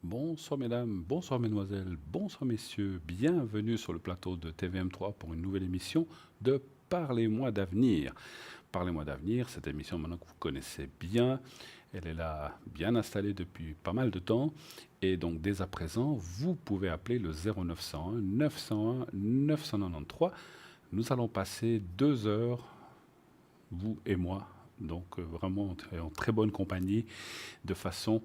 Bonsoir mesdames, bonsoir mesdemoiselles, bonsoir messieurs, bienvenue sur le plateau de TVM3 pour une nouvelle émission de Parlez-moi d'avenir. Parlez-moi d'avenir, cette émission maintenant que vous connaissez bien, elle est là bien installée depuis pas mal de temps et donc dès à présent, vous pouvez appeler le 0901 901 993. Nous allons passer 2 heures, vous et moi, donc vraiment en très bonne compagnie, de façon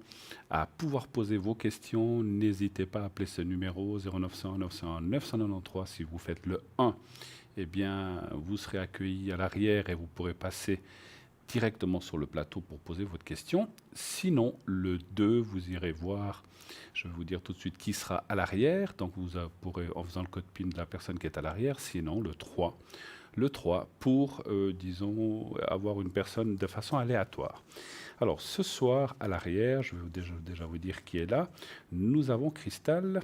à pouvoir poser vos questions. N'hésitez pas à appeler ce numéro 0900 901 993. Si vous faites le 1, eh bien, vous serez accueilli à l'arrière et vous pourrez passer directement sur le plateau pour poser votre question. Sinon, le 2, vous irez voir, je vais vous dire tout de suite qui sera à l'arrière. Donc, vous pourrez, en faisant le code PIN de la personne qui est à l'arrière. Sinon, le 3 pour, disons, avoir une personne de façon aléatoire. Alors, ce soir, à l'arrière, je vais déjà vous dire qui est là. Nous avons Cristal,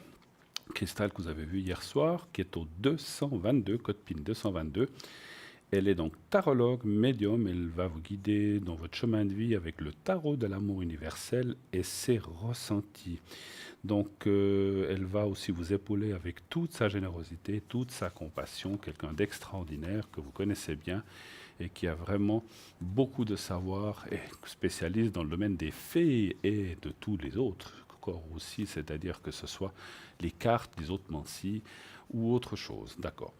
Cristal que vous avez vu hier soir, qui est au 222, code PIN 222. Elle est donc tarologue, médium. Elle va vous guider dans votre chemin de vie avec le tarot de l'amour universel et ses ressentis. Donc, elle va aussi vous épauler avec toute sa générosité, toute sa compassion, quelqu'un d'extraordinaire que vous connaissez bien et qui a vraiment beaucoup de savoir et spécialiste dans le domaine des fées et de tous les autres corps aussi, c'est-à-dire que ce soit les cartes, les autres mancies ou autre chose. D'accord.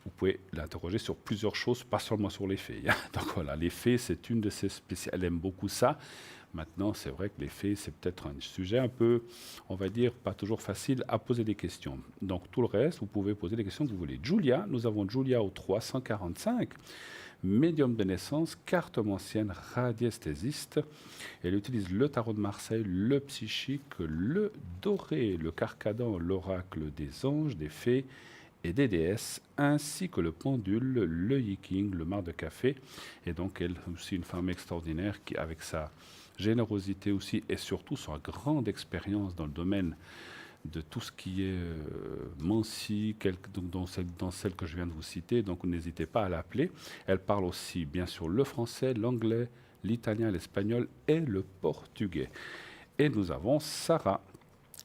Vous pouvez l'interroger sur plusieurs choses, pas seulement sur les fées. Donc voilà, les fées, c'est une de ses spécialités. Elle aime beaucoup ça. Maintenant, c'est vrai que les fées, c'est peut-être un sujet un peu, on va dire, pas toujours facile à poser des questions. Donc tout le reste, vous pouvez poser les questions que vous voulez. Julia, nous avons Julia au 345, médium de naissance, carte ancienne, radiesthésiste. Elle utilise le tarot de Marseille, le psychique, le doré, le carcadan, l'oracle des anges, des fées et des déesses, ainsi que le pendule, le yiking, le mar de café. Et donc, elle est aussi une femme extraordinaire qui, avec sa générosité aussi et surtout sa grande expérience dans le domaine de tout ce qui est Mancy, dans celle que je viens de vous citer. Donc n'hésitez pas à l'appeler. Elle parle aussi bien sûr le français, l'anglais, l'italien, l'espagnol et le portugais. Et nous avons Sarah.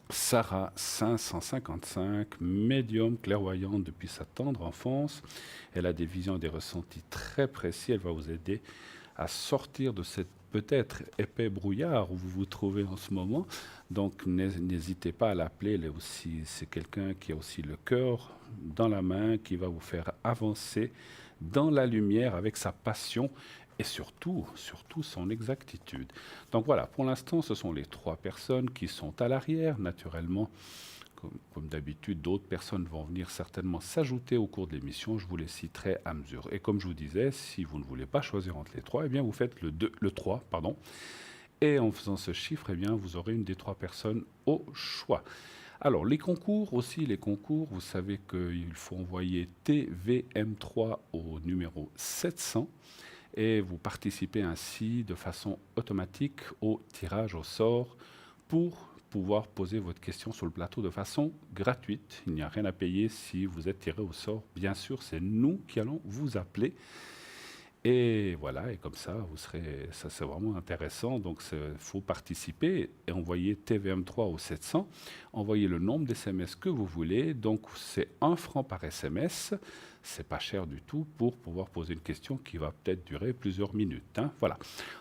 Sarah 555, médium clairvoyante depuis sa tendre enfance. Elle a des visions et des ressentis très précis. Elle va vous aider à sortir de cette peut-être épais brouillard où vous vous trouvez en ce moment. Donc n'hésitez pas à l'appeler. Elle est aussi, c'est quelqu'un qui a aussi le cœur dans la main, qui va vous faire avancer dans la lumière avec sa passion et surtout son exactitude. Donc voilà, pour l'instant, ce sont les 3 personnes qui sont à l'arrière, naturellement. Comme d'habitude, d'autres personnes vont venir certainement s'ajouter au cours de l'émission. Je vous les citerai à mesure. Et comme je vous disais, si vous ne voulez pas choisir entre les 3, eh bien vous faites le 3, pardon. Et en faisant ce chiffre, eh bien vous aurez une des 3 personnes au choix. Alors les concours aussi, vous savez qu'il faut envoyer TVM3 au numéro 700 et vous participez ainsi de façon automatique au tirage au sort pour pouvoir poser votre question sur le plateau de façon gratuite. Il n'y a rien à payer si vous êtes tiré au sort. Bien sûr, c'est nous qui allons vous appeler. Et voilà, et comme ça, ça c'est vraiment intéressant. Donc, il faut participer et envoyer TVM3 au 700. Envoyez le nombre d'SMS que vous voulez. Donc, c'est 1 franc par SMS. C'est pas cher du tout pour pouvoir poser une question qui va peut-être durer plusieurs minutes. Voilà.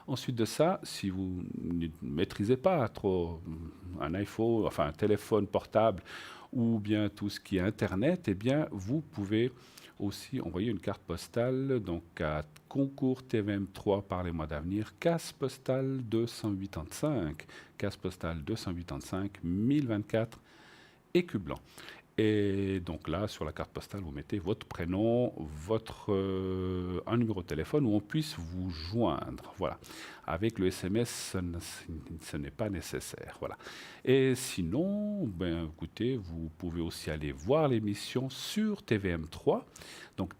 Ensuite de ça, si vous ne maîtrisez pas trop un iPhone, enfin un téléphone portable ou bien tout ce qui est Internet, eh bien, vous pouvez aussi envoyer une carte postale donc à concours TVM3 Parlez-moi d'avenir, case postale 285, case postale 285 1024 Écublanc. Et donc là, sur la carte postale, vous mettez votre prénom, un numéro de téléphone où on puisse vous joindre. Voilà. Avec le SMS, ce n'est pas nécessaire. Voilà. Et sinon, ben, écoutez, vous pouvez aussi aller voir l'émission sur TVM3. Donc,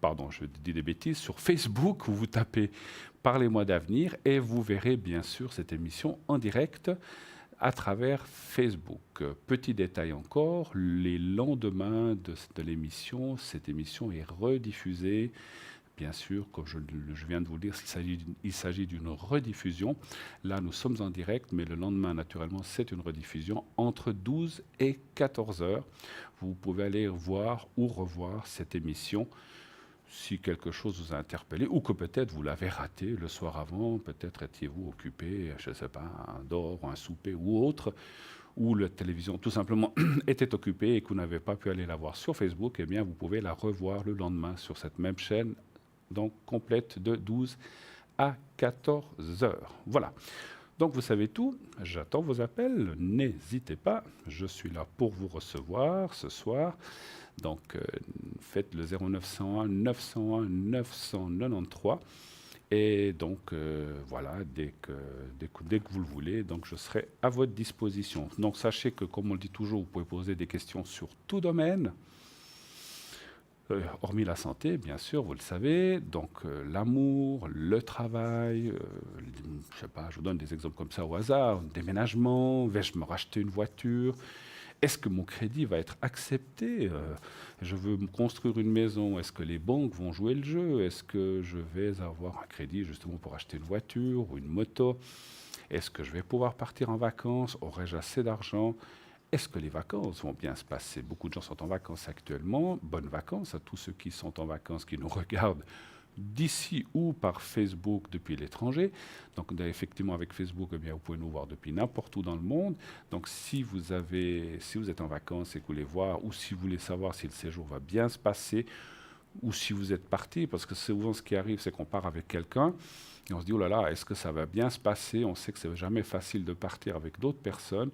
pardon, je dis des bêtises, sur Facebook, où vous tapez Parlez-moi d'avenir et vous verrez bien sûr cette émission en direct à travers Facebook. Petit détail encore, les lendemains de l'émission, cette émission est rediffusée bien sûr, comme je viens de vous le dire, il s'agit d'une rediffusion. Là, nous sommes en direct, mais le lendemain, naturellement, c'est une rediffusion entre 12 et 14 heures. Vous pouvez aller voir ou revoir cette émission si quelque chose vous a interpellé ou que peut-être vous l'avez raté le soir avant, peut-être étiez-vous occupé, je ne sais pas, un dehors ou un souper ou autre, ou la télévision tout simplement était occupée et que vous n'avez pas pu aller la voir sur Facebook, eh bien vous pouvez la revoir le lendemain sur cette même chaîne, donc complète de 12 à 14 heures. Voilà. Donc vous savez tout, j'attends vos appels, n'hésitez pas, je suis là pour vous recevoir ce soir. Donc faites le 0901 901 993 et donc voilà, dès que vous le voulez, donc je serai à votre disposition. Donc sachez que comme on le dit toujours, vous pouvez poser des questions sur tout domaine. Hormis la santé, bien sûr, vous le savez, donc l'amour, le travail, je sais pas, je vous donne des exemples comme ça au hasard, déménagement, vais-je me racheter une voiture, est-ce que mon crédit va être accepté, je veux me construire une maison, est-ce que les banques vont jouer le jeu, est-ce que je vais avoir un crédit justement pour acheter une voiture ou une moto, est-ce que je vais pouvoir partir en vacances, aurai-je assez d'argent? Est-ce que les vacances vont bien se passer? Beaucoup de gens sont en vacances actuellement. Bonnes vacances à tous ceux qui sont en vacances, qui nous regardent d'ici ou par Facebook depuis l'étranger. Donc effectivement avec Facebook, eh bien, vous pouvez nous voir depuis n'importe où dans le monde. Donc si vous êtes en vacances et que vous voulez voir, ou si vous voulez savoir si le séjour va bien se passer, ou si vous êtes parti, parce que souvent ce qui arrive, c'est qu'on part avec quelqu'un, et on se dit, oh là là, est-ce que ça va bien se passer? On sait que c'est jamais facile de partir avec d'autres personnes.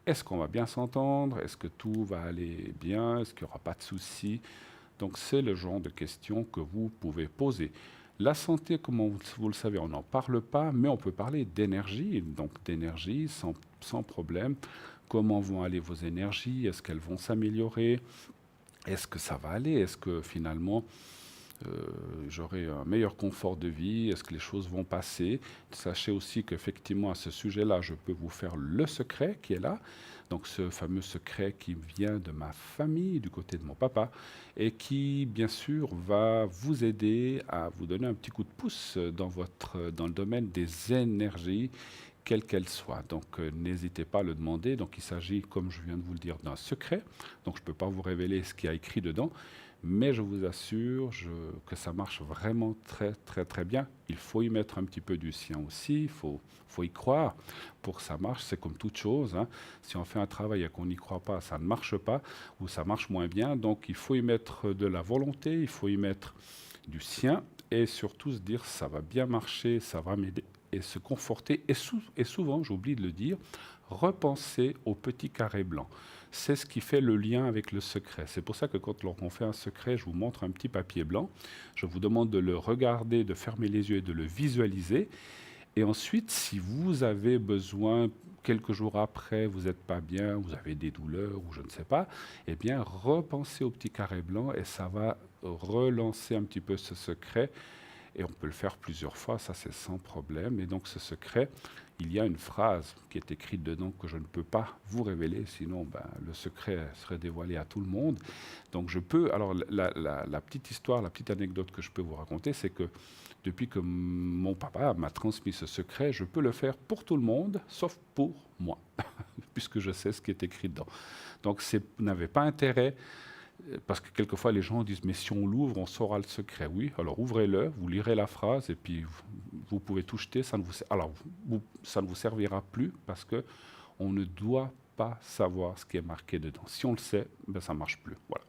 Est-ce qu'on va bien s'entendre? Est-ce que tout va aller bien? Est-ce qu'il n'y aura pas de soucis? Donc c'est le genre de questions que vous pouvez poser. La santé, comme vous le savez, on n'en parle pas, mais on peut parler d'énergie, donc d'énergie sans problème. Comment vont aller vos énergies? Est-ce qu'elles vont s'améliorer? Est-ce que ça va aller? Est-ce que finalement j'aurai un meilleur confort de vie? Est-ce que les choses vont passer? Sachez aussi qu'effectivement, à ce sujet-là, je peux vous faire le secret qui est là. Donc, ce fameux secret qui vient de ma famille, du côté de mon papa, et qui, bien sûr, va vous aider à vous donner un petit coup de pouce dans le domaine des énergies, quelles qu'elles soient. Donc, n'hésitez pas à le demander. Donc, il s'agit, comme je viens de vous le dire, d'un secret. Donc, je ne peux pas vous révéler ce qu'il y a écrit dedans. Mais je vous assure que ça marche vraiment très très très bien. Il faut y mettre un petit peu du sien aussi, il faut y croire pour que ça marche. C'est comme toute chose, hein. Si on fait un travail et qu'on n'y croit pas, ça ne marche pas ou ça marche moins bien. Donc il faut y mettre de la volonté, il faut y mettre du sien et surtout se dire ça va bien marcher, ça va m'aider et se conforter. Et souvent, j'oublie de le dire, repenser au petit carré blanc. C'est ce qui fait le lien avec le secret. C'est pour ça que quand on fait un secret, je vous montre un petit papier blanc. Je vous demande de le regarder, de fermer les yeux et de le visualiser. Et ensuite, si vous avez besoin, quelques jours après, vous n'êtes pas bien, vous avez des douleurs ou je ne sais pas, eh bien, repensez au petit carré blanc et ça va relancer un petit peu ce secret. Et on peut le faire plusieurs fois, ça c'est sans problème. Et donc ce secret, il y a une phrase qui est écrite dedans que je ne peux pas vous révéler, sinon le secret serait dévoilé à tout le monde. Donc je peux, alors la petite histoire, la petite anecdote que je peux vous raconter, c'est que depuis que mon papa m'a transmis ce secret, je peux le faire pour tout le monde, sauf pour moi, puisque je sais ce qui est écrit dedans. Donc ça n'avait pas intérêt. Parce que quelquefois les gens disent mais si on l'ouvre on saura le secret. Oui, alors ouvrez-le, vous lirez la phrase et puis vous pouvez tout jeter, ça ne vous servira plus parce que on ne doit pas savoir ce qui est marqué dedans. Si on le sait, ça ne marche plus. Voilà.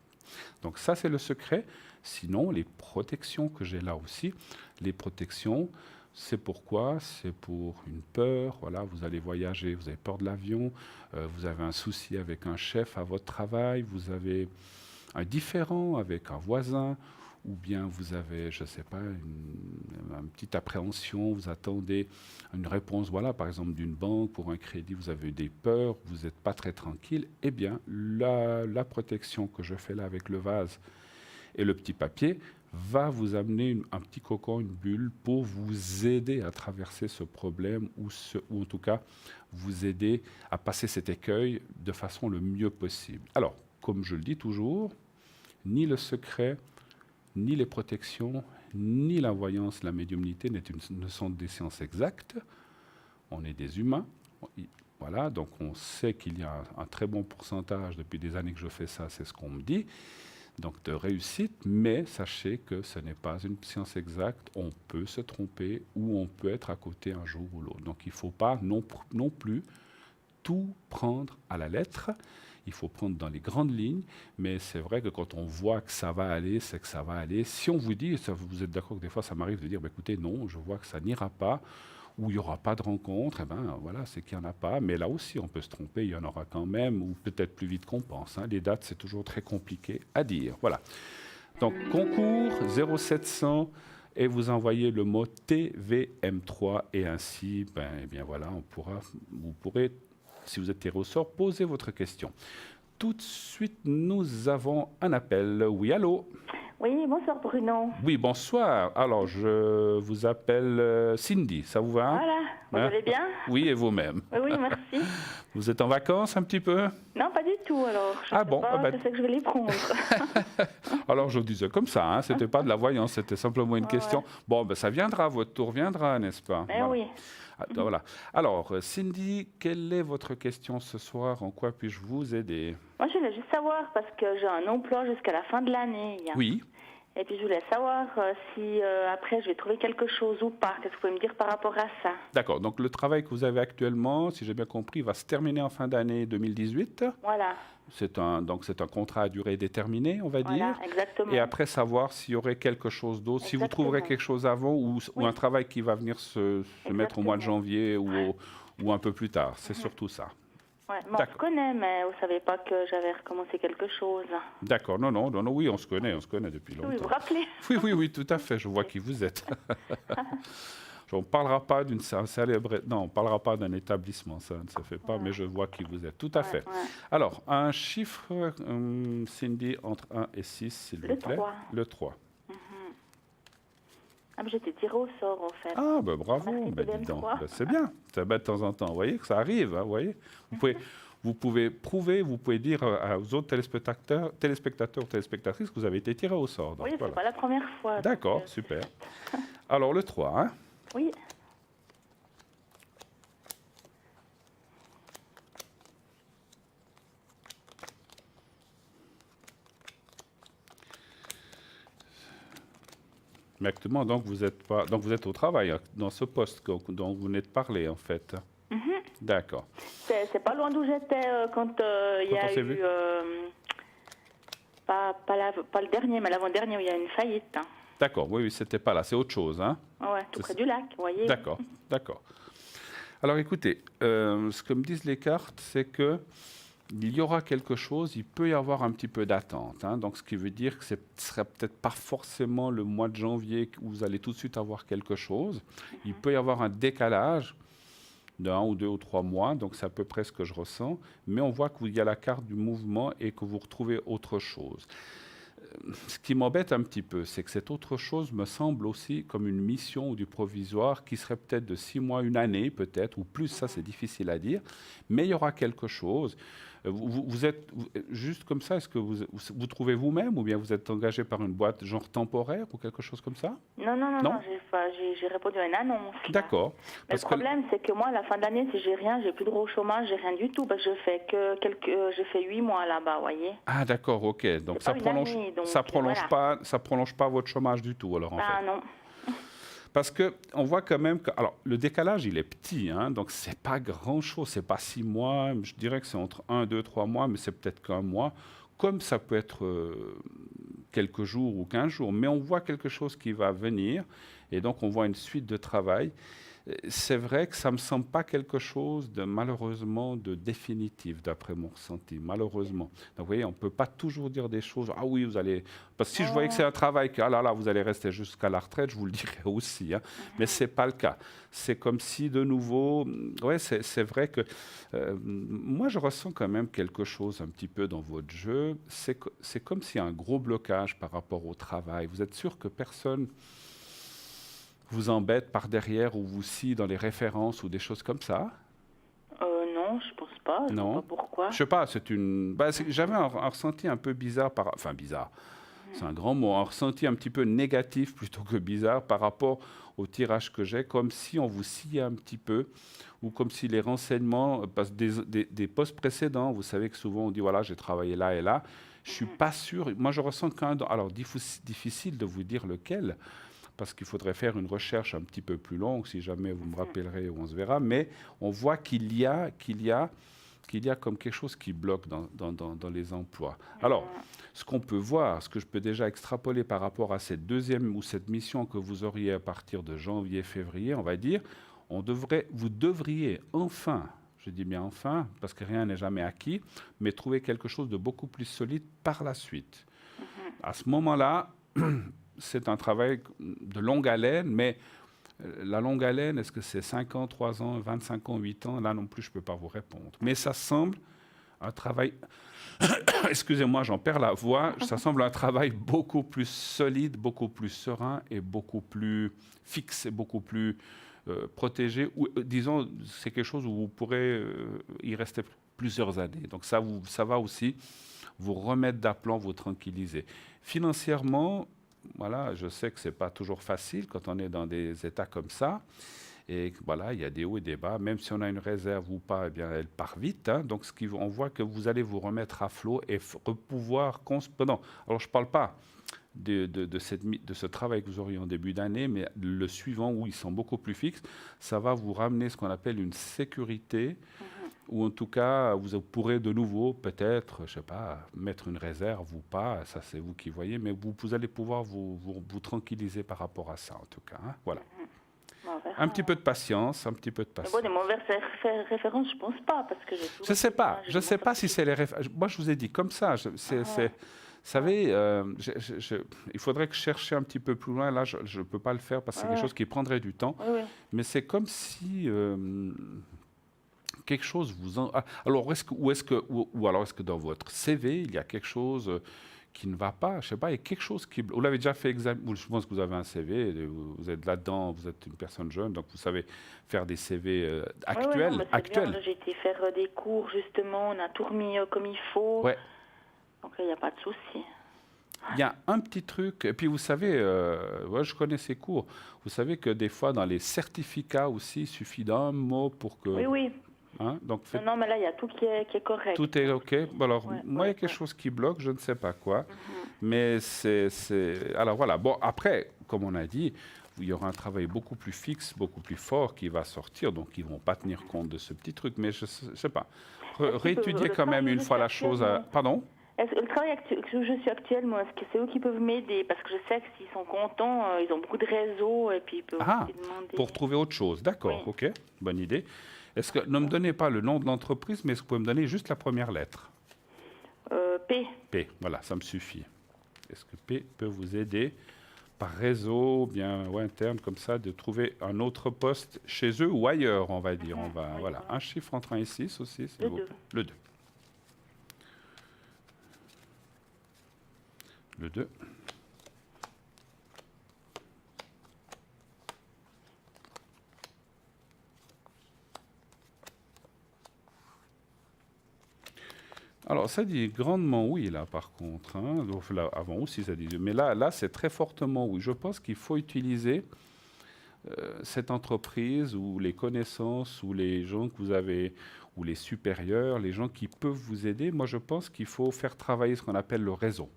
Donc ça c'est le secret. Sinon les protections que j'ai là aussi, les protections, c'est pourquoi? C'est pour une peur, voilà, vous allez voyager, vous avez peur de l'avion, vous avez un souci avec un chef à votre travail, vous avez un différend avec un voisin, ou bien vous avez, je ne sais pas, une petite appréhension, vous attendez une réponse, voilà, par exemple d'une banque pour un crédit, vous avez des peurs, vous n'êtes pas très tranquille, eh bien, la protection que je fais là avec le vase et le petit papier va vous amener un petit cocon, une bulle, pour vous aider à traverser ce problème, ou en tout cas, vous aider à passer cet écueil de façon le mieux possible. Alors, comme je le dis toujours, ni le secret, ni les protections, ni la voyance, la médiumnité ne sont des sciences exactes. On est des humains. Voilà, donc on sait qu'il y a un très bon pourcentage, depuis des années que je fais ça, c'est ce qu'on me dit, donc de réussite, mais sachez que ce n'est pas une science exacte, on peut se tromper ou on peut être à côté un jour ou l'autre. Donc il ne faut pas non plus tout prendre à la lettre, il faut prendre dans les grandes lignes, mais c'est vrai que quand on voit que ça va aller, c'est que ça va aller. Si on vous dit, vous êtes d'accord que des fois ça m'arrive de dire, écoutez, non, je vois que ça n'ira pas, où il n'y aura pas de rencontre, eh ben, voilà, c'est qu'il n'y en a pas. Mais là aussi, on peut se tromper, il y en aura quand même, ou peut-être plus vite qu'on pense. Les dates, c'est toujours très compliqué à dire. Voilà. Donc, concours 0700, et vous envoyez le mot TVM3, et ainsi, eh bien voilà, vous pourrez, si vous êtes tiré au sort, poser votre question. Tout de suite, nous avons un appel. Oui, allô? Oui, bonsoir Bruno. Oui, bonsoir. Alors, je vous appelle Cindy, ça vous va? Voilà, vous allez bien? Oui, et vous-même? Oui, merci. Vous êtes en vacances un petit peu? Non, pas du tout, alors. Je sais pas, je sais que je vais les prendre. Alors, je disais comme ça, ce n'était pas de la voyance, c'était simplement une question. Ouais. Bon, ça viendra, votre tour viendra, n'est-ce pas? Voilà. Oui. Voilà. Alors, Cindy, quelle est votre question ce soir? En quoi puis-je vous aider? Moi, je voulais juste savoir, parce que j'ai un emploi jusqu'à la fin de l'année. Oui. Et puis, je voulais savoir si après, je vais trouver quelque chose ou pas. Qu'est-ce que vous pouvez me dire par rapport à ça? D'accord. Donc, le travail que vous avez actuellement, si j'ai bien compris, va se terminer en fin d'année 2018. Voilà. C'est un contrat à durée déterminée, on va dire. Exactement. Et après, savoir s'il y aurait quelque chose d'autre. Si vous trouverez quelque chose avant ou un travail qui va venir se mettre au mois de janvier ou un peu plus tard. C'est surtout ça. Ouais, on se connaît, mais vous ne savez pas que j'avais recommencé quelque chose. D'accord, non, oui, on se connaît depuis longtemps. Oui, vous vous rappelez? Oui, tout à fait, je vois qui vous êtes. On ne parlera pas on parlera pas d'un établissement, ça ne se fait pas, mais je vois qui vous êtes, tout à fait. Ouais. Alors, un chiffre, Cindy, entre 1 et 6, s'il vous plaît. 3. Le 3. J'étais tirée au sort, en fait. Ah, bravo, dis donc. C'est bien, de temps en temps. Vous voyez que ça arrive, vous voyez. Vous pouvez prouver, vous pouvez dire aux autres téléspectatrices que vous avez été tiré au sort. Donc, oui, c'est pas la première fois. D'accord, super. Alors, le 3, hein? Oui. Mais actuellement, donc vous êtes au travail, dans ce poste dont vous venez de parler, en fait. D'accord. C'est pas loin d'où j'étais quand il y a eu... pas le dernier, mais l'avant-dernier où il y a eu une faillite. D'accord, oui, c'était pas là, c'est autre chose, hein? Oui, tout près du lac, vous voyez. D'accord. Alors écoutez, ce que me disent les cartes, c'est que il y aura quelque chose, il peut y avoir un petit peu d'attente. Donc, ce qui veut dire que ce ne serait peut-être pas forcément le mois de janvier où vous allez tout de suite avoir quelque chose. Il peut y avoir un décalage d'1 ou 2 ou 3 mois, donc c'est à peu près ce que je ressens. Mais on voit qu'il y a la carte du mouvement et que vous retrouvez autre chose. Ce qui m'embête un petit peu, c'est que cette autre chose me semble aussi comme une mission ou du provisoire qui serait peut-être de 6 mois, une année peut-être, ou plus, ça c'est difficile à dire, mais il y aura quelque chose. Vous êtes juste comme ça, est-ce que vous trouvez vous-même ou bien vous êtes engagé par une boîte genre temporaire ou quelque chose comme ça? Non, j'ai répondu à une annonce. D'accord. Le problème, c'est que moi, à la fin de l'année, si j'ai rien, j'ai plus de droit au chômage, j'ai rien du tout, parce que je fais 8 mois là-bas, vous voyez. Ah d'accord, ok. Donc ça prolonge pas votre chômage du tout alors en fait. Ah non. Parce qu'on voit quand même que... Alors, le décalage, il est petit, donc ce n'est pas grand-chose, ce n'est pas 6 mois, je dirais que c'est entre 1, 2, 3 mois, mais c'est peut-être qu'un mois, comme ça peut être quelques jours ou 15 jours, mais on voit quelque chose qui va venir, et donc on voit une suite de travail. C'est vrai que ça ne me semble pas quelque chose malheureusement de définitif, d'après mon ressenti, malheureusement. Donc vous voyez, on ne peut pas toujours dire des choses, ah oui, vous allez... Parce que si je voyais que c'est un travail, que vous allez rester jusqu'à la retraite, je vous le dirais aussi, mais ce n'est pas le cas. C'est comme si, de nouveau, c'est vrai que moi, je ressens quand même quelque chose un petit peu dans votre jeu. C'est comme s'il y a un gros blocage par rapport au travail. Vous êtes sûr que personne vous embête par derrière ou vous scie dans les références ou des choses comme ça? Non, je pense pas. Je non. sais pas pourquoi. Je sais pas, j'avais un ressenti un peu bizarre, bizarre. C'est un grand mot, un ressenti un petit peu négatif plutôt que bizarre par rapport au tirage que j'ai, comme si on vous sciait un petit peu, ou comme si les renseignements, parce que des postes précédents, vous savez que souvent on dit, voilà, j'ai travaillé là et là, je ne suis pas sûr, moi je ressens qu'un, alors difficile de vous dire lequel, parce qu'il faudrait faire une recherche un petit peu plus longue, si jamais vous me rappellerez ou on se verra, mais on voit qu'il y a comme quelque chose qui bloque dans les emplois. Alors, ce qu'on peut voir, ce que je peux déjà extrapoler par rapport à cette deuxième ou cette mission que vous auriez à partir de janvier, février, on va dire, vous devriez enfin, je dis bien enfin, parce que rien n'est jamais acquis, mais trouver quelque chose de beaucoup plus solide par la suite. À ce moment-là, c'est un travail de longue haleine, mais la longue haleine, est-ce que c'est 5 ans, 3 ans, 25 ans, 8 ans? Là non plus, je ne peux pas vous répondre. Mais ça semble un travail, excusez-moi, j'en perds la voix, ça semble un travail beaucoup plus solide, beaucoup plus serein et beaucoup plus fixe et beaucoup plus protégé. Ou, disons, c'est quelque chose où vous pourrez y rester plusieurs années. Donc ça va aussi vous remettre d'aplomb, vous tranquilliser. Financièrement, voilà, je sais que ce n'est pas toujours facile quand on est dans des états comme ça. Et voilà, il y a des hauts et des bas. Même si on a une réserve ou pas, eh bien, elle part vite. Hein. Donc, on voit que vous allez vous remettre à flot et pouvoir... Non, alors je ne parle pas de ce travail que vous auriez en début d'année, mais le suivant, où ils sont beaucoup plus fixes, ça va vous ramener ce qu'on appelle une sécurité, ou en tout cas, vous pourrez de nouveau, peut-être, je ne sais pas, mettre une réserve ou pas, ça c'est vous qui voyez, mais vous allez pouvoir vous tranquilliser par rapport à ça, en tout cas. Hein. Voilà. Un petit peu de patience, un petit peu de patience. Bon, des mauvaises références, je ne pense pas, parce que je ne sais pas si c'est les références. Moi, je vous ai dit comme ça. Vous savez, il faudrait que je cherche un petit peu plus loin. Là, je ne peux pas le faire parce que c'est quelque chose qui prendrait du temps. Mais c'est comme si quelque chose vous en... Alors, alors est-ce que dans votre CV, il y a quelque chose qui ne va pas, je ne sais pas, il y a quelque chose qui... Vous l'avez déjà fait examiner, je pense que vous avez un CV, vous êtes là-dedans, vous êtes une personne jeune, donc vous savez faire des CV actuels. J'ai été faire des cours, justement, on a tout remis comme il faut, donc il n'y a pas de souci. Il y a un petit truc, et puis vous savez, je connais ces cours, vous savez que des fois, dans les certificats aussi, il suffit d'un mot pour que... Oui. Hein, donc non, mais là, il y a tout qui est correct. Tout est OK. Alors, moi, il y a quelque chose qui bloque, je ne sais pas quoi. Mais c'est... Alors, voilà. Bon, après, comme on a dit, il y aura un travail beaucoup plus fixe, beaucoup plus fort qui va sortir. Donc, ils ne vont pas tenir compte de ce petit truc. Mais je ne sais pas. Réétudier quand même une fois la chose... Pardon ? Le travail que je suis actuellement, est-ce que c'est eux qui peuvent m'aider? Parce que je sais que s'ils sont contents, ils ont beaucoup de réseaux et puis ils peuvent aussi demander... Pour trouver autre chose. D'accord, OK. Bonne idée. Est-ce que, ne me donnez pas le nom de l'entreprise, mais est-ce que vous pouvez me donner juste la première lettre? P. P, voilà, ça me suffit. Est-ce que P peut vous aider par réseau, bien ou interne, comme ça, de trouver un autre poste chez eux ou ailleurs, on va dire. Voilà, un chiffre entre 1 et 6 aussi, s'il vous plaît. Le 2. Le 2. Alors, ça dit grandement oui, là, par contre. Hein. Donc, là, avant aussi, ça dit... Mais là c'est très fortement oui. Je pense qu'il faut utiliser cette entreprise ou les connaissances ou les gens que vous avez, ou les supérieurs, les gens qui peuvent vous aider. Moi, je pense qu'il faut faire travailler ce qu'on appelle le réseau.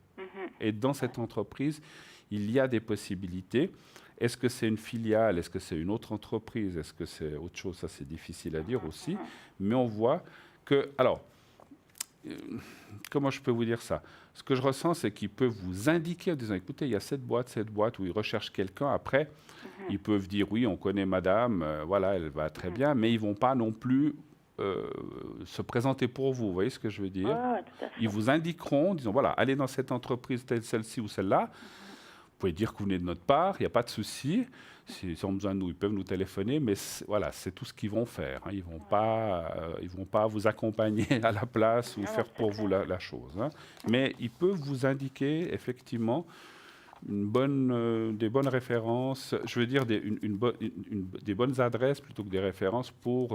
Et dans cette entreprise, il y a des possibilités. Est-ce que c'est une filiale? Est-ce que c'est une autre entreprise? Est-ce que c'est autre chose? Ça, c'est difficile à dire aussi. Mais on voit que... Alors, comment je peux vous dire ça? Ce que je ressens, c'est qu'ils peuvent vous indiquer en disant, écoutez, il y a cette boîte, où ils recherchent quelqu'un. Après, ils peuvent dire, oui, on connaît madame, voilà, elle va très bien, mais ils ne vont pas non plus se présenter pour vous. Vous voyez ce que je veux dire? Ils vous indiqueront, disons, voilà, allez dans cette entreprise, celle-ci ou celle-là. Vous pouvez dire que vous venez de notre part, il n'y a pas de souci. S'ils ont besoin de nous, ils peuvent nous téléphoner, mais voilà, c'est tout ce qu'ils vont faire. Hein. Ils ne vont pas vous accompagner à la place ou faire pour vous la chose. Hein. Mais ils peuvent vous indiquer effectivement des bonnes références, je veux dire des bonnes adresses plutôt que des références pour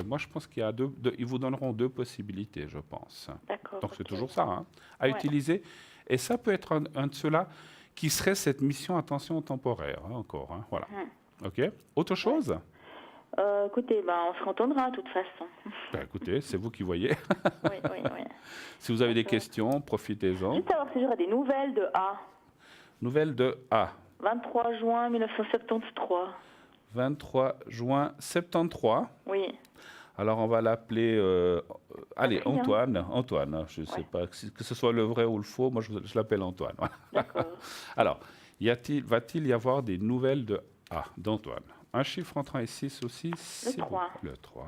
moi je pense qu'il y a ils vous donneront 2 possibilités, je pense. D'accord. Donc c'est toujours ça, hein, à utiliser. Et ça peut être un de ceux-là qui serait cette mission attention temporaire, encore. Voilà. OK. Autre chose? Écoutez, on se rentendra de toute façon. Écoutez, c'est vous qui voyez. Oui. Si vous avez des questions, profitez-en. Juste savoir si j'aurai des nouvelles de A. Nouvelles de A. 23 juin 1973. 23 juin 73. Oui. Alors, on va l'appeler... allez, Antoine. Antoine, je ne sais pas, que ce soit le vrai ou le faux, moi, je l'appelle Antoine. D'accord. Alors, va-t-il y avoir des nouvelles de A, d'Antoine? Un chiffre entrant et 6 aussi, le 3. Le 3.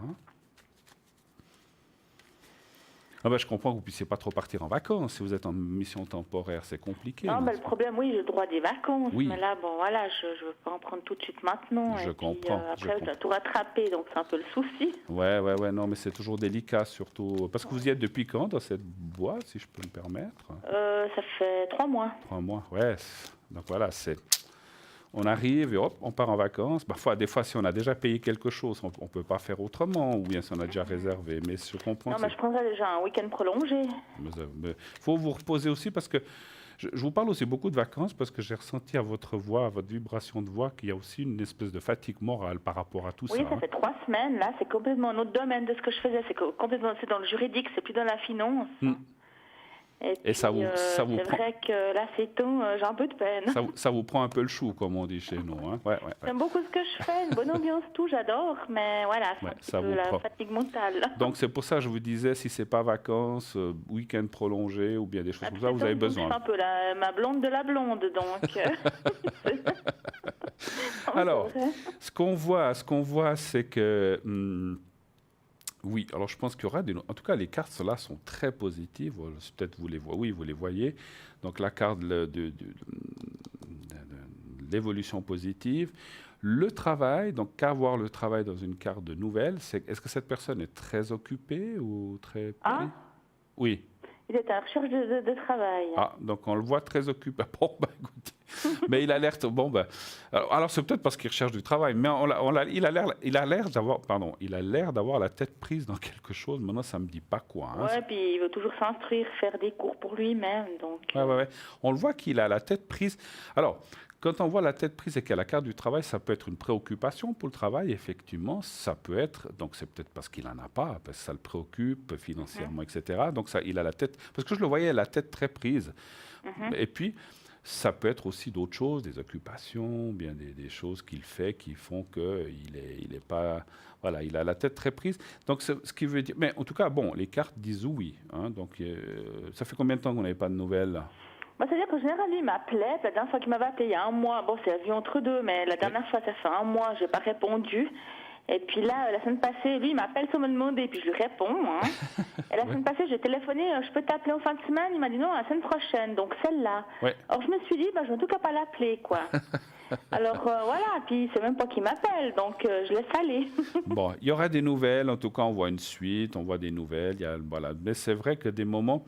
Je comprends que vous ne puissiez pas trop partir en vacances. Si vous êtes en mission temporaire, c'est compliqué. Non, le problème, oui, j'ai le droit des vacances. Oui. Mais là, voilà, je ne veux pas en prendre tout de suite maintenant. Je comprends. Après, je dois tout rattraper, donc c'est un peu le souci. Ouais, non, mais c'est toujours délicat, surtout. Parce que vous y êtes depuis quand dans cette boîte, si je peux me permettre? Ça fait 3 mois. 3 mois, ouais. Donc voilà, on arrive et hop, on part en vacances. Parfois, des fois, si on a déjà payé quelque chose, on ne peut pas faire autrement, ou bien si on a déjà réservé. Mais je comprends. Non, mais je prendrais déjà un week-end prolongé. Il faut vous reposer aussi parce que je vous parle aussi beaucoup de vacances parce que j'ai ressenti à votre voix, à votre vibration de voix, qu'il y a aussi une espèce de fatigue morale par rapport à tout ça. Oui, ça fait 3 semaines. Là, c'est complètement un autre domaine de ce que je faisais. C'est dans le juridique, c'est plus dans la finance. Et puis, ça vous c'est prend... vrai que là, c'est tout, j'ai un peu de peine. Ça vous prend un peu le chou, comme on dit chez nous. Ouais. J'aime beaucoup ce que je fais, une bonne ambiance, tout, j'adore, mais voilà, c'est un petit peu la fatigue mentale. Donc, c'est pour ça que je vous disais, si c'est pas vacances, week-end prolongé ou bien des choses comme ça, vous avez besoin. Je suis un peu ma blonde de la blonde, donc... Alors, ce qu'on voit, c'est que... oui, alors je pense qu'il y aura en tout cas, les cartes là sont très positives. Peut-être vous les voyez. Oui, vous les voyez. Donc la carte de l'évolution positive. Le travail, donc qu'avoir le travail dans une carte de nouvelles, est-ce que cette personne est très occupée ou très... Oui. Il est à la recherche de travail. Donc on le voit très occupé. Écoutez. Mais il a l'air... alors c'est peut-être parce qu'il recherche du travail, mais il a l'air d'avoir la tête prise dans quelque chose. Maintenant, ça ne me dit pas quoi. Puis il veut toujours s'instruire, faire des cours pour lui-même. Donc... Ouais. On le voit qu'il a la tête prise. Alors, quand on voit la tête prise et qu'il y a la carte du travail, ça peut être une préoccupation pour le travail, effectivement. Ça peut être, donc c'est peut-être parce qu'il n'en a pas, parce que ça le préoccupe financièrement, etc. Donc il a la tête, parce que je le voyais, la tête très prise. Et puis, ça peut être aussi d'autres choses, des occupations, bien des choses qu'il fait qui font qu'il est pas... Voilà, il a la tête très prise. Donc, ce qui veut dire... Mais en tout cas, les cartes disent oui. Donc, ça fait combien de temps qu'on n'avait pas de nouvelles? C'est-à-dire qu'en général, lui, il m'appelait. La dernière fois qu'il m'avait appelé, il y a un mois, c'est la vie entre deux, mais la dernière fois, ça fait un mois, je n'ai pas répondu. Et puis là, la semaine passée, lui, il m'appelle sans me demander, puis je lui réponds. Et la semaine passée, j'ai téléphoné, je peux t'appeler en fin de semaine? Il m'a dit non, la semaine prochaine, donc celle-là. Alors je me suis dit, je ne vais en tout cas pas l'appeler, quoi. Alors voilà, puis c'est même pas qu'il m'appelle, donc je laisse aller. Il y aura des nouvelles, en tout cas, on voit une suite, on voit des nouvelles. Mais c'est vrai que des moments...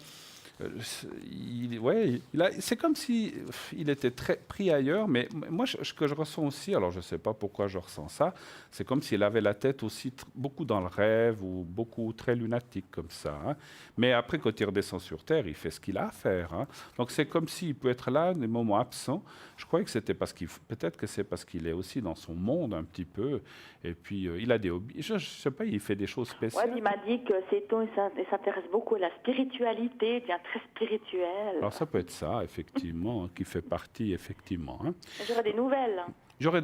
c'est comme si il était très pris ailleurs, mais moi, ce que je ressens aussi, alors je ne sais pas pourquoi je ressens ça, c'est comme s'il avait la tête aussi beaucoup dans le rêve ou beaucoup très lunatique comme ça. Mais après, quand il redescend sur Terre, il fait ce qu'il a à faire. Donc c'est comme s'il peut être là, des moments absents. Je croyais que c'était peut-être que c'est parce qu'il est aussi dans son monde un petit peu, et puis il a des hobbies. Je ne sais pas, il fait des choses spéciales. Il m'a dit que il s'intéresse beaucoup à la spiritualité, il devient très spirituel. Alors ça peut être ça, effectivement, qui fait partie, effectivement. J'aurai des nouvelles.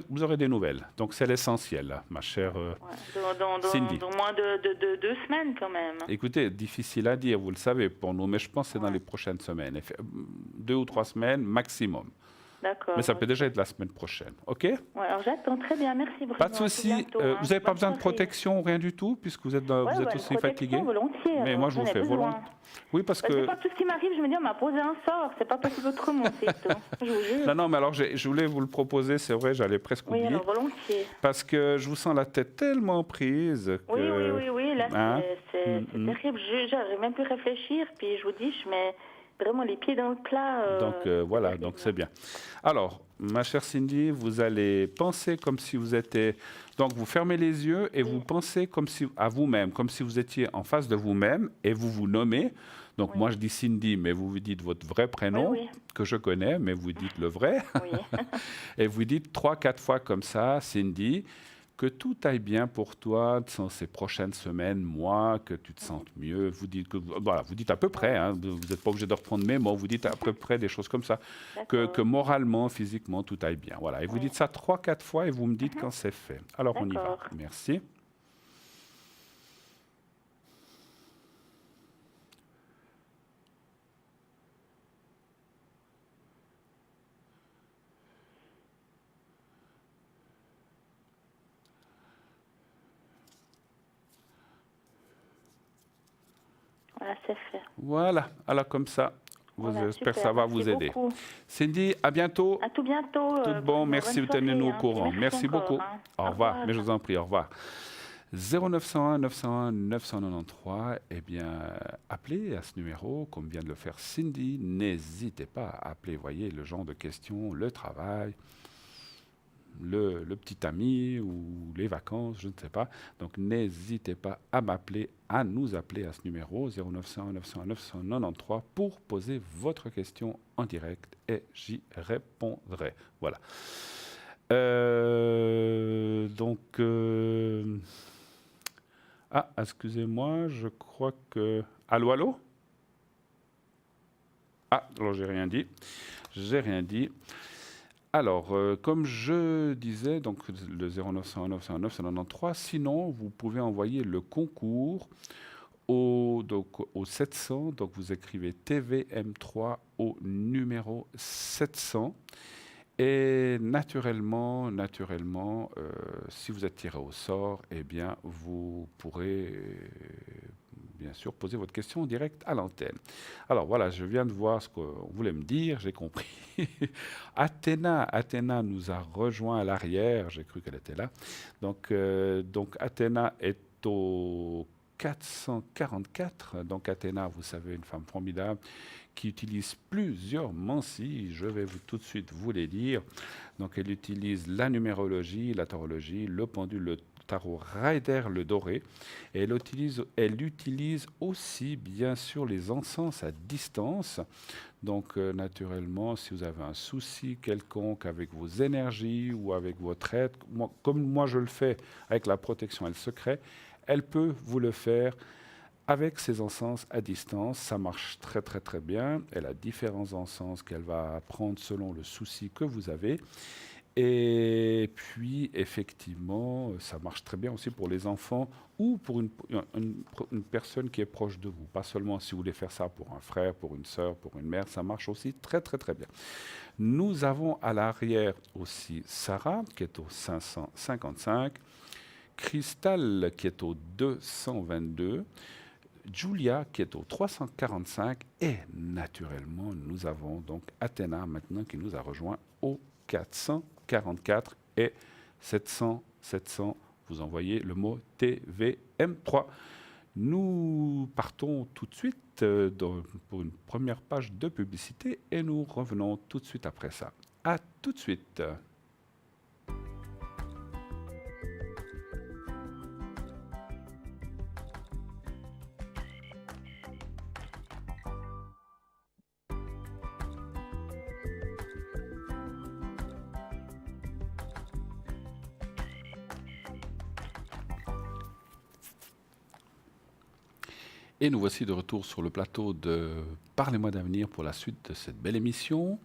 Vous aurez des nouvelles. Donc c'est l'essentiel, ma chère Cindy. Dans moins de 2 semaines quand même. Écoutez, difficile à dire, vous le savez pour nous, mais je pense que c'est dans les prochaines semaines. 2 ou 3 semaines maximum. D'accord. Mais ça peut déjà être la semaine prochaine, OK? Alors j'attends, très bien, merci Bruno. Pas de souci. Vous n'avez pas besoin de protection, rien du tout, puisque vous êtes aussi fatigué. Volontiers. Mais moi, je vous fais volontiers. Oui, parce que... C'est pas tout ce qui m'arrive, je me dis, on m'a posé un sort, c'est pas possible autrement, c'est tout. Je vous jure. Non, mais alors, je voulais vous le proposer, c'est vrai, j'allais presque oublier. Oui, alors volontiers. Parce que je vous sens la tête tellement prise que... Oui, là, c'est terrible, j'arrive même plus à réfléchir, puis je vous dis, je mets vraiment les pieds dans le plat. Donc voilà, donc c'est bien. Alors, ma chère Cindy, vous allez penser comme si vous étiez... Donc vous fermez les yeux et vous pensez comme si, à vous-même, comme si vous étiez en face de vous-même et vous vous nommez. Donc moi je dis Cindy, mais vous vous dites votre vrai prénom, que je connais, mais vous dites le vrai. Oui. Et vous dites 3-4 fois comme ça, Cindy, que tout aille bien pour toi dans ces prochaines semaines, mois, que tu te sentes mieux. Vous dites, voilà, vous dites à peu près, hein, vous n'êtes pas obligé de reprendre mes mots, vous dites à peu près des choses comme ça, que moralement, physiquement, tout aille bien. Voilà. Et vous dites ça 3-4 fois et vous me dites quand c'est fait. Alors on y va. Merci. Voilà, c'est fait. Voilà, alors comme ça, j'espère que ça va vous aider. Beaucoup. Cindy, à bientôt. À tout bientôt. Tout bon, merci, tenez-nous au courant. Merci beaucoup. Au revoir, mais je vous en prie, au revoir. 0901 901 993, eh bien, appelez à ce numéro, comme vient de le faire Cindy. N'hésitez pas à appeler, voyez, le genre de questions, le travail, le petit ami ou les vacances, je ne sais pas. Donc, n'hésitez pas à m'appeler, à nous appeler à ce numéro 0901 901 993 pour poser votre question en direct et j'y répondrai. Voilà. Ah, excusez-moi, je crois que... Allô, allô? Ah, alors j'ai rien dit. J'ai rien dit. Alors, comme je disais, donc le 0901 901 993, sinon, vous pouvez envoyer le concours au 700. Donc, vous écrivez TVM3 au numéro 700. Et naturellement, si vous êtes tiré au sort, eh bien, vous pourrez bien sûr poser votre question en direct à l'antenne. Alors voilà, je viens de voir ce qu'on voulait me dire, j'ai compris. Athéna nous a rejoint à l'arrière, j'ai cru qu'elle était là. Donc Athéna est au 444. Donc Athéna, vous savez, une femme formidable qui utilise plusieurs mancies, je vais tout de suite vous les dire. Donc elle utilise la numérologie, la tarologie, le pendule, le tarot Rider, le doré. Et elle utilise aussi bien sûr les encens à distance. Donc naturellement, si vous avez un souci quelconque avec vos énergies ou avec votre être, comme moi je le fais avec la protection et le secret, elle peut vous le faire avec ces encens à distance. Ça marche très très très bien. Elle a différents encens qu'elle va prendre selon le souci que vous avez. Et puis effectivement, ça marche très bien aussi pour les enfants ou pour une personne qui est proche de vous. Pas seulement si vous voulez faire ça pour un frère, pour une sœur, pour une mère, ça marche aussi très très très bien. Nous avons à l'arrière aussi Sarah qui est au 555, Cristal qui est au 222, Julia qui est au 345 et naturellement nous avons donc Athéna maintenant qui nous a rejoint au 444 et 700, vous envoyez le mot TVM3. Nous partons tout de suite pour une première page de publicité et nous revenons tout de suite après ça. À tout de suite. Et nous voici de retour sur le plateau de Parlez-moi d'avenir pour la suite de cette belle émission.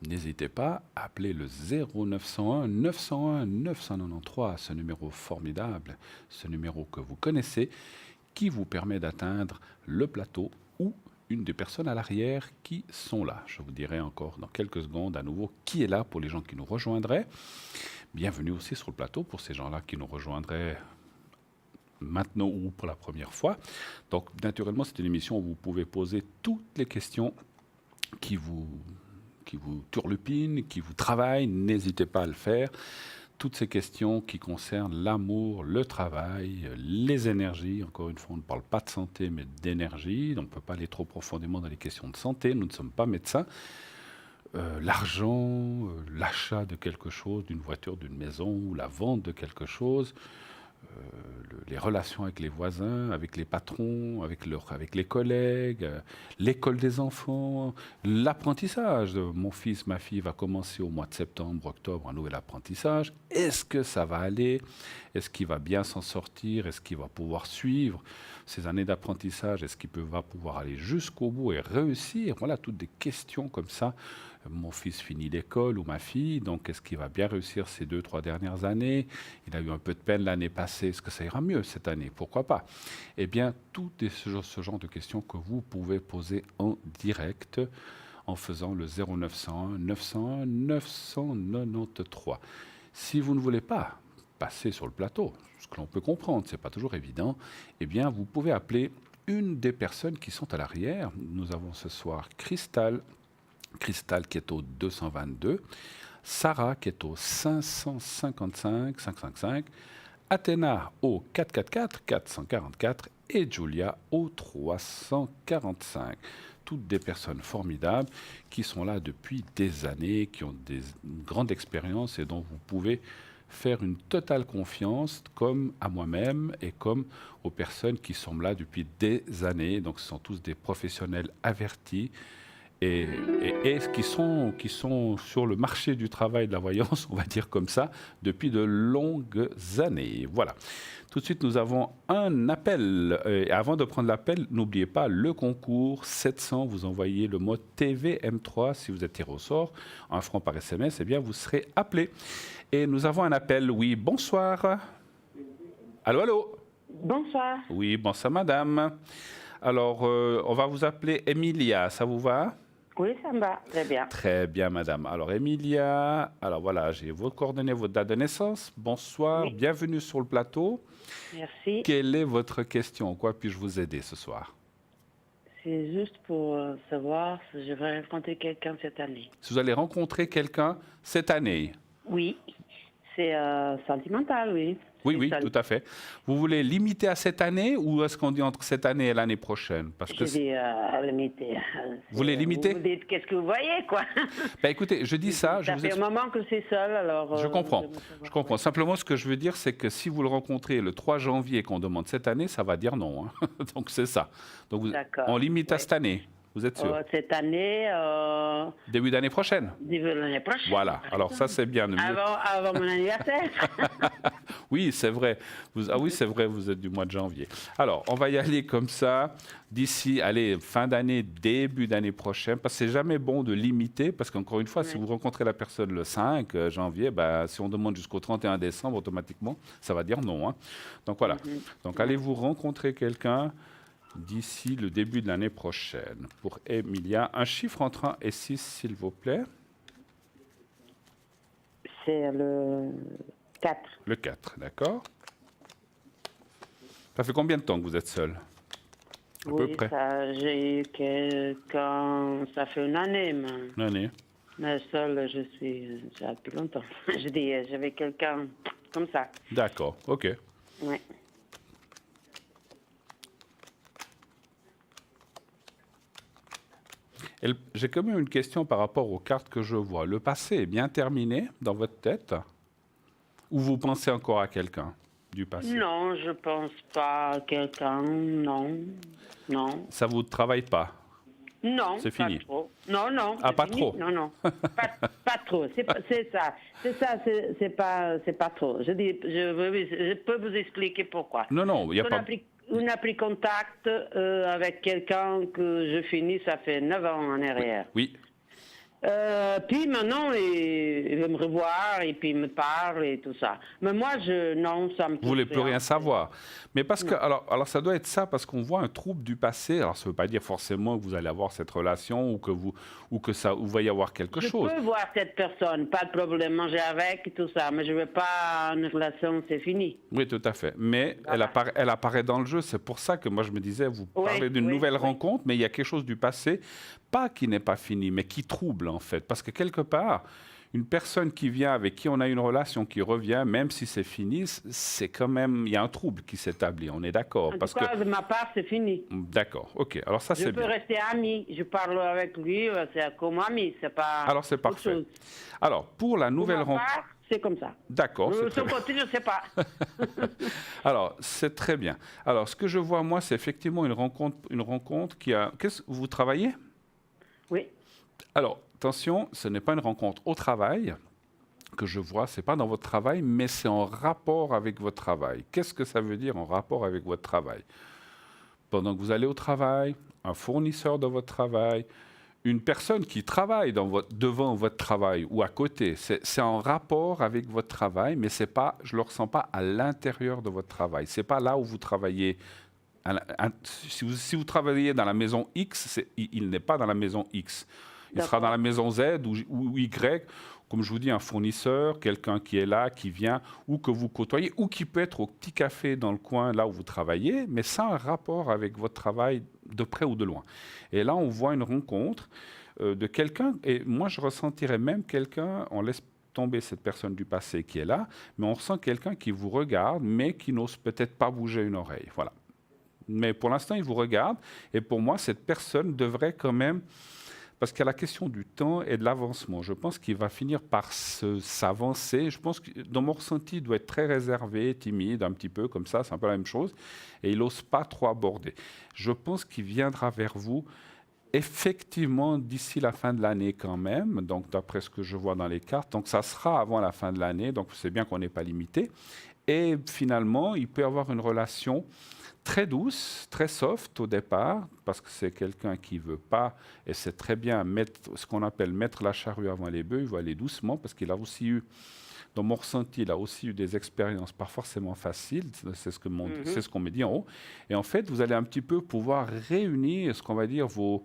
N'hésitez pas à appeler le 0901 901 993, ce numéro formidable, ce numéro que vous connaissez, qui vous permet d'atteindre le plateau ou une des personnes à l'arrière qui sont là. Je vous dirai encore dans quelques secondes à nouveau qui est là pour les gens qui nous rejoindraient. Bienvenue aussi sur le plateau pour ces gens-là qui nous rejoindraient maintenant ou pour la première fois. Donc, naturellement, c'est une émission où vous pouvez poser toutes les questions qui vous turlupinent, qui vous travaillent. N'hésitez pas à le faire. toutes ces questions qui concernent l'amour, le travail, les énergies. Encore une fois, on ne parle pas de santé, mais d'énergie. On ne peut pas aller trop profondément dans les questions de santé. Nous ne sommes pas médecins. L'argent, l'achat de quelque chose, d'une voiture, d'une maison, ou la vente de quelque chose, les relations avec les voisins, avec les patrons, avec les collègues, l'école des enfants, l'apprentissage. Mon fils, ma fille va commencer au mois de septembre, octobre, un nouvel apprentissage. Est-ce que ça va aller? Est-ce qu'il va bien s'en sortir? Est-ce qu'il va pouvoir suivre ces années d'apprentissage? Est-ce qu'il va pouvoir aller jusqu'au bout et réussir? Voilà, toutes des questions comme ça. Mon fils finit l'école ou ma fille, donc est-ce qu'il va bien réussir ces 2-3 dernières années? Il a eu un peu de peine l'année passée, est-ce que ça ira mieux cette année? Pourquoi pas? Eh bien, tout ce genre de questions que vous pouvez poser en direct en faisant le 0901 901 993. Si vous ne voulez pas passer sur le plateau, ce que l'on peut comprendre, ce n'est pas toujours évident, eh bien, vous pouvez appeler une des personnes qui sont à l'arrière. Nous avons ce soir Cristal qui est au 222, Sarah qui est au 555, Athéna au 444 et Julia au 345. Toutes des personnes formidables qui sont là depuis des années, qui ont une grande expérience et dont vous pouvez faire une totale confiance, comme à moi-même et comme aux personnes qui sont là depuis des années. Donc ce sont tous des professionnels avertis, et qui sont sur le marché du travail de la voyance, on va dire comme ça, depuis de longues années. Voilà. Tout de suite, nous avons un appel. Et avant de prendre l'appel, n'oubliez pas le concours 700. Vous envoyez le mot TVM3 si vous êtes tiré au sort, 1 franc par SMS, eh bien, vous serez appelé. Et nous avons un appel. Oui, bonsoir. Allô, allô. Bonsoir. Oui, bonsoir, madame. Alors, on va vous appeler Emilia. Ça vous va? Oui, ça me va, très bien. Très bien, madame. Alors, Emilia, alors voilà, j'ai vos coordonnées, votre date de naissance. Bonsoir, Oui. bienvenue sur le plateau. Merci. Quelle est votre question? En quoi puis-je vous aider ce soir? C'est juste pour savoir si je vais rencontrer quelqu'un cette année. Si vous allez rencontrer quelqu'un cette année? Oui, c'est sentimental, oui. Oui, oui, tout à fait. Vous voulez limiter à cette année ou est-ce qu'on dit entre cette année et l'année prochaine? Parce que Je dis limiter. Vous voulez limiter? Vous dites qu'est-ce que vous voyez, quoi. Ben, écoutez, je dis ça. Ça fait un moment que c'est seul, alors... Je comprends. Je comprends. Simplement, ce que je veux dire, c'est que si vous le rencontrez le 3 janvier et qu'on demande cette année, ça va dire non. Hein. Donc, c'est ça. Donc, on limite à cette année. Vous êtes sûr? Cette année... Début d'année prochaine? Début de l'année prochaine. Voilà. Alors, ça, c'est bien. Avant mon anniversaire. Oui, c'est vrai. Oui, c'est vrai, vous êtes du mois de janvier. Alors, on va y aller comme ça, d'ici, allez, fin d'année, début d'année prochaine, parce que c'est jamais bon de limiter, parce qu'encore une fois, si vous rencontrez la personne le 5 janvier, ben, si on demande jusqu'au 31 décembre, automatiquement, ça va dire non. Hein. Donc, voilà. Donc, allez-vous rencontrer quelqu'un d'ici le début de l'année prochaine? Pour Emilia, un chiffre entre 1 et 6, s'il vous plaît. C'est le 4. Le 4, d'accord. Ça fait combien de temps que vous êtes seul? À peu près. J'ai eu quelqu'un, ça fait une année, mais... Une année. Mais seule, je suis déjà depuis longtemps. Je dis, j'avais quelqu'un comme ça. D'accord, ok. Oui. J'ai quand même une question par rapport aux cartes que je vois. Le passé est bien terminé dans votre tête? Ou vous pensez encore à quelqu'un du passé? Non, je pense pas à quelqu'un, non. Non. Ça vous travaille pas? Non, C'est fini. pas trop. Non, non. Ah, c'est pas fini. trop? Non, non. Pas trop. C'est ça. C'est pas trop. Je peux vous expliquer pourquoi. Non, non, il n'y a pas... On a pris contact avec quelqu'un que je finis, ça fait 9 ans en arrière. Oui. Puis maintenant, il veut me revoir et puis il me parle et tout ça. Mais moi, non, ça me touche. Vous voulez plus rien savoir. Mais parce que, alors ça doit être ça, parce qu'on voit un trouble du passé. Alors, ça ne veut pas dire forcément que vous allez avoir cette relation ou que ça, ou va y avoir quelque chose. Je peux voir cette personne, pas de problème, manger avec et tout ça, mais je ne veux pas une relation, c'est fini. Oui, tout à fait. Mais Voilà. elle apparaît dans le jeu. C'est pour ça que moi, je me disais, vous parlez d'une nouvelle rencontre, mais il y a quelque chose du passé, pas qui n'est pas fini, mais qui trouble, en fait. Parce que quelque part, une personne qui vient, avec qui on a une relation qui revient, même si c'est fini, c'est quand même, il y a un trouble qui s'établit, on est d'accord. En tout cas, de ma part, c'est fini. D'accord, ok, alors ça c'est bien. Je peux rester ami, je parle avec lui, c'est comme ami, c'est pas Alors c'est autre parfait. chose. Alors, pour la nouvelle Pour ma rencontre... part, c'est comme ça. D'accord, c'est De très son bien. côté, je ne sais pas. Alors, c'est très bien. Alors, ce que je vois, moi, c'est effectivement une rencontre qui a... Vous travaillez? Oui. Alors, attention, ce n'est pas une rencontre au travail que je vois, ce n'est pas dans votre travail, mais c'est en rapport avec votre travail. Qu'est-ce que ça veut dire en rapport avec votre travail? Pendant que vous allez au travail, un fournisseur de votre travail, une personne qui travaille devant votre travail ou à côté, c'est en rapport avec votre travail, mais c'est pas, je ne le ressens pas à l'intérieur de votre travail. Ce n'est pas là où vous travaillez. Si vous travaillez dans la maison X, il n'est pas dans la maison X. Il sera dans la maison Z ou Y, comme je vous dis, un fournisseur, quelqu'un qui est là, qui vient, ou que vous côtoyez, ou qui peut être au petit café dans le coin, là où vous travaillez, mais sans un rapport avec votre travail de près ou de loin. Et là, on voit une rencontre de quelqu'un, et moi, je ressentirais même quelqu'un, on laisse tomber cette personne du passé qui est là, mais on ressent quelqu'un qui vous regarde, mais qui n'ose peut-être pas bouger une oreille. Voilà. Mais pour l'instant, il vous regarde, et pour moi, cette personne devrait quand même... Parce qu'il y a la question du temps et de l'avancement. Je pense qu'il va finir par s'avancer. Je pense que dans mon ressenti, il doit être très réservé, timide, un petit peu comme ça, c'est un peu la même chose. Et il n'ose pas trop aborder. Je pense qu'il viendra vers vous effectivement d'ici la fin de l'année quand même. Donc d'après ce que je vois dans les cartes. Donc ça sera avant la fin de l'année. Donc c'est bien qu'on n'est pas limité. Et finalement, il peut y avoir une relation très douce, très soft au départ, parce que c'est quelqu'un qui ne veut pas, et c'est très bien ce qu'on appelle mettre la charrue avant les bœufs, il va aller doucement, parce qu'il a aussi eu, dans mon ressenti, il a aussi eu des expériences pas forcément faciles, c'est ce qu'on me dit en haut, et en fait, vous allez un petit peu pouvoir réunir, ce qu'on va dire, vos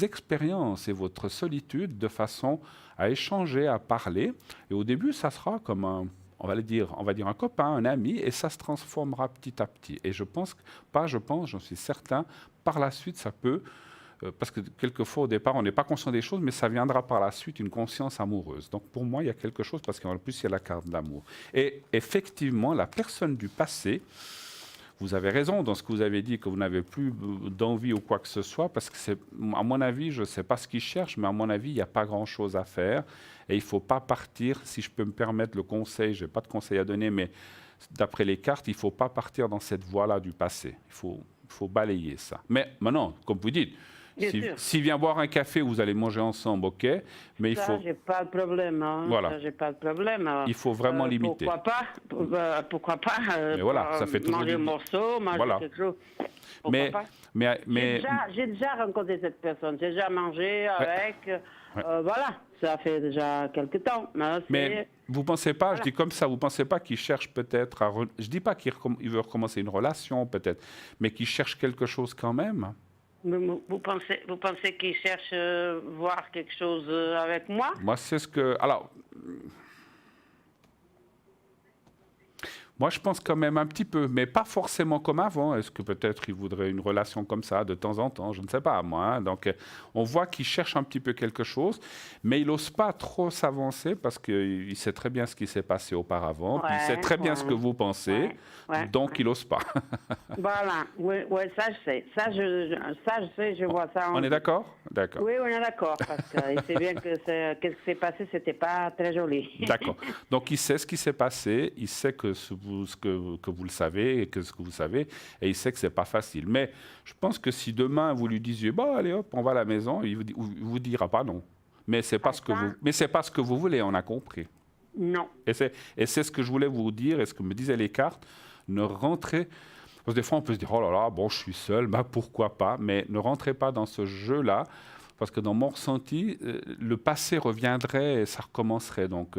expériences et votre solitude de façon à échanger, à parler, et au début, ça sera comme on va dire un copain, un ami, et ça se transformera petit à petit. Et j'en suis certain, par la suite, ça peut, parce que quelquefois, au départ, on n'est pas conscient des choses, mais ça viendra par la suite une conscience amoureuse. Donc, pour moi, il y a quelque chose, parce qu'en plus, il y a la carte de l'amour. Et effectivement, la personne du passé, vous avez raison dans ce que vous avez dit, que vous n'avez plus d'envie ou quoi que ce soit, parce que, à mon avis, je ne sais pas ce qu'ils cherchent, mais à mon avis, il n'y a pas grand-chose à faire. Et il ne faut pas partir, si je peux me permettre le conseil, je n'ai pas de conseil à donner, mais d'après les cartes, il ne faut pas partir dans cette voie-là du passé. Il faut balayer ça. Mais maintenant, comme vous dites, s'il vient boire un café, vous allez manger ensemble, ok, mais il faut... j'ai pas de problème. Hein. Voilà. Ça, j'ai pas de problème. Il faut vraiment limiter. Pourquoi pas mais voilà, ça fait toujours manger un morceau, manger quelque chose. J'ai déjà rencontré cette personne, j'ai déjà mangé avec... voilà, ça fait déjà quelque temps. Mais vous pensez pas, je dis comme ça, vous pensez pas qu'il cherche peut-être à... Je dis pas qu'il veut recommencer une relation peut-être, mais qu'il cherche quelque chose quand même. Vous pensez qu'il cherche voir quelque chose avec moi? Moi, c'est ce que... Alors... Moi, je pense quand même un petit peu, mais pas forcément comme avant. Est-ce que peut-être il voudrait une relation comme ça de temps en temps? Je ne sais pas, moi. Hein. Donc, on voit qu'il cherche un petit peu quelque chose, mais il n'ose pas trop s'avancer parce qu'il sait très bien ce qui s'est passé auparavant, puis il sait très bien ce que vous pensez, donc il n'ose pas. Voilà, oui, ça je sais. Ça, je sais, je vois ça. On est d'accord? D'accord. Oui, on est d'accord, parce qu'il sait bien que ce qui s'est passé, c'était pas très joli. D'accord. Donc, il sait ce qui s'est passé, il sait que que vous le savez et que ce que vous savez, et il sait que c'est pas facile. Mais je pense que si demain vous lui disiez, bah allez hop, on va à la maison, il vous dira pas non. Mais c'est pas ce que vous voulez, on a compris. Non. Et c'est ce que je voulais vous dire, et ce que me disaient les cartes, ne rentrez. Parce que des fois on peut se dire, oh là là, bon je suis seul, bah pourquoi pas, mais ne rentrez pas dans ce jeu-là. Parce que dans mon ressenti, le passé reviendrait et ça recommencerait. Donc,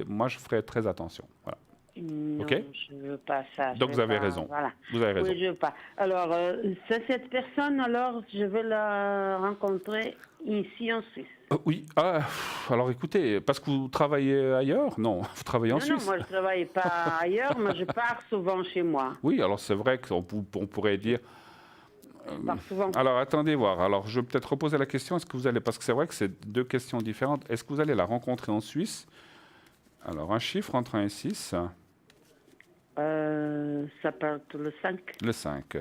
moi, je ferais très attention. Voilà. Non, okay? Je ne veux pas ça. Donc, vous avez raison. Voilà. Vous avez raison. Oui, je veux pas. Alors, cette personne, alors, je vais la rencontrer ici en Suisse. Oui. Alors, écoutez, parce que vous travaillez ailleurs? Non, vous travaillez en Suisse. Non, moi, je ne travaille pas ailleurs, mais je pars souvent chez moi. Oui, alors c'est vrai qu'on pourrait dire... Je pars souvent. Alors, attendez voir. Alors, je vais peut-être reposer la question. Est-ce que vous allez... Parce que c'est vrai que c'est deux questions différentes. Est-ce que vous allez la rencontrer en Suisse? Alors, un chiffre entre 1 et 6. Ça part le 5. Le 5.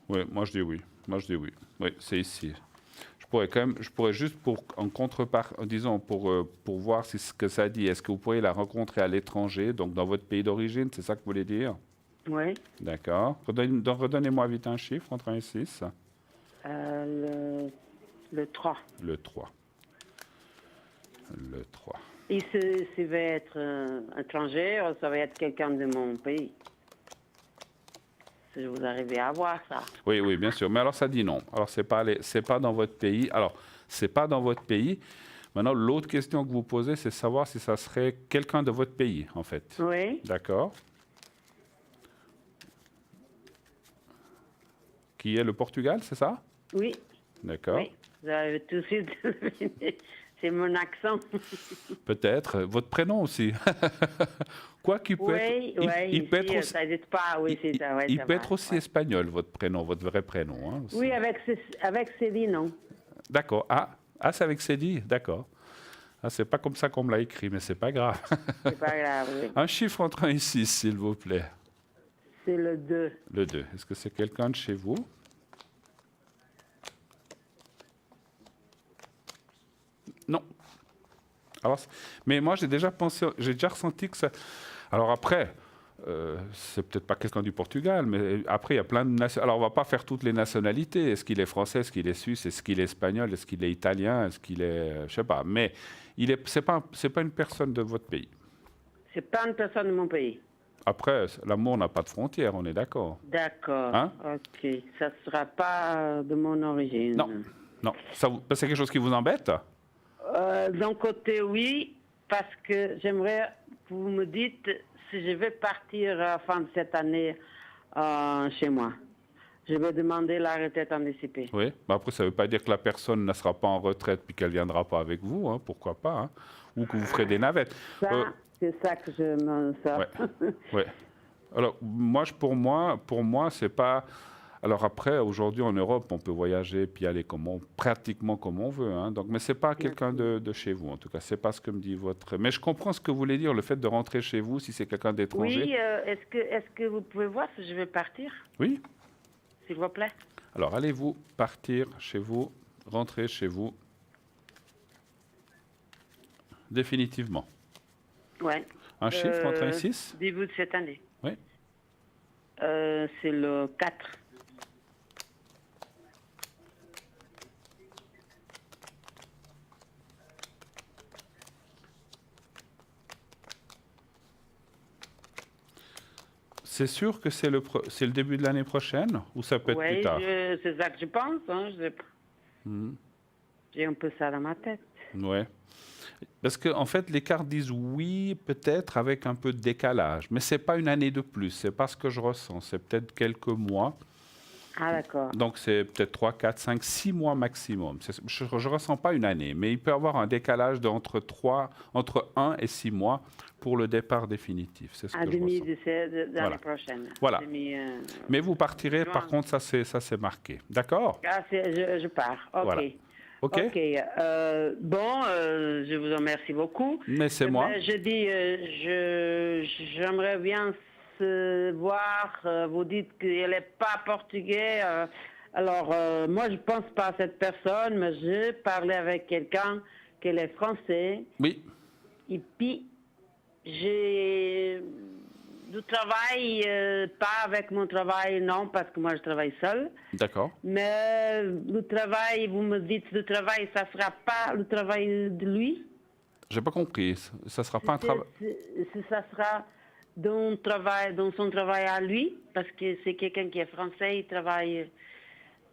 Oui, moi je dis oui. Moi je dis oui. Oui, c'est ici. Je pourrais juste en contrepart, disons, pour voir si ce que ça dit, est-ce que vous pourriez la rencontrer à l'étranger, donc dans votre pays d'origine, c'est ça que vous voulez dire? Oui. D'accord. Redonnez-moi vite un chiffre entre 1 et 6. Le 3. Le 3. Le 3. Et ça va être étranger ou ça va être quelqu'un de mon pays? Si vous arrivez à voir ça. Oui, oui, bien sûr. Mais alors ça dit non. Alors c'est pas dans votre pays. Alors c'est pas dans votre pays. Maintenant, l'autre question que vous posez, c'est savoir si ça serait quelqu'un de votre pays, en fait. Oui. D'accord. Qui est le Portugal, c'est ça? Oui. D'accord. Oui. Vous avez tout de suite deviné. C'est mon accent. Peut-être. Votre prénom aussi. Quoi qu'il peut être. Il peut être aussi, ça n'existe pas. Oui, c'est ça. Ouais, il ça peut va, être aussi ouais. espagnol, votre prénom, votre vrai prénom. Hein, aussi. Oui, avec Céline, non. D'accord. Ah, c'est avec Cédie. D'accord. Ah, c'est pas comme ça qu'on me l'a écrit, mais c'est pas grave. C'est pas grave, oui. Un chiffre entre 1 et 6, s'il vous plaît. C'est le 2. Le 2. Est-ce que c'est quelqu'un de chez vous? Non. Alors, mais moi, j'ai déjà ressenti que ça... Alors après, c'est peut-être pas quelqu'un du Portugal, mais après, il y a plein de nationalités. Alors, on va pas faire toutes les nationalités. Est-ce qu'il est français? Est-ce qu'il est suisse? Est-ce qu'il est espagnol? Est-ce qu'il est italien? Est-ce qu'il est... je sais pas. Mais c'est pas une personne de votre pays. C'est pas une personne de mon pays. Après, l'amour n'a pas de frontières, on est d'accord. D'accord. Hein? Ok. Ça sera pas de mon origine. Non. Non. C'est quelque chose qui vous embête? D'un côté, oui, parce que j'aimerais que vous me dites si je vais partir à la fin de cette année chez moi. Je vais demander la retraite anticipée. Oui, mais après, ça ne veut pas dire que la personne ne sera pas en retraite puis qu'elle ne viendra pas avec vous, hein, pourquoi pas, hein, ou que vous ferez des navettes. Ça, c'est ça que je me sors. Ouais. Alors, pour moi, c'est pas... Alors après, aujourd'hui en Europe, on peut voyager puis aller pratiquement comme on veut. Hein. Donc, mais c'est pas quelqu'un de chez vous, en tout cas. C'est pas ce que me dit votre. Mais je comprends ce que vous voulez dire, le fait de rentrer chez vous, si c'est quelqu'un d'étranger. Oui. Est-ce que vous pouvez voir si je vais partir, Oui. s'il vous plaît? Alors, allez-vous partir chez vous, rentrer chez vous, définitivement. Oui. Un chiffre entre 1 et 6? Début de cette année. Oui. C'est le 4. C'est sûr que c'est le début de l'année prochaine ou ça peut être plus tard? Oui, c'est ça que je pense. Hein, j'ai un peu ça dans ma tête. Oui. Parce qu'en fait, les cartes disent oui, peut-être avec un peu de décalage. Mais ce n'est pas une année de plus. Ce n'est pas ce que je ressens. C'est peut-être quelques mois. Ah, d'accord. Donc, c'est peut-être 3, 4, 5, 6 mois maximum. Je ne ressens pas une année. Mais il peut y avoir un décalage entre 1 et 6 mois pour le départ définitif. C'est ce que je ressens. De l'année prochaine. Voilà. Mais vous partirez, juin. Par contre, ça c'est marqué. D'accord? Ah, je pars. OK. Voilà. OK. Bon, je vous remercie beaucoup. Mais c'est moi. Je dis, j'aimerais bien se voir. Vous dites qu'elle n'est pas portugais. Alors, moi, je pense pas à cette personne, mais je parlais avec quelqu'un qui est français. Oui. Et puis, j'ai du travail, pas avec mon travail, non, parce que moi, je travaille seule. D'accord. Mais le travail, vous me dites le travail, ça ne sera pas le travail de lui? J'ai pas compris. Ça sera pas un travail. Ça sera dans son travail à lui, parce que c'est quelqu'un qui est français, il travaille.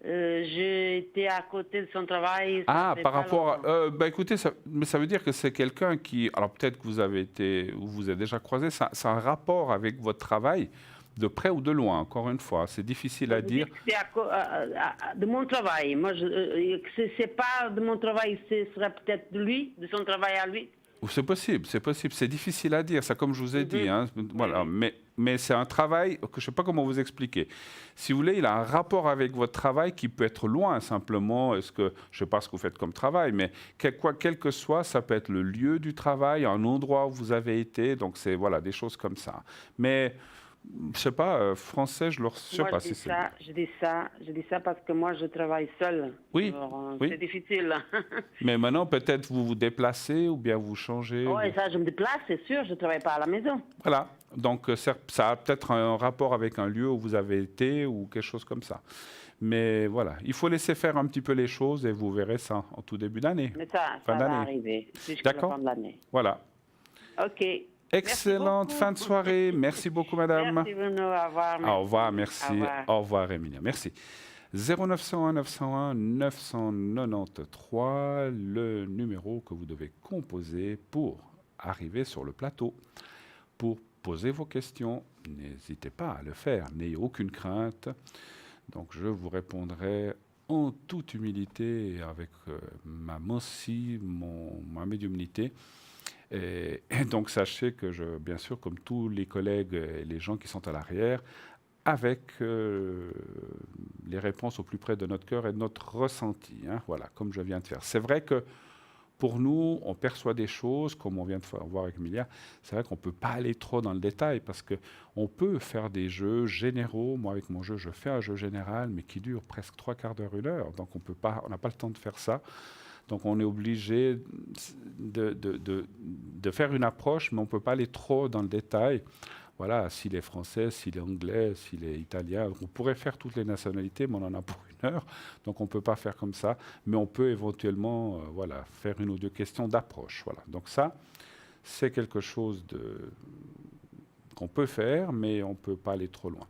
J'étais à côté de son travail. Ah, par rapport à... écoutez, mais ça veut dire que c'est quelqu'un qui... Alors peut-être que vous avez déjà croisé, ça a un rapport avec votre travail, de près ou de loin, encore une fois. C'est difficile à Vous dire. dites que c'est de mon travail. Moi, c'est pas de mon travail, ce serait peut-être de lui, de son travail à lui. C'est possible, c'est possible. C'est difficile à dire, ça, comme je vous ai dit. Hein. Voilà. Oui. Mais c'est un travail que je ne sais pas comment vous expliquer. Si vous voulez, il a un rapport avec votre travail qui peut être loin, simplement. Est-ce que, je ne sais pas ce que vous faites comme travail, mais quel que soit, ça peut être le lieu du travail, un endroit où vous avez été. Donc, c'est voilà, des choses comme ça. Mais, je ne sais pas, français, je ne sais Moi, pas si c'est... je dis ça parce que moi, je travaille seule. Oui, Alors, oui. c'est difficile. Mais maintenant, peut-être vous vous déplacez ou bien vous changez. Oui, ça, je me déplace, c'est sûr, je ne travaille pas à la maison. Voilà. Donc, ça a peut-être un rapport avec un lieu où vous avez été ou quelque chose comme ça. Mais voilà, il faut laisser faire un petit peu les choses et vous verrez ça en tout début d'année. Mais ça Fin va d'année. arriver jusqu'à la D'accord. fin de l'année. Voilà. OK. Excellente Merci fin de beaucoup. soirée. Merci beaucoup, madame. Merci Bruno, au revoir. Au revoir, merci. Au revoir. Au revoir, Emilia. Merci. 0901 901 993, le numéro que vous devez composer pour arriver sur le plateau, pour poser vos questions. N'hésitez pas à le faire, n'ayez aucune crainte. Donc je vous répondrai en toute humilité et avec ma ma médiumnité. Et donc sachez que bien sûr, comme tous les collègues et les gens qui sont à l'arrière, avec les réponses au plus près de notre cœur et de notre ressenti. Hein, voilà, comme je viens de faire. C'est vrai que pour nous, on perçoit des choses, comme on vient de voir avec Emilia. C'est vrai qu'on ne peut pas aller trop dans le détail parce qu'on peut faire des jeux généraux. Moi, avec mon jeu, je fais un jeu général, mais qui dure presque 3/4 d'heure, 1 heure. Donc, on n'a pas le temps de faire ça. Donc, on est obligé de faire une approche, mais on ne peut pas aller trop dans le détail. Voilà, s'il est français, s'il est anglais, s'il est italien. On pourrait faire toutes les nationalités, mais on en a pour 1 heure. Donc, on ne peut pas faire comme ça. Mais on peut éventuellement faire 1 ou 2 questions d'approche. Voilà. Donc, ça, c'est quelque chose qu'on peut faire, mais on ne peut pas aller trop loin.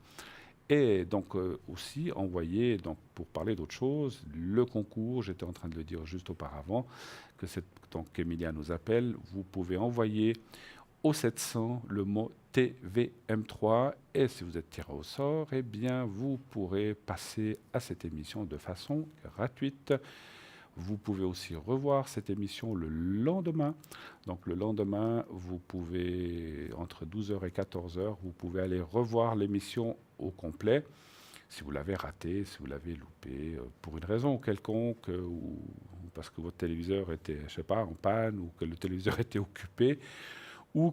Et donc, aussi, envoyer, donc, pour parler d'autre chose, le concours, j'étais en train de le dire juste auparavant, donc Emilia nous appelle, vous pouvez envoyer au 700 le mot TVM3 et si vous êtes tiré au sort, eh bien vous pourrez passer à cette émission de façon gratuite. Vous pouvez aussi revoir cette émission le lendemain. Donc le lendemain, vous pouvez, entre 12h et 14h, vous pouvez aller revoir l'émission au complet. Si vous l'avez raté, si vous l'avez loupé, pour une raison quelconque, ou parce que votre téléviseur était, je sais pas, en panne, ou que le téléviseur était occupé, ou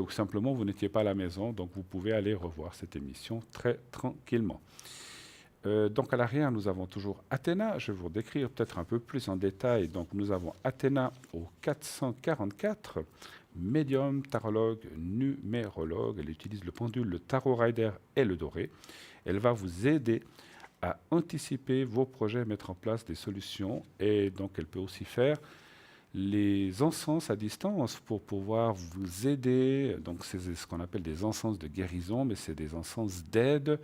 simplement vous n'étiez pas à la maison, donc vous pouvez aller revoir cette émission très tranquillement. Donc à l'arrière, nous avons toujours Athéna. Je vais vous décrire peut-être un peu plus en détail. Donc nous avons Athéna au 444, médium, tarologue, numérologue. Elle utilise le pendule, le tarot rider et le doré. Elle va vous aider à anticiper vos projets, mettre en place des solutions. Et donc elle peut aussi faire les encens à distance pour pouvoir vous aider. Donc c'est ce qu'on appelle des encens de guérison, mais c'est des encens d'aide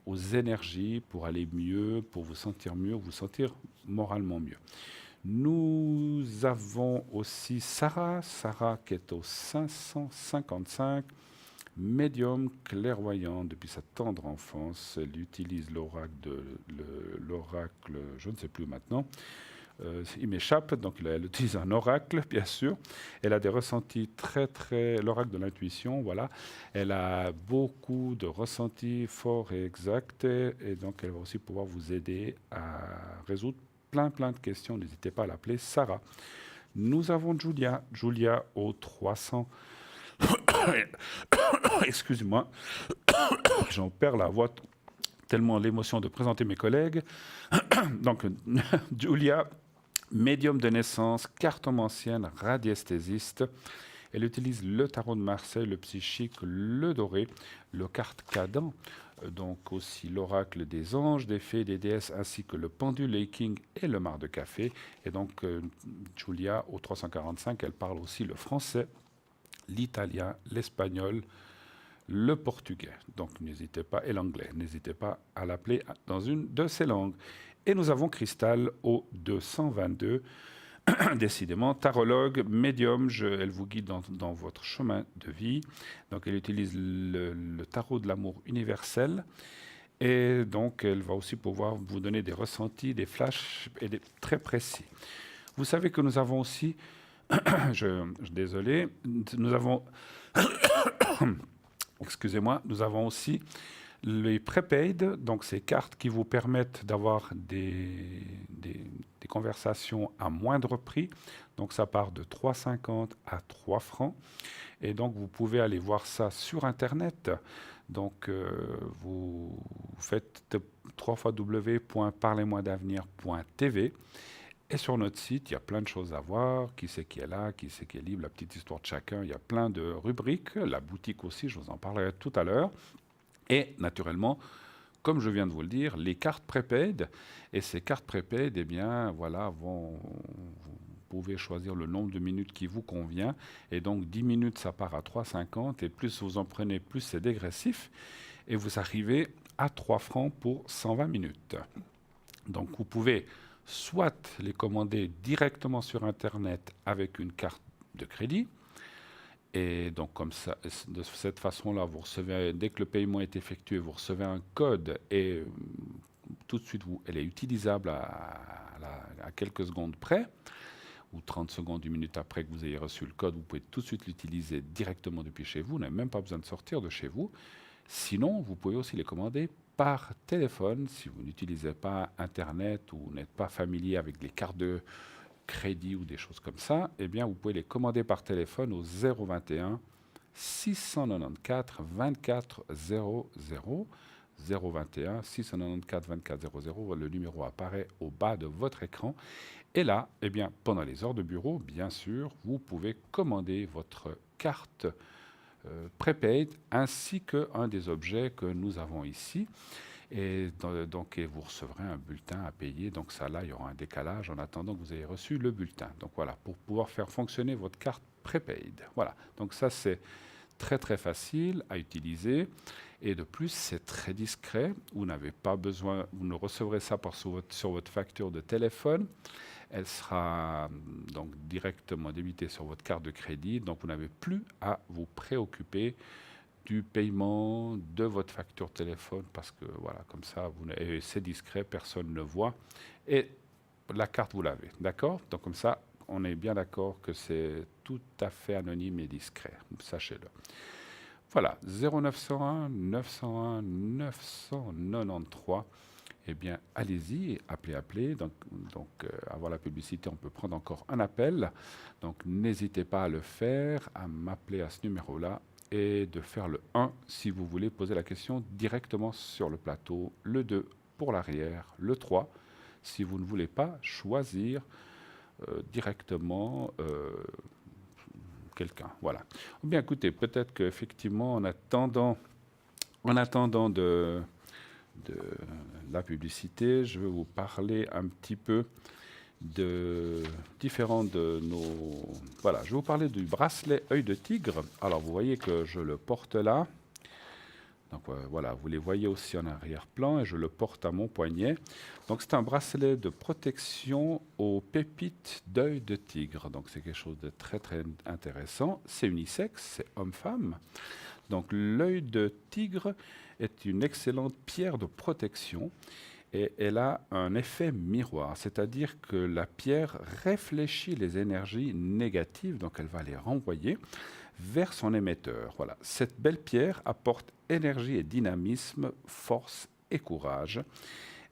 aux énergies pour aller mieux, pour vous sentir mieux, vous sentir moralement mieux. Nous avons aussi Sarah qui est au 555, médium clairvoyant depuis sa tendre enfance. Elle utilise l'oracle, je ne sais plus maintenant, il m'échappe, donc elle utilise un oracle, bien sûr. Elle a des ressentis l'oracle de l'intuition, voilà. Elle a beaucoup de ressentis forts et exacts, et donc elle va aussi pouvoir vous aider à résoudre plein de questions. N'hésitez pas à l'appeler Sarah. Nous avons Julia au 300. Excusez-moi, j'en perds la voix tellement l'émotion de présenter mes collègues. Donc, Julia, médium de naissance, cartomancienne, radiesthésiste. Elle utilise le tarot de Marseille, le psychique, le doré, le cartes-cadans, donc aussi l'oracle des anges, des fées, des déesses, ainsi que le pendule King et le mar de café. Et donc, Julia, au 345, elle parle aussi le français, l'italien, l'espagnol, le portugais, donc n'hésitez pas, et l'anglais, n'hésitez pas à l'appeler dans une de ces langues. Et nous avons Cristal au 222, Décidément, tarologue, médium, elle vous guide dans votre chemin de vie. Donc, elle utilise le tarot de l'amour universel. Et donc, elle va aussi pouvoir vous donner des ressentis, des flashs très précis. Vous savez que nous avons aussi, désolé, nous avons, excusez-moi, nous avons aussi les prepaid, donc ces cartes qui vous permettent d'avoir des conversations à moindre prix. Donc ça part de 3,50 à 3 francs. Et donc vous pouvez aller voir ça sur Internet. Donc vous faites www.parlez-moi-d'avenir.tv. Et sur notre site, il y a plein de choses à voir. Qui c'est qui est là, qui c'est qui est libre, la petite histoire de chacun. Il y a plein de rubriques. La boutique aussi, je vous en parlerai tout à l'heure. Et naturellement, comme je viens de vous le dire, les cartes prépaid. Et ces cartes prépaid, eh bien, voilà, vous pouvez choisir le nombre de minutes qui vous convient. Et donc, 10 minutes, ça part à 3,50. Et plus vous en prenez, plus c'est dégressif. Et vous arrivez à 3 francs pour 120 minutes. Donc, vous pouvez soit les commander directement sur Internet avec une carte de crédit. Et donc, comme ça, de cette façon-là, vous recevez, dès que le paiement est effectué, vous recevez un code et tout de suite, elle est utilisable à quelques secondes près, ou 30 secondes, une minute après que vous ayez reçu le code, vous pouvez tout de suite l'utiliser directement depuis chez vous. Vous n'avez même pas besoin de sortir de chez vous. Sinon, vous pouvez aussi les commander par téléphone si vous n'utilisez pas Internet ou n'êtes pas familier avec les cartes de crédit ou des choses comme ça, eh bien, vous pouvez les commander par téléphone au 021 694 24 00. 021 694 24 00. Le numéro apparaît au bas de votre écran. Et là, eh bien, pendant les heures de bureau, bien sûr, vous pouvez commander votre carte prépaid ainsi qu'un des objets que nous avons ici. Et donc, vous recevrez un bulletin à payer. Donc ça, là, il y aura un décalage en attendant que vous ayez reçu le bulletin. Donc voilà, pour pouvoir faire fonctionner votre carte prépaid. Voilà, donc ça, c'est très très facile à utiliser. Et de plus, c'est très discret. Vous n'avez pas besoin, vous ne recevrez ça sur votre facture de téléphone. Elle sera donc directement débitée sur votre carte de crédit. Donc vous n'avez plus à vous préoccuper du paiement de votre facture téléphone parce que voilà, comme ça, c'est discret, personne ne voit. Et la carte, vous l'avez, d'accord? Donc comme ça, on est bien d'accord que c'est tout à fait anonyme et discret, sachez-le. Voilà, 0901 901 993. Eh bien, allez-y, appelez. Donc avant la publicité, on peut prendre encore un appel. Donc n'hésitez pas à le faire, à m'appeler à ce numéro-là et de faire le 1 si vous voulez poser la question directement sur le plateau, le 2 pour l'arrière, le 3 si vous ne voulez pas choisir directement quelqu'un. Voilà. Bien, écoutez, peut-être qu'effectivement, en attendant de la publicité, je vais vous parler un petit peu de différents de nos... Voilà, je vais vous parler du bracelet œil de tigre. Alors, vous voyez que je le porte là. Donc, voilà, vous les voyez aussi en arrière-plan et je le porte à mon poignet. Donc, c'est un bracelet de protection aux pépites d'œil de tigre. Donc, c'est quelque chose de très, très intéressant. C'est unisexe, c'est homme-femme. Donc, l'œil de tigre est une excellente pierre de protection. Et elle a un effet miroir, c'est-à-dire que la pierre réfléchit les énergies négatives, donc elle va les renvoyer vers son émetteur. Voilà. Cette belle pierre apporte énergie et dynamisme, force et courage.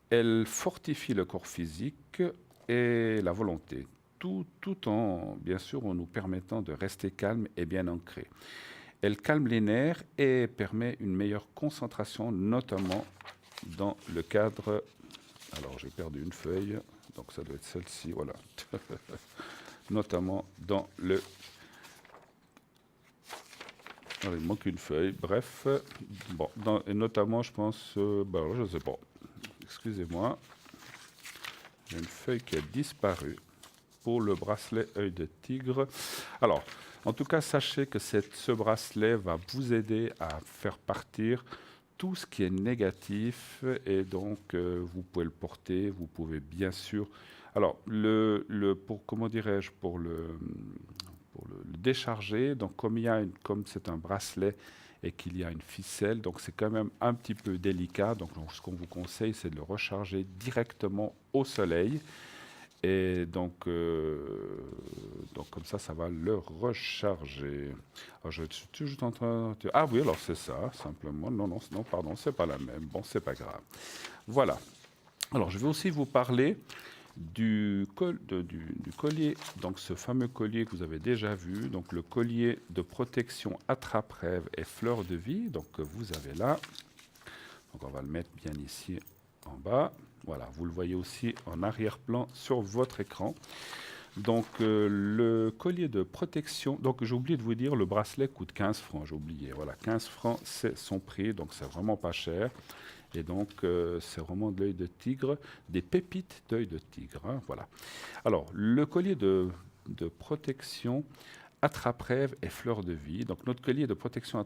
Elle fortifie le corps physique et la volonté, tout en, bien sûr, en nous permettant de rester calme et bien ancré. Elle calme les nerfs et permet une meilleure concentration, notamment dans le cadre... Alors, j'ai perdu une feuille, donc ça doit être celle-ci, voilà. Notamment dans le... Alors, il manque une feuille, bref. Bon, et notamment, je pense... je ne sais pas. Excusez-moi. J'ai une feuille qui a disparu pour le bracelet œil de tigre. Alors, en tout cas, sachez que ce bracelet va vous aider à faire partir tout ce qui est négatif, et donc vous pouvez le porter, vous pouvez bien sûr... Alors, comment dirais-je, pour le décharger, donc comme c'est un bracelet et qu'il y a une ficelle, donc c'est quand même un petit peu délicat, donc ce qu'on vous conseille, c'est de le recharger directement au soleil. Et donc comme ça va le recharger. Alors, je suis juste en train de... Ah oui, alors c'est ça, simplement. Non, pardon, c'est pas la même. Bon, c'est pas grave. Voilà. Alors, je vais aussi vous parler du collier, donc ce fameux collier que vous avez déjà vu, donc le collier de protection attrape-rêve et fleur de vie, donc que vous avez là. Donc on va le mettre bien ici en bas. Voilà, vous le voyez aussi en arrière-plan sur votre écran. Donc le collier de protection, donc j'ai oublié de vous dire, le bracelet coûte 15 francs, j'ai oublié. Voilà, 15 francs c'est son prix, donc c'est vraiment pas cher. Et donc c'est vraiment de l'œil de tigre, des pépites d'œil de tigre. Hein, voilà. Alors le collier de protection attrape-rêve et fleur de vie. Donc notre collier de protection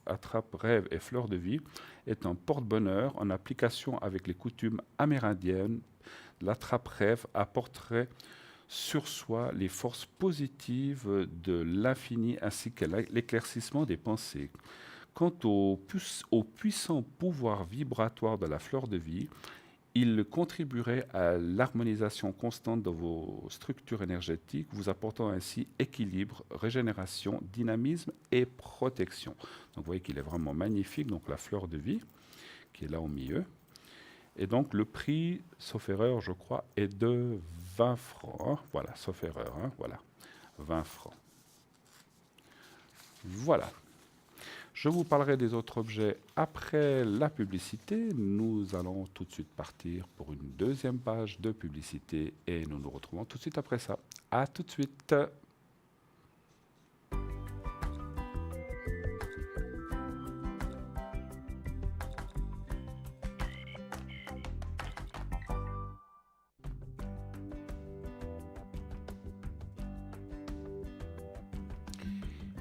attrape-rêve et fleur de vie est un porte-bonheur en application avec les coutumes amérindiennes. L'attrape-rêve apporterait sur soi les forces positives de l'infini ainsi que l'éclaircissement des pensées. Quant au puissant pouvoir vibratoire de la fleur de vie, il contribuerait à l'harmonisation constante de vos structures énergétiques, vous apportant ainsi équilibre, régénération, dynamisme et protection. Donc vous voyez qu'il est vraiment magnifique, donc la fleur de vie qui est là au milieu. Et donc le prix, sauf erreur, je crois, est de 20 francs. Hein. Voilà, sauf erreur, hein. Voilà, 20 francs. Voilà. Je vous parlerai des autres objets après la publicité. Nous allons tout de suite partir pour une deuxième page de publicité et nous nous retrouvons tout de suite après ça. À tout de suite.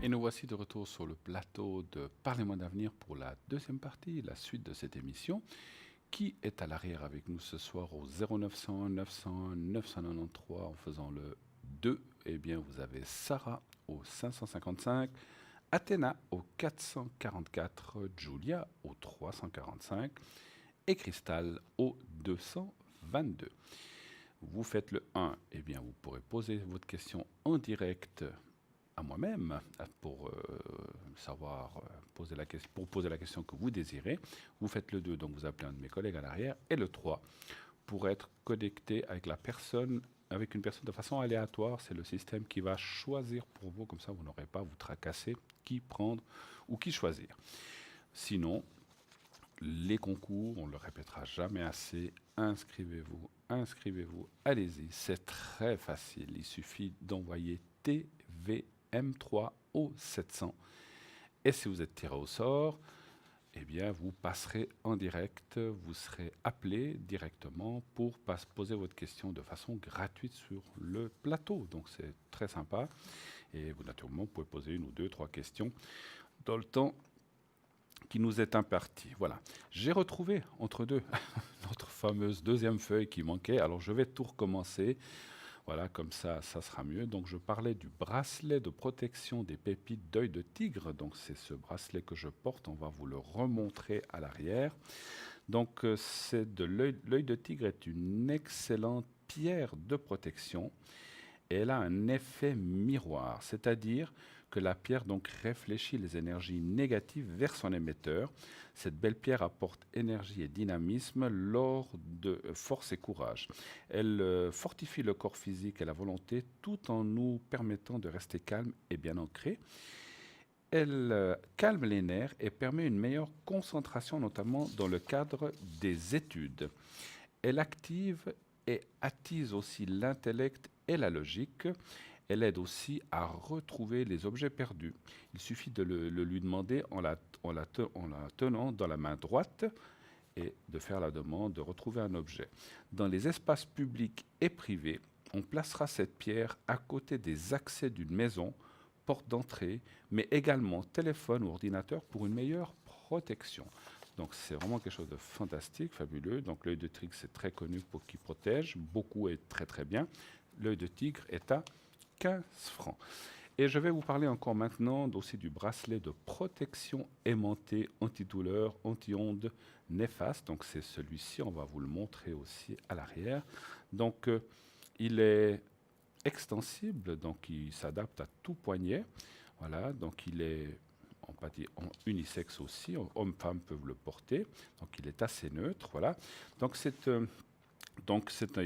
Et nous voici de retour sur le plateau de Parlez-moi d'avenir pour la deuxième partie, la suite de cette émission. Qui est à l'arrière avec nous ce soir au 0901 901 993 en faisant le 2? Eh bien, vous avez Sarah au 555, Athéna au 444, Julia au 345 et Cristal au 222. Vous faites le 1, eh bien, vous pourrez poser votre question en direct à moi-même pour poser la question que vous désirez. Vous faites le 2, donc vous appelez un de mes collègues à l'arrière, et le 3 pour être connecté avec une personne de façon aléatoire. C'est le système qui va choisir pour vous, comme ça vous n'aurez pas à vous tracasser qui prendre ou qui choisir. Sinon, les concours, on ne le répétera jamais assez, inscrivez-vous, allez-y, c'est très facile, il suffit d'envoyer TVM3 au 700 et si vous êtes tiré au sort, eh bien vous passerez en direct, vous serez appelé directement pour poser votre question de façon gratuite sur le plateau, donc c'est très sympa et vous naturellement pouvez poser 1 ou 2, 3 questions dans le temps qui nous est imparti. Voilà. J'ai retrouvé entre deux notre fameuse deuxième feuille qui manquait. Alors je vais tout recommencer. Voilà, comme ça sera mieux. Donc je parlais du bracelet de protection des pépites d'œil de tigre. Donc c'est ce bracelet que je porte. On va vous le remontrer à l'arrière. Donc c'est de l'œil de tigre est une excellente pierre de protection. Et elle a un effet miroir, c'est-à-dire que la pierre donc réfléchit les énergies négatives vers son émetteur. Cette belle pierre apporte énergie et dynamisme lors de force et courage. Elle fortifie le corps physique et la volonté tout en nous permettant de rester calme et bien ancré. Elle calme les nerfs et permet une meilleure concentration, notamment dans le cadre des études. Elle active et attise aussi l'intellect et la logique. Elle aide aussi à retrouver les objets perdus. Il suffit de le lui demander en la tenant dans la main droite et de faire la demande de retrouver un objet. Dans les espaces publics et privés, on placera cette pierre à côté des accès d'une maison, porte d'entrée, mais également téléphone ou ordinateur pour une meilleure protection. Donc c'est vraiment quelque chose de fantastique, fabuleux. Donc l'œil de tigre, c'est très connu pour qui protège beaucoup et très très bien. L'œil de tigre est à 15 francs. Et je vais vous parler encore maintenant aussi du bracelet de protection aimantée antidouleur, anti-ondes néfastes. Donc c'est celui-ci, on va vous le montrer aussi à l'arrière. Donc il est extensible, donc il s'adapte à tout poignet. Voilà, donc il est on peut dire en unisexe aussi, hommes-femmes peuvent le porter, donc il est assez neutre, voilà. Donc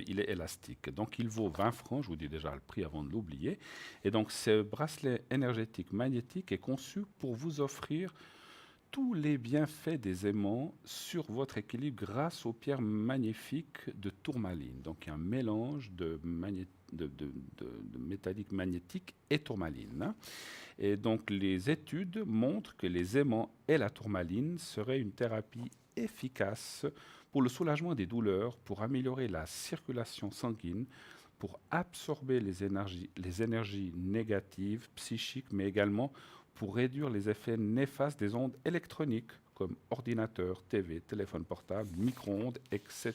il est élastique. Donc il vaut 20 francs, je vous dis déjà le prix avant de l'oublier. Et donc ce bracelet énergétique magnétique est conçu pour vous offrir tous les bienfaits des aimants sur votre équilibre grâce aux pierres magnifiques de tourmaline. Donc il y a un mélange de métallique magnétique et tourmaline, hein. Et donc les études montrent que les aimants et la tourmaline seraient une thérapie efficace pour le soulagement des douleurs, pour améliorer la circulation sanguine, pour absorber les énergies négatives, psychiques, mais également pour réduire les effets néfastes des ondes électroniques, comme ordinateur, TV, téléphone portable, micro-ondes, etc.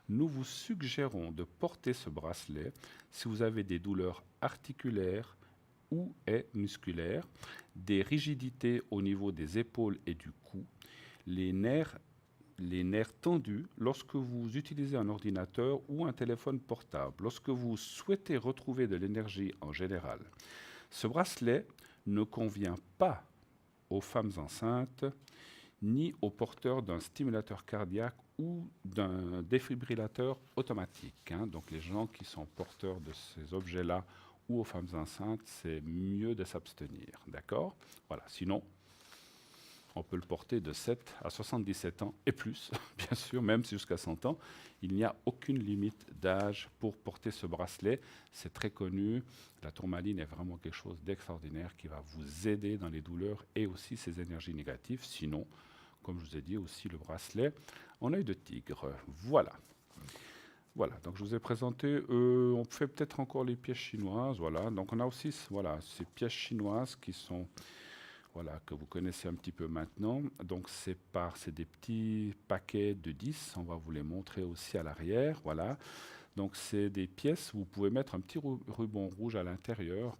Nous vous suggérons de porter ce bracelet si vous avez des douleurs articulaires ou musculaires, des rigidités au niveau des épaules et du cou, les nerfs tendus lorsque vous utilisez un ordinateur ou un téléphone portable, lorsque vous souhaitez retrouver de l'énergie en général. Ce bracelet ne convient pas aux femmes enceintes, ni aux porteurs d'un stimulateur cardiaque ou d'un défibrillateur automatique, hein. Donc les gens qui sont porteurs de ces objets-là ou aux femmes enceintes, c'est mieux de s'abstenir, d'accord? Voilà, sinon, on peut le porter de 7 à 77 ans et plus, bien sûr, même jusqu'à 100 ans. Il n'y a aucune limite d'âge pour porter ce bracelet. C'est très connu. La tourmaline est vraiment quelque chose d'extraordinaire qui va vous aider dans les douleurs et aussi ces énergies négatives. Sinon, comme je vous ai dit, aussi le bracelet en œil de tigre. Voilà. Voilà, donc je vous ai présenté, on fait peut-être encore les pièces chinoises, voilà. Donc on a aussi ces pièces chinoises qui sont, que vous connaissez un petit peu maintenant. Donc c'est des petits paquets de 10, on va vous les montrer aussi à l'arrière, voilà. Donc c'est des pièces où vous pouvez mettre un petit ruban rouge à l'intérieur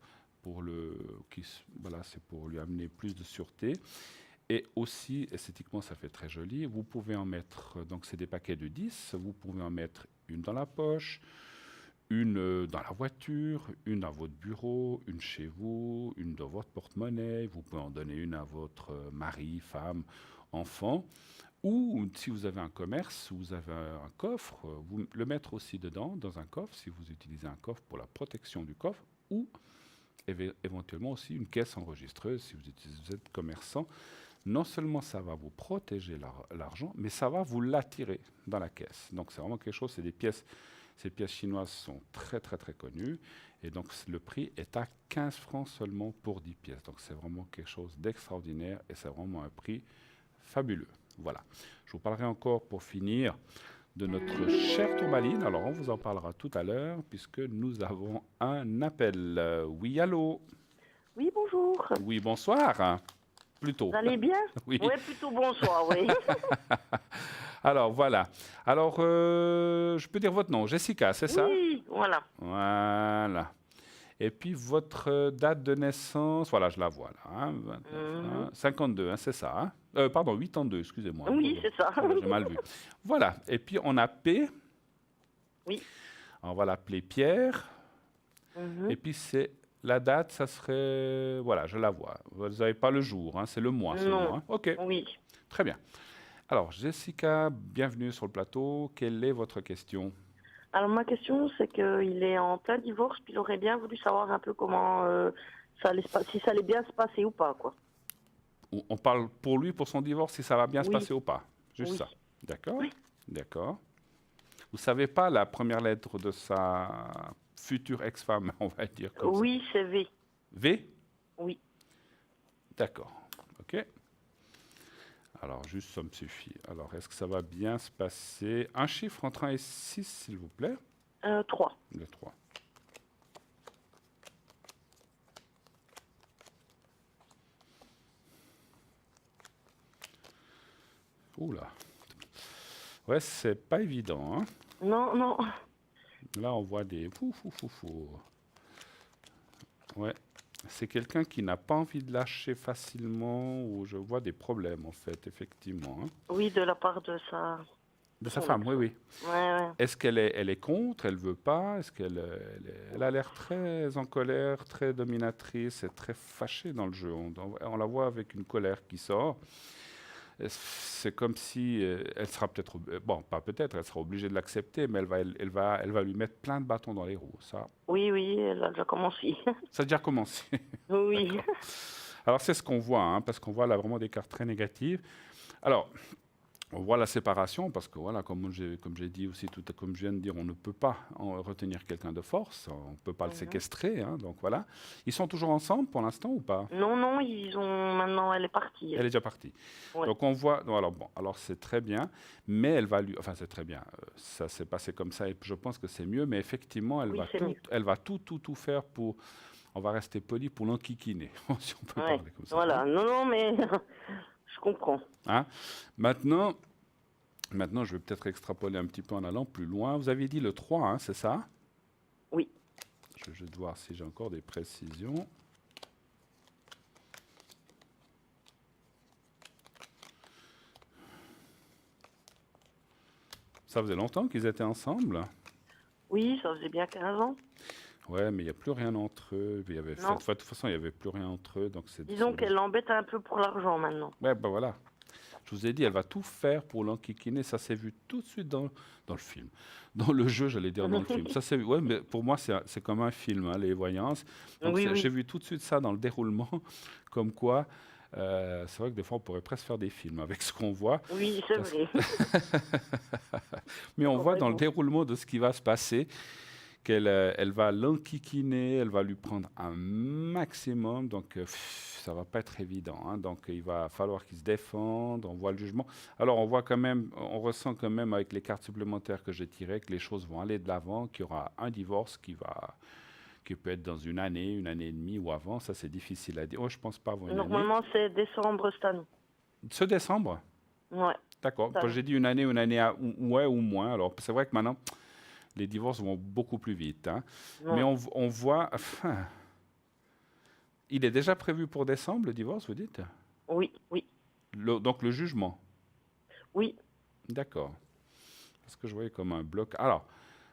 c'est pour lui amener plus de sûreté. Et aussi, esthétiquement, ça fait très joli. Vous pouvez en mettre, donc c'est des paquets de 10, vous pouvez en mettre une dans la poche, une dans la voiture, une dans votre bureau, une chez vous, une dans votre porte-monnaie. Vous pouvez en donner une à votre mari, femme, enfant. Ou si vous avez un commerce, vous avez un coffre, vous le mettre aussi dedans, dans un coffre, si vous utilisez un coffre pour la protection du coffre, ou éventuellement aussi une caisse enregistreuse si vous êtes commerçant. Non seulement ça va vous protéger l'argent, mais ça va vous l'attirer dans la caisse. Donc c'est vraiment quelque chose, ces pièces chinoises sont très très très connues. Et donc le prix est à 15 francs seulement pour 10 pièces. Donc c'est vraiment quelque chose d'extraordinaire et c'est vraiment un prix fabuleux. Voilà. Je vous parlerai encore pour finir de notre chère tourmaline. Alors on vous en parlera tout à l'heure puisque nous avons un appel. Oui, allô? Oui, bonjour. Oui, bonsoir. Plutôt. Vous allez bien? Oui. Oui, plutôt bonsoir, oui. Alors, voilà. Alors, je peux dire votre nom, Jessica, c'est ça? Oui, voilà. Voilà. Et puis, votre date de naissance, voilà, je la vois là. Hein, 52, hein, c'est ça? Pardon, 82, excusez-moi. Oui, c'est ça. J'ai mal vu. Voilà. Et puis, on a P. Oui. On va l'appeler Pierre. Et puis, la date, ça serait... Voilà, je la vois. Vous n'avez pas le jour, hein, c'est le mois seulement. Hein. OK. Oui. Très bien. Alors, Jessica, bienvenue sur le plateau. Quelle est votre question? Alors, ma question, c'est qu'il est en plein divorce, puis il aurait bien voulu savoir un peu comment si ça allait bien se passer ou pas, quoi. On parle pour lui, pour son divorce, si ça va bien se passer ou pas. Juste Oui. ça. D'accord? Oui. D'accord. Vous ne savez pas la première lettre de sa future ex-femme, on va dire comme Oui, c'est V. V? Oui. D'accord. OK. Alors, juste ça me suffit. Alors, est-ce que ça va bien se passer? Un chiffre entre 1 et 6, s'il vous plaît. 3. Le 3. Oula. Ouais, c'est pas évident, hein. Non, non. Là, on voit des... Fou. Ouais. C'est quelqu'un qui n'a pas envie de lâcher facilement, ou je vois des problèmes, en fait, effectivement, hein. Oui, de la part de sa... De sa femme, oui, oui. Ouais. Est-ce elle est contre, elle veut pas? Est-ce elle a l'air très en colère, très dominatrice et très fâchée dans le jeu. On la voit avec une colère qui sort. C'est comme si elle sera peut-être, bon, pas peut-être, elle sera obligée de l'accepter, mais elle va lui mettre plein de bâtons dans les roues. Oui, elle a déjà commencé. Ça a déjà commencé. Oui. D'accord. Alors c'est ce qu'on voit, hein, parce qu'on voit là vraiment des cartes très négatives. Alors, on voit la séparation parce que voilà, comme j'ai dit aussi, comme je viens de dire, on ne peut pas retenir quelqu'un de force, on ne peut pas le séquestrer, hein, donc voilà. Ils sont toujours ensemble pour l'instant ou pas? Non, ils ont maintenant, elle est partie. Elle est déjà partie. Ouais. Donc on voit, non, alors c'est très bien, mais elle va lui, enfin c'est très bien, ça s'est passé comme ça et je pense que c'est mieux, mais effectivement elle va tout faire pour, on va rester poli, pour l'enquiquiner, si on peut parler comme ça. Voilà, non, mais je comprends. Hein? Maintenant, je vais peut-être extrapoler un petit peu en allant plus loin. Vous aviez dit le 3, hein, c'est ça? Oui. Je vais juste voir si j'ai encore des précisions. Ça faisait longtemps qu'ils étaient ensemble? Oui, ça faisait bien 15 ans. Ouais, mais il n'y a plus rien entre eux. De toute façon, il n'y avait plus rien entre eux. Donc disons qu'elle l'embête un peu pour l'argent maintenant. Ouais, ben voilà. Je vous ai dit, elle va tout faire pour l'enquiquiner. Ça s'est vu tout de suite dans le film. Dans le jeu, j'allais dire dans le film. Ouais, mais pour moi, c'est comme un film, hein, les voyances. Donc j'ai vu tout de suite ça dans le déroulement. Comme quoi, c'est vrai que des fois, on pourrait presque faire des films avec ce qu'on voit. Oui, c'est vrai. Mais on voit dans le déroulement de ce qui va se passer elle va l'enquiquiner, elle va lui prendre un maximum, donc ça va pas être évident, hein. Donc il va falloir qu'il se défende, on voit le jugement. Alors on voit quand même, on ressent quand même avec les cartes supplémentaires que j'ai tirées que les choses vont aller de l'avant, qu'il y aura un divorce qui peut être dans une année et demie ou avant, ça c'est difficile à dire. Oh, je pense pas avant une année. Normalement c'est décembre cette année. Ce décembre? Ouais. D'accord, j'ai dit une année ou moins, alors c'est vrai que maintenant... Les divorces vont beaucoup plus vite, hein. Mais on voit... Enfin, il est déjà prévu pour décembre, le divorce, vous dites? Oui. Donc le jugement? Oui. D'accord. Parce que je voyais comme un bloc. Alors,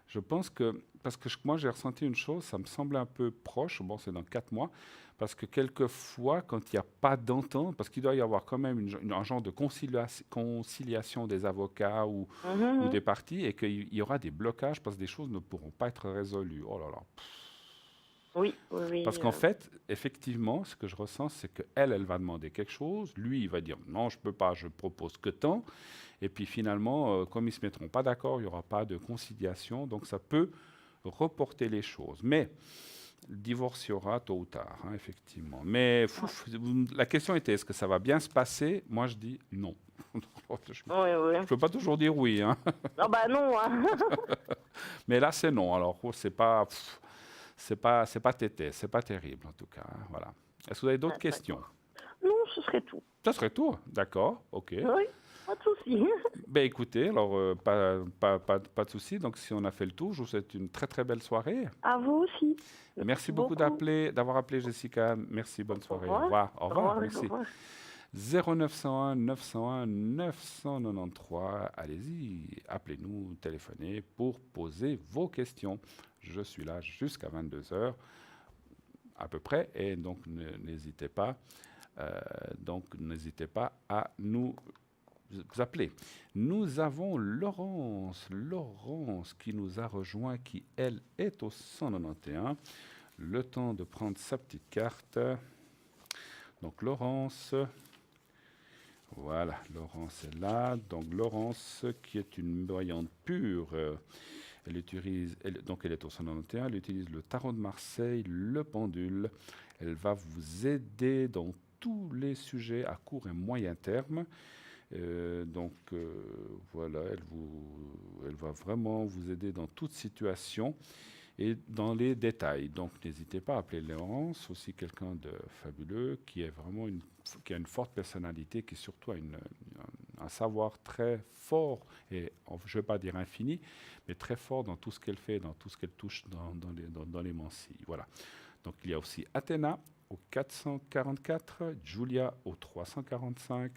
je pense que... Parce que moi, j'ai ressenti une chose, ça me semblait un peu proche. Bon, c'est dans 4 mois. Parce que quelquefois, quand il n'y a pas d'entente, parce qu'il doit y avoir quand même un genre de conciliation des avocats ou des parties, et qu'il y aura des blocages parce que des choses ne pourront pas être résolues. Oh là là. Oui. Parce qu'en fait, effectivement, ce que je ressens, c'est qu'elle va demander quelque chose, lui, il va dire non, je ne peux pas, je propose que tant. Et puis finalement, comme ils ne se mettront pas d'accord, il n'y aura pas de conciliation, donc ça peut reporter les choses. Mais le divorce y aura tôt ou tard, hein, effectivement. Mais la question était, est-ce que ça va bien se passer? Moi, je dis non. Je ne peux pas toujours dire oui, hein. Ah bah non, hein. Mais là, c'est non. Alors, c'est pas tété, c'est pas terrible, en tout cas, hein, voilà. Est-ce que vous avez d'autres questions? Non, ce serait tout. Ça serait tout, d'accord, ok. Oui, pas de souci. Ben écoutez, alors pas de souci. Donc si on a fait le tour, je vous souhaite une très très belle soirée. À vous aussi. Merci beaucoup d'avoir appelé Jessica. Merci, bonne soirée. Au revoir. Au revoir. Merci. 0901 901 993. Allez-y, appelez-nous, téléphonez pour poser vos questions. Je suis là jusqu'à 22h à peu près, et donc n'hésitez pas. À nous appeler. Nous avons Laurence qui nous a rejoint, qui elle est au 191. Le temps de prendre sa petite carte. Donc Laurence, voilà, Laurence est là. Donc Laurence, qui est une voyante pure, elle est au 191, elle utilise le tarot de Marseille, le pendule. Elle va vous aider dans tous les sujets à court et moyen terme. Voilà, elle va vraiment vous aider dans toute situation et dans les détails. Donc n'hésitez pas à appeler Laurence, aussi quelqu'un de fabuleux, qui a une forte personnalité, qui surtout a un savoir très fort, et je ne vais pas dire infini, mais très fort dans tout ce qu'elle fait, dans tout ce qu'elle touche dans les Mansi. Voilà. Donc il y a aussi Athéna au 444, Julia au 345,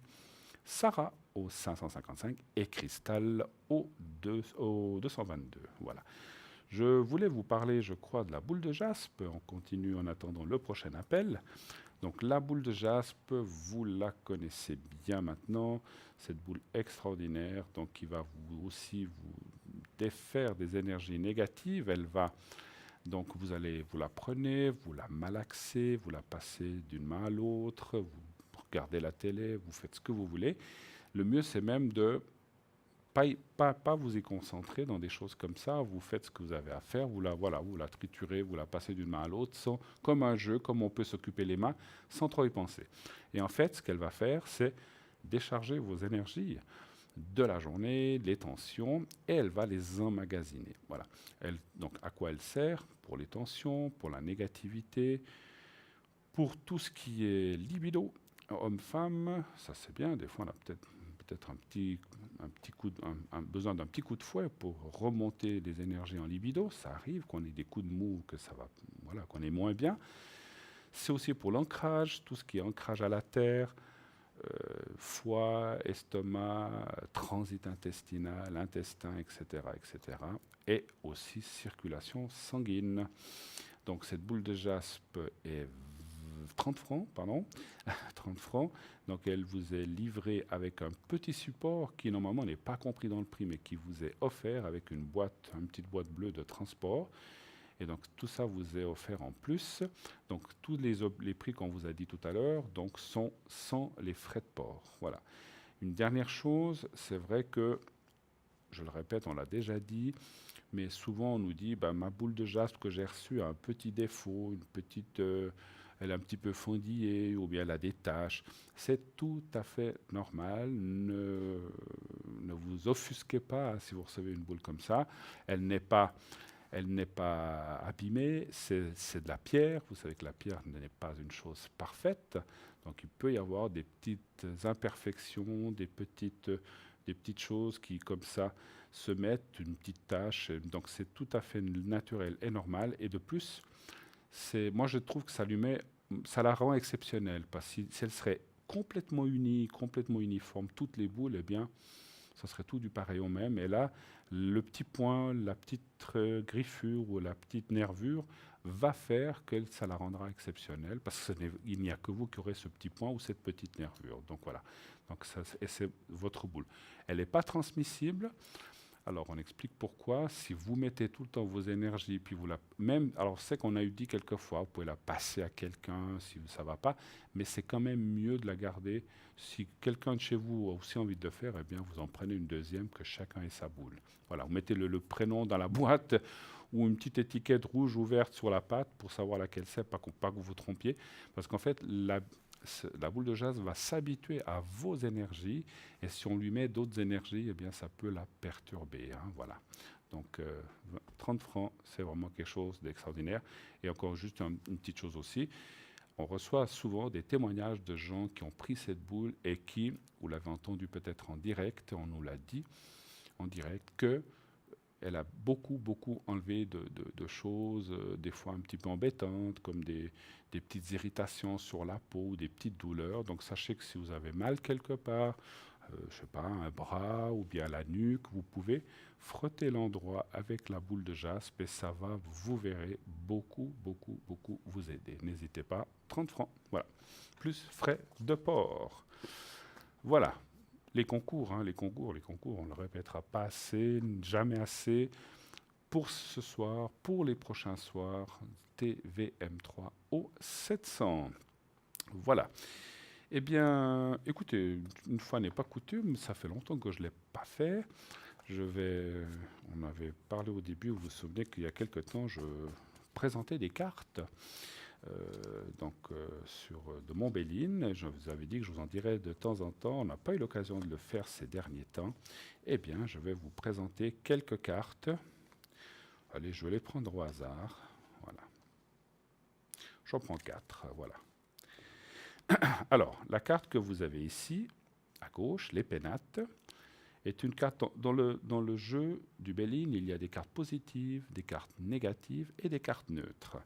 Sarah au 555 et Cristal au 222. Voilà. Je voulais vous parler, je crois, de la boule de jaspe. On continue en attendant le prochain appel. Donc la boule de jaspe, vous la connaissez bien maintenant. Cette boule extraordinaire, donc qui va aussi vous défaire des énergies négatives. Elle va donc vous la prenez, vous la malaxez, vous la passez d'une main à l'autre, vous regardez la télé, vous faites ce que vous voulez. Le mieux, c'est même de pas vous y concentrer dans des choses comme ça. Vous faites ce que vous avez à faire, vous la triturez, vous la passez d'une main à l'autre, comme un jeu, comme on peut s'occuper les mains, sans trop y penser. Et en fait, ce qu'elle va faire, c'est décharger vos énergies de la journée, les tensions, et elle va les emmagasiner. Voilà. Donc, à quoi elle sert? Pour les tensions, pour la négativité, pour tout ce qui est libido, homme-femme, ça c'est bien. Des fois, on a peut-être besoin d'un petit coup de fouet pour remonter les énergies en libido. Ça arrive qu'on ait des coups de mou, qu'on est moins bien. C'est aussi pour l'ancrage, tout ce qui est ancrage à la terre, foie, estomac, transit intestinal, intestin, etc., etc. Et aussi circulation sanguine. Donc cette boule de jaspe est 30 francs, pardon, 30 francs. Donc elle vous est livrée avec un petit support qui normalement n'est pas compris dans le prix, mais qui vous est offert avec une petite boîte bleue de transport. Et donc tout ça vous est offert en plus. Donc tous les prix qu'on vous a dit tout à l'heure donc sont sans les frais de port. Voilà. Une dernière chose, c'est vrai que, je le répète, on l'a déjà dit, mais souvent on nous dit ma boule de jaspe que j'ai reçue a un petit défaut, elle est un petit peu fendillée ou bien elle a des taches. C'est tout à fait normal. Ne vous offusquez pas si vous recevez une boule comme ça. Elle n'est pas abîmée, c'est de la pierre. Vous savez que la pierre n'est pas une chose parfaite. Donc il peut y avoir des petites imperfections, des petites choses qui, comme ça, se mettent, une petite tache. Donc c'est tout à fait naturel et normal. Et de plus, moi je trouve que ça la rend exceptionnelle. Parce que si elle serait complètement unie, complètement uniforme, toutes les boules, eh bien, ça serait tout du pareil au même. Et là, le petit point, la petite griffure ou la petite nervure va faire que ça la rendra exceptionnelle, parce qu'il n'y a que vous qui aurez ce petit point ou cette petite nervure. Donc voilà. Donc c'est votre boule. Elle n'est pas transmissible. Alors, on explique pourquoi. Si vous mettez tout le temps vos énergies, puis alors c'est qu'on a eu dit quelquefois, vous pouvez la passer à quelqu'un si ça ne va pas, mais c'est quand même mieux de la garder. Si quelqu'un de chez vous a aussi envie de le faire, eh bien, vous en prenez une deuxième, que chacun ait sa boule. Voilà, vous mettez le prénom dans la boîte ou une petite étiquette rouge ouverte sur la pâte pour savoir laquelle c'est, pas que vous vous trompiez, parce qu'en fait, la boule de jaspe va s'habituer à vos énergies, et si on lui met d'autres énergies, eh bien, ça peut la perturber. Voilà. Donc, 30 francs, c'est vraiment quelque chose d'extraordinaire. Et encore juste une petite chose aussi, on reçoit souvent des témoignages de gens qui ont pris cette boule et qui, vous l'avez entendu peut-être en direct, on nous l'a dit en direct, qu'elle a beaucoup enlevé de choses, des fois un petit peu embêtantes, comme des petites irritations sur la peau, des petites douleurs. Donc sachez que si vous avez mal quelque part, je sais pas, un bras ou bien la nuque, vous pouvez frotter l'endroit avec la boule de jaspe et ça va, vous verrez, beaucoup vous aider. N'hésitez pas, 30 francs, voilà. Plus frais de port. Voilà. Les concours, on ne le répétera pas assez, jamais assez. Pour ce soir, pour les prochains soirs, TVM3 au 700. Voilà. Eh bien, écoutez, une fois n'est pas coutume, ça fait longtemps que je ne l'ai pas fait. On avait parlé au début, vous vous souvenez qu'il y a quelque temps, je présentais des cartes. De Montbéline. Je vous avais dit que je vous en dirais de temps en temps. On n'a pas eu l'occasion de le faire ces derniers temps. Eh bien, je vais vous présenter quelques cartes. Allez, je vais les prendre au hasard. Voilà. J'en prends 4. Voilà. Alors, la carte que vous avez ici à gauche, les pénates, est une carte dans le jeu du Béline, il y a des cartes positives, des cartes négatives et des cartes neutres.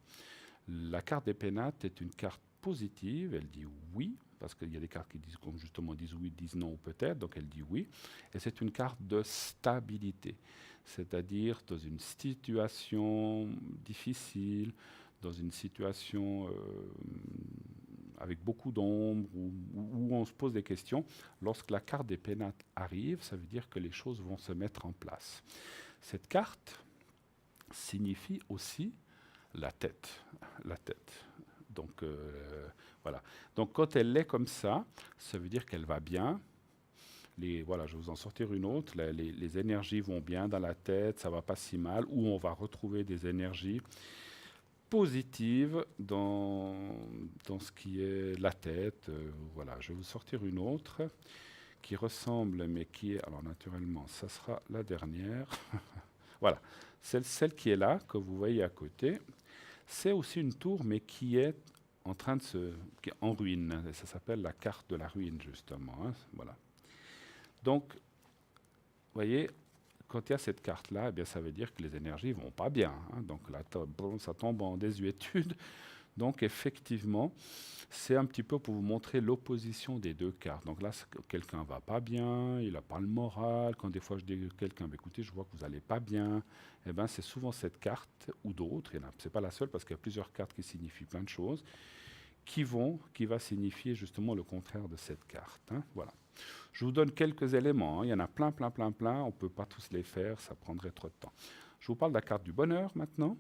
La carte des pénates est une carte positive, elle dit oui, parce qu'il y a des cartes qui disent, comme justement, disent oui, disent non ou peut-être, donc elle dit oui. Et c'est une carte de stabilité, c'est-à-dire dans une situation difficile, dans une situation avec beaucoup d'ombre, où on se pose des questions. Lorsque la carte des pénates arrive, ça veut dire que les choses vont se mettre en place. Cette carte signifie aussi la tête. La tête. Donc, voilà. Donc, quand elle est comme ça veut dire qu'elle va bien. Voilà, je vais vous en sortir une autre. Les énergies vont bien dans la tête, ça ne va pas si mal, ou on va retrouver des énergies positives dans ce qui est la tête. Voilà, je vais vous sortir une autre qui ressemble, mais qui est... Alors, naturellement, ça sera la dernière. Voilà, celle qui est là, que vous voyez à côté. C'est aussi une tour, mais qui est en train qui est en ruine. Et ça s'appelle la carte de la ruine, justement. Hein, voilà. Donc, vous voyez, quand il y a cette carte-là, eh bien, ça veut dire que les énergies ne vont pas bien. Hein. Donc là, ça tombe en désuétude. Donc, effectivement, c'est un petit peu pour vous montrer l'opposition des deux cartes. Donc là, quelqu'un ne va pas bien, il n'a pas le moral. Quand des fois je dis à quelqu'un, écoutez, je vois que vous n'allez pas bien, eh ben, c'est souvent cette carte ou d'autres, ce n'est pas la seule parce qu'il y a plusieurs cartes qui signifient plein de choses, qui va signifier justement le contraire de cette carte. Hein. Voilà. Je vous donne quelques éléments. Hein. Il y en a plein. On ne peut pas tous les faire, ça prendrait trop de temps. Je vous parle de la carte du bonheur maintenant.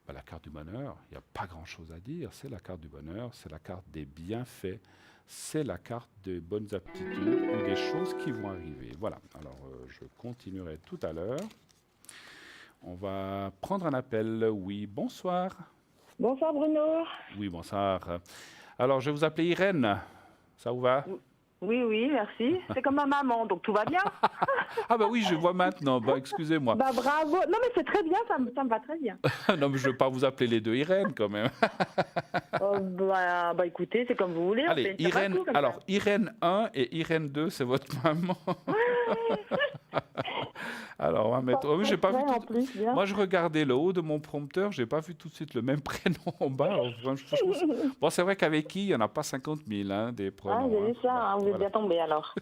Ben, la carte du bonheur, il n'y a pas grand-chose à dire. C'est la carte du bonheur, c'est la carte des bienfaits, c'est la carte des bonnes aptitudes ou des choses qui vont arriver. Voilà. Alors, je continuerai tout à l'heure. On va prendre un appel. Oui, bonsoir. Bonsoir Bruno. Oui, bonsoir. Alors, je vais vous appeler Irène. Ça vous va? Oui, merci. C'est comme ma maman, donc tout va bien. Ah bah oui, je vois maintenant. Bah, excusez-moi. Bah bravo. Non mais c'est très bien, ça me va très bien. Non, mais je ne veux pas vous appeler les deux Irène quand même. Bah écoutez, c'est comme vous voulez. Allez, Irène, alors Irène 1 et Irène 2, c'est votre maman. Alors, on va mettre... Oh, oui, j'ai pas vu tout... Moi, je regardais le haut de mon prompteur, j'ai pas vu tout de suite le même prénom en bas. Alors, bon, c'est vrai qu'avec qui, il n'y en a pas 50 000 hein, des prénoms. Ah, j'ai vu ça, vous êtes bien tombé alors.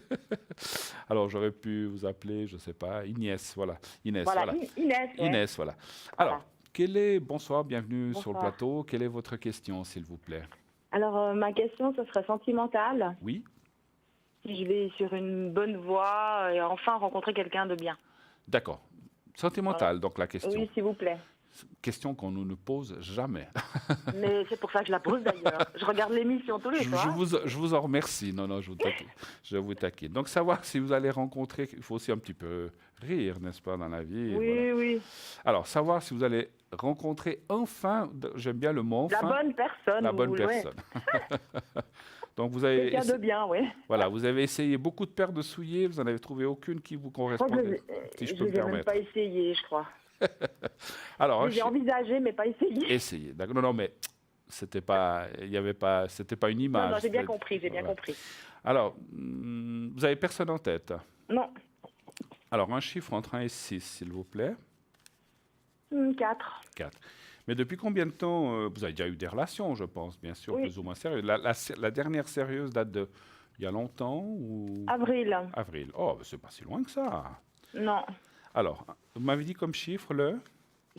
Alors, j'aurais pu vous appeler, je sais pas, Inès, voilà. Inès, voilà. Inès, ouais. Inès, voilà. Alors, bonsoir, bienvenue sur le plateau. Quelle est votre question, s'il vous plaît? Alors, ma question, ce serait sentimentale. Oui. Si je vais sur une bonne voie et enfin rencontrer quelqu'un de bien. D'accord. Sentimental, donc la question. Oui, s'il vous plaît. Question qu'on ne nous pose jamais. Mais c'est pour ça que je la pose d'ailleurs. Je regarde l'émission tous les soirs. Je vous en remercie. Non, je vous taquine. Donc, savoir si vous allez rencontrer, il faut aussi un petit peu rire, n'est-ce pas, dans la vie. Oui, voilà. Oui. Alors, savoir si vous allez rencontrer enfin, j'aime bien le mot enfin. La bonne personne. La bonne personne. Donc vous avez quelqu'un de bien, oui. Voilà, vous avez essayé beaucoup de paires de souliers, vous n'en avez trouvé aucune qui vous correspondait, si je peux me permettre. Je n'ai même pas essayé, je crois. Alors, j'ai envisagé, mais pas essayé. Essayé, d'accord. Non, mais c'était pas une image. Non, j'ai bien compris, compris. Alors, vous avez personne en tête? Non. Alors, un chiffre entre 1 et 6, s'il vous plaît. 4. 4. Mais depuis combien de temps vous avez déjà eu des relations, je pense, bien sûr, oui. Plus ou moins sérieuses. La dernière sérieuse date de il y a longtemps ou... Avril. Avril. Oh, c'est pas si loin que ça. Non. Alors, vous m'avez dit comme chiffre le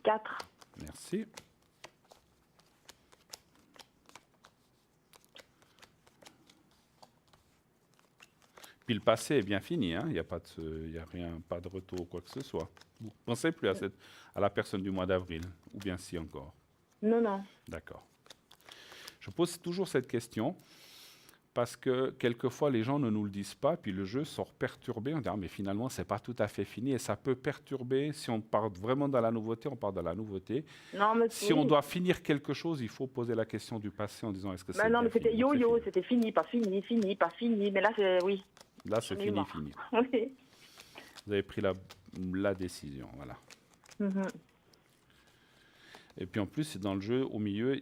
4. Merci. Puis le passé est bien fini, hein? Il n'y a pas de retour, quoi que ce soit. Vous ne pensez plus à la personne du mois d'avril, ou bien si encore? Non. D'accord. Je pose toujours cette question parce que quelquefois les gens ne nous le disent pas, puis le jeu sort perturbé. On dit mais finalement c'est pas tout à fait fini et ça peut perturber. Si on part vraiment dans la nouveauté, on part dans la nouveauté. Non, mais si on doit finir quelque chose, il faut poser la question du passé en disant est-ce que c'est non, mais c'était yo-yo, c'était fini, pas fini, pas fini. Mais là c'est oui. Là c'est fini. Oui. Vous avez pris la décision, voilà. Et puis en plus, dans le jeu, au milieu,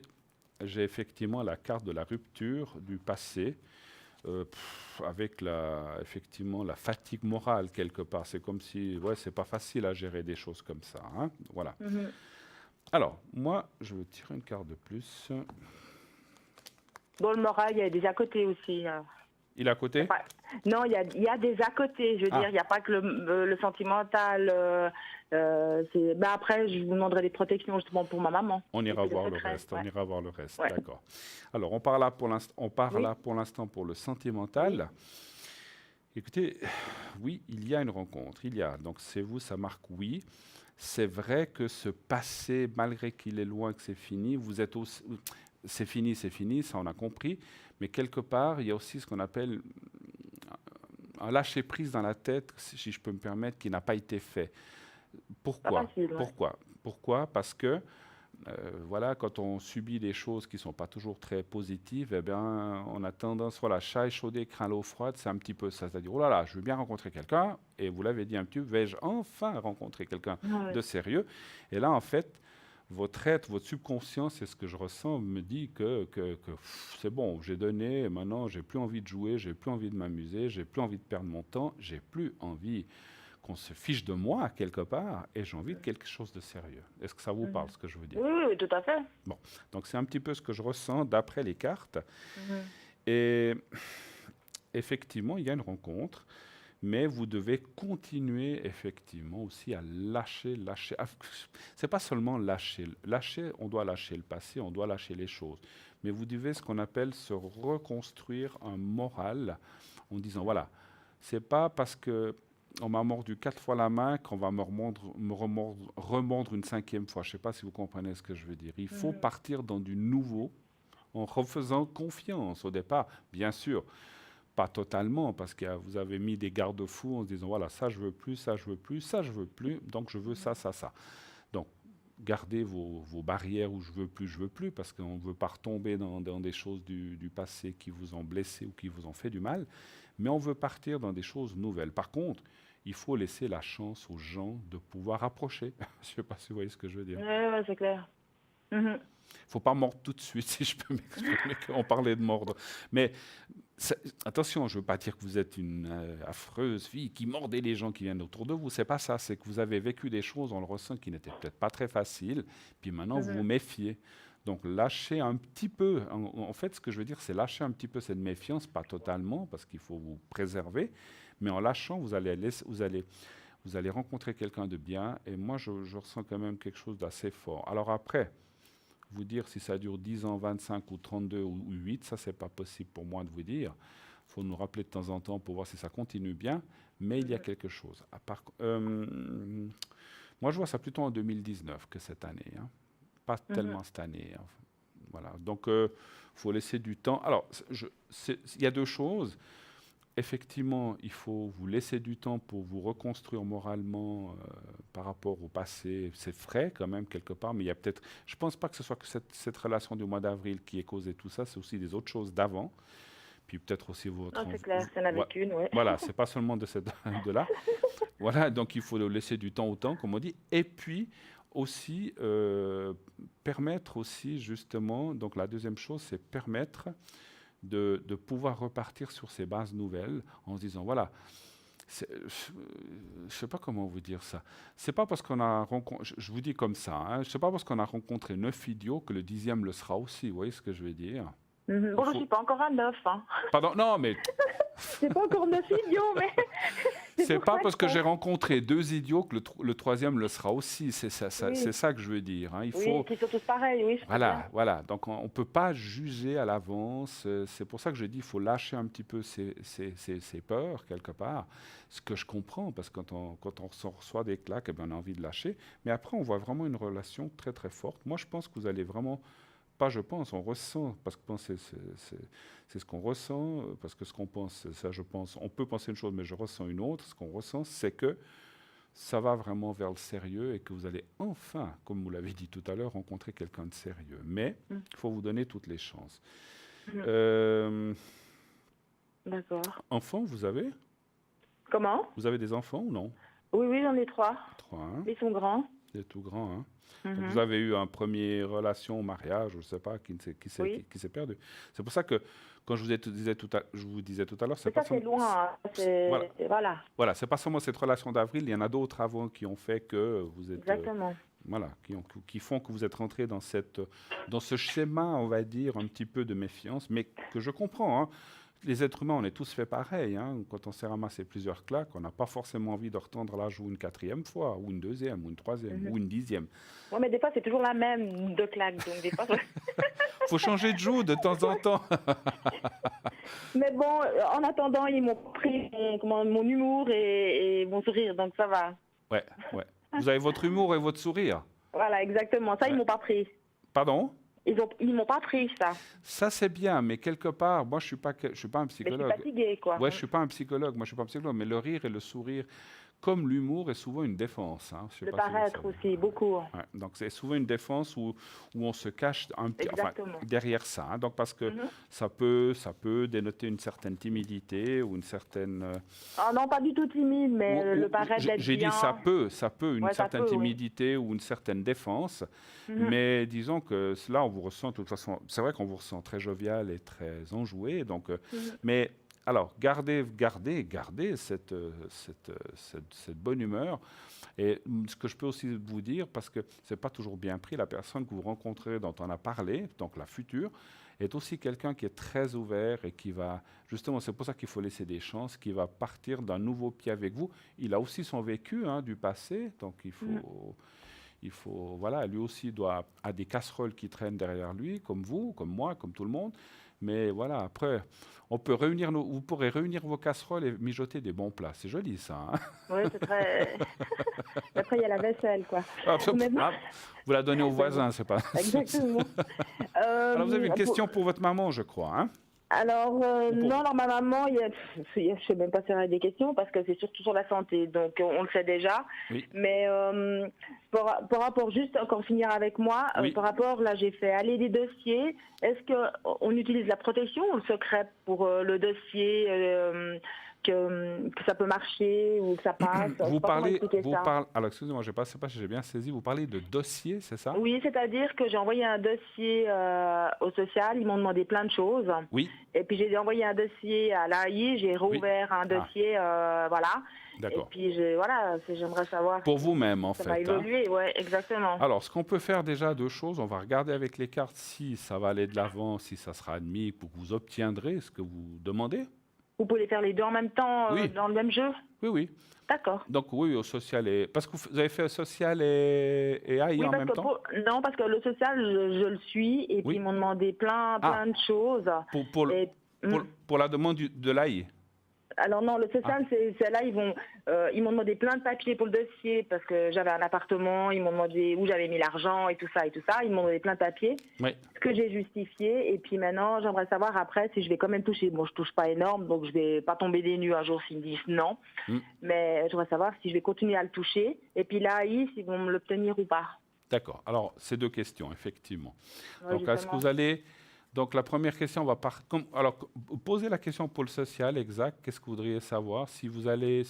j'ai effectivement la carte de la rupture du passé. avec effectivement la fatigue morale quelque part. C'est comme si, ouais, c'est pas facile à gérer des choses comme ça, hein. Voilà. Mhm. Alors, moi, je vais tirer une carte de plus. Bon, le moral, il y a des à côté aussi. Il est à côté? Enfin, non, il y a des à côté, je veux dire. Il n'y a pas que le sentimental. Ben après, je vous demanderai des protections justement pour ma maman. On ira Et puis voir le secret, reste. ouais. On ira voir le reste. Ouais. D'accord. Alors, on part là pour l'instant. On part Oui. là pour l'instant pour le sentimental. Écoutez, oui, il y a une rencontre. Il y a. Donc, c'est vous, ça marque oui. C'est vrai que ce passé, malgré qu'il est loin, que c'est fini, vous êtes aussi. C'est fini, ça on a compris. Mais quelque part, il y a aussi ce qu'on appelle un lâcher-prise dans la tête, si je peux me permettre, qui n'a pas été fait. Pourquoi? Pas facile, ouais. Pourquoi? Parce que voilà, quand on subit des choses qui ne sont pas toujours très positives, eh bien, on a tendance, voilà, chat échaudé, craint l'eau froide, c'est un petit peu ça. C'est-à-dire, oh là là, je veux bien rencontrer quelqu'un, et vous l'avez dit un petit peu, vais-je enfin rencontrer quelqu'un Ouais. de sérieux? Et là, en fait, votre être, votre subconscient, c'est ce que je ressens, me dit que c'est bon, j'ai donné, et maintenant, j'ai plus envie de jouer, j'ai plus envie de m'amuser, j'ai plus envie de perdre mon temps, j'ai plus envie qu'on se fiche de moi quelque part, et j'ai envie de quelque chose de sérieux. Est-ce que ça vous parle, ce que je veux dire? Oui, oui, tout à fait. Donc c'est un petit peu ce que je ressens d'après les cartes. Mhm. Et effectivement, il y a une rencontre, mais vous devez continuer effectivement aussi à lâcher. C'est pas seulement lâcher. Lâcher, on doit lâcher le passé, on doit lâcher les choses. Mais vous devez ce qu'on appelle se reconstruire un moral en disant voilà, c'est pas parce que on m'a mordu 4 fois la main qu'on va me remordre une 5e fois. Je ne sais pas si vous comprenez ce que je veux dire. Il faut partir dans du nouveau en refaisant confiance au départ. Bien sûr, pas totalement, parce que vous avez mis des garde-fous en se disant, voilà, ça je veux plus, ça je veux plus, ça je veux plus, donc je veux ça, ça, ça. Donc, gardez vos barrières où je veux plus, parce qu'on ne veut pas retomber dans des choses du passé qui vous ont blessé ou qui vous ont fait du mal, mais on veut partir dans des choses nouvelles. Par contre, il faut laisser la chance aux gens de pouvoir approcher. Je ne sais pas si vous voyez ce que je veux dire. Ouais, c'est clair. Mhm. Il ne faut pas mordre tout de suite, si je peux m'exprimer, on parlait de mordre. Mais attention, je ne veux pas dire que vous êtes une affreuse fille qui mordait les gens qui viennent autour de vous. Ce n'est pas ça, c'est que vous avez vécu des choses, on le ressent, qui n'étaient peut-être pas très faciles, puis maintenant vous vous méfiez. Donc lâchez un petit peu, en fait ce que je veux dire c'est lâcher un petit peu cette méfiance, pas totalement, parce qu'il faut vous préserver, mais en lâchant, vous allez rencontrer quelqu'un de bien, et moi je ressens quand même quelque chose d'assez fort. Alors après, vous dire si ça dure 10 ans, 25 ou 32 ou 8, ça c'est pas possible pour moi de vous dire. Il faut nous rappeler de temps en temps pour voir si ça continue bien, mais il y a quelque chose. Moi je vois ça plutôt en 2019 que cette année, hein. Pas tellement cette année, hein. Voilà. Donc faut laisser du temps. Alors il y a deux choses. Effectivement, il faut vous laisser du temps pour vous reconstruire moralement par rapport au passé. C'est frais quand même quelque part, mais il y a peut-être. Je ne pense pas que ce soit que cette relation du mois d'avril qui ait causé tout ça. C'est aussi des autres choses d'avant. Puis peut-être aussi votre. Non, c'est clair, c'est avec une, oui. Voilà, c'est pas seulement de là. Voilà, donc il faut laisser du temps au temps, comme on dit. Et puis aussi permettre aussi justement. Donc la deuxième chose, c'est permettre de pouvoir repartir sur ces bases nouvelles en se disant, voilà, je ne sais pas comment vous dire ça. C'est pas parce qu'on a rencontré, je vous dis comme ça, hein, c'est pas parce qu'on a rencontré 9 idiots que le 10e le sera aussi, vous voyez ce que je veux dire? Bon, je ne suis pas encore à 9. Hein. Pardon, non, mais C'est pas encore 9 idiots, mais... c'est pas parce que j'ai rencontré 2 idiots que le 3e le sera aussi. C'est ça, Oui. c'est ça que je veux dire, hein. Il Oui, faut. qui sont tous pareils, oui. Voilà. Donc on ne peut pas juger à l'avance. C'est pour ça que je dis qu'il faut lâcher un petit peu ses peurs, quelque part. Ce que je comprends, parce que quand on reçoit des claques, eh bien, on a envie de lâcher. Mais après, on voit vraiment une relation très, très forte. Moi, je pense que vous allez vraiment... Pas je pense, on ressent, parce que c'est ce qu'on ressent, parce que ce qu'on pense, ça je pense, on peut penser une chose, mais je ressens une autre. Ce qu'on ressent, c'est que ça va vraiment vers le sérieux et que vous allez enfin, comme vous l'avez dit tout à l'heure, rencontrer quelqu'un de sérieux. Mais il faut vous donner toutes les chances. D'accord. Enfants, vous avez? Comment? Vous avez des enfants ou non? Oui, j'en ai 3. 3, hein? Ils sont grands. Il est tout grand. Hein. Donc, Mhm. vous avez eu une première relation au mariage, je ne sais pas, Oui. qui s'est perdu. C'est pour ça que quand je vous disais tout à l'heure, c'est Mais pas ça, c'est seulement, loin. voilà, Voilà, voilà, c'est pas seulement cette relation d'avril, il y en a d'autres avant qui ont fait que vous êtes, exactement. voilà, qui font que vous êtes rentré dans ce schéma, on va dire, un petit peu de méfiance, mais que je comprends. Hein. Les êtres humains, on est tous fait pareil. Hein. Quand on s'est ramassé plusieurs claques, on n'a pas forcément envie de retendre la joue une quatrième fois, ou une deuxième, ou une troisième, Mhm. ou une dixième. Ouais, mais des fois, c'est toujours la même de claque. Donc, des fois, Faut changer de joue de temps en temps. mais bon, en attendant, ils m'ont pris mon humour et mon sourire, donc ça va. Ouais, ouais. Vous avez votre humour et votre sourire. Voilà, exactement. Ça, ils Ouais. m'ont pas pris. Pardon? Ils m'ont pas pris, ça. Ça, c'est bien, mais quelque part, moi, je suis pas un Mais je suis psychologue. fatiguée, quoi. Ouais, je suis pas un psychologue. Moi, je suis pas un psychologue, mais le rire et le sourire, comme l'humour, est souvent une défense. Hein. Je sais Le pas si vous paraître savez. aussi, beaucoup. Ouais, donc c'est souvent une défense où on se cache Exactement. derrière ça. Hein. Donc parce que Mhm. ça peut dénoter une certaine timidité ou une certaine. Ah non, pas du tout timide, mais le paraître d'être J'ai dit bien. ça peut une Ouais, ça certaine peut, oui. timidité ou une certaine défense. Mhm. Mais disons que là, on vous ressent de toute façon. C'est vrai qu'on vous ressent très jovial et très enjoué. Donc, mais alors, gardez cette bonne humeur. Et ce que je peux aussi vous dire, parce que c'est pas toujours bien pris, la personne que vous rencontrez, dont on a parlé, donc la future, est aussi quelqu'un qui est très ouvert et qui va, justement, c'est pour ça qu'il faut laisser des chances, qui va partir d'un nouveau pied avec vous. Il a aussi son vécu hein, du passé, donc il faut, voilà, lui aussi a des casseroles qui traînent derrière lui, comme vous, comme moi, comme tout le monde. Mais voilà, après, vous pourrez réunir vos casseroles et mijoter des bons plats. C'est joli, ça. Hein. Oui, c'est très. Après, il y a la vaisselle, quoi. Ah, Honnêtement. ah, vous la donnez aux voisins, c'est pas. Exactement. Alors, vous avez une question pour votre maman, je crois. Hein. Alors, Ou pour- non, alors ma maman, je sais même pas si elle a des questions parce que c'est surtout sur la santé, donc on le sait déjà. Oui. Mais par rapport, juste encore finir avec moi, Oui. par rapport, là j'ai fait aller des dossiers, est-ce qu'on utilise la protection ou le secret pour le dossier que ça peut marcher ou que ça passe? Je sais Vous pas comment parlez, expliquer ça. alors excusez-moi, je ne sais pas si j'ai bien saisi, vous parlez de dossier, c'est ça? Oui, c'est-à-dire que j'ai envoyé un dossier au social, ils m'ont demandé plein de choses. Oui, Et puis j'ai envoyé un dossier à l'AI, j'ai rouvert un dossier, voilà. Et d'accord. puis voilà, j'aimerais savoir Pour si vous-même, en ça va fait. Hein. évoluer, ouais, exactement. Alors, ce qu'on peut faire déjà, deux choses. On va regarder avec les cartes si ça va aller de l'avant, si ça sera admis pour que vous obtiendrez ce que vous demandez. Vous pouvez faire les deux en même temps Oui. dans le même jeu? Oui, oui. D'accord. Donc, oui, au social et... Parce que vous avez fait social et AI Oui, en parce même que temps? non, parce que le social, je le suis, et puis Oui. ils m'ont demandé plein de choses. Et, Pour la demande de l'AI. alors non, le social, c'est là, ils m'ont demandé plein de papiers pour le dossier parce que j'avais un appartement, ils m'ont demandé où j'avais mis l'argent et tout ça et tout ça. Ils m'ont donné plein de papiers, Oui. ce que j'ai justifié. Et puis maintenant, j'aimerais savoir après si je vais quand même toucher. Bon, je touche pas énorme, donc je vais pas tomber des nues un jour s'ils me disent non. Mais j'aimerais savoir si je vais continuer à le toucher. Et puis là, s'ils vont me l'obtenir ou pas. D'accord. Alors, c'est deux questions, effectivement. Ouais, Donc, est-ce que justement. vous allez... Donc, la première question, on va alors, posez la question pour le social, exact. Qu'est-ce que vous voudriez savoir? S'ils vont...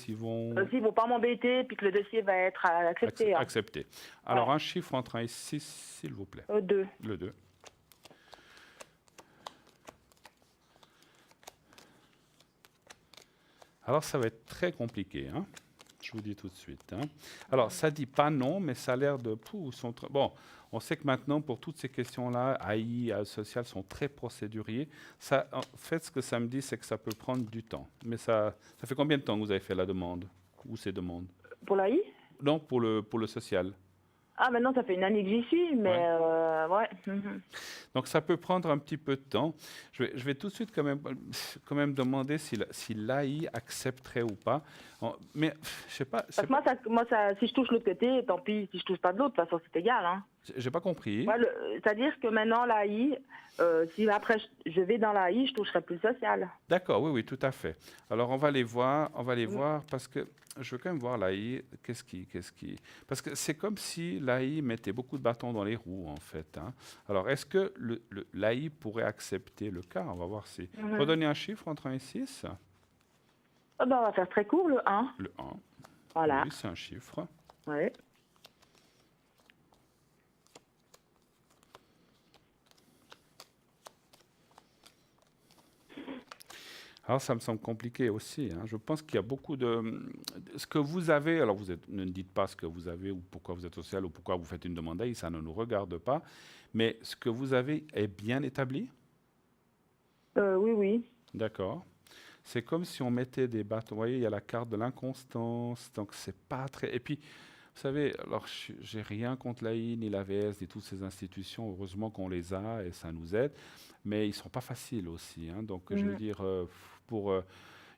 S'ils vont pas m'embêter, puis que le dossier va être accepté. Accepté. Alors, un chiffre entre 1 et 6, s'il vous plaît. 2. Le 2. Alors, ça va être très compliqué, hein. Je vous dis tout de suite. Hein. Alors, ça dit pas non, mais ça a l'air de... Bon, on sait que maintenant, pour toutes ces questions-là, AI, social sont très procéduriers. Ça, en fait, ce que ça me dit, c'est que ça peut prendre du temps. Mais ça fait combien de temps que vous avez fait la demande? Ou ces demandes? Pour l'AI? Non, pour le social. Ah, maintenant, ça fait une année que j'y suis, mais ouais. Donc, ça peut prendre un petit peu de temps. Je vais tout de suite quand même demander si l'AI accepterait ou pas. Mais je sais pas. Parce que moi, si je touche l'autre côté, tant pis. Si je touche pas de l'autre, de toute façon, c'est égal. Hein. J'ai pas compris. Ouais, c'est-à-dire que maintenant, l'AI, si après je vais dans l'AI, je toucherai plus le social. D'accord, oui, tout à fait. Alors, on va les voir parce que je veux quand même voir l'AI. Qu'est-ce qui... Parce que c'est comme si l'AI mettait beaucoup de bâtons dans les roues, en fait. Hein. Alors, est-ce que l'AI pourrait accepter le cas? On va voir si... Redonner un chiffre entre 1 et 6. On va faire très court, le 1. Le 1. Voilà. Oui, c'est un chiffre. Ouais. Alors, ça me semble compliqué aussi, hein. Je pense qu'il y a beaucoup de... Ce que vous avez, alors ne dites pas ce que vous avez ou pourquoi vous êtes social ou pourquoi vous faites une demande d'AI, ça ne nous regarde pas. Mais ce que vous avez est bien établi? Oui, oui. D'accord. C'est comme si on mettait des bâtons. Vous voyez, il y a la carte de l'inconstance, donc c'est pas très... Et puis, vous savez, alors j'ai rien contre l'AI, ni l'AVS, ni toutes ces institutions. Heureusement qu'on les a et ça nous aide. Mais ils sont pas faciles aussi, hein. Donc, je veux dire, pour...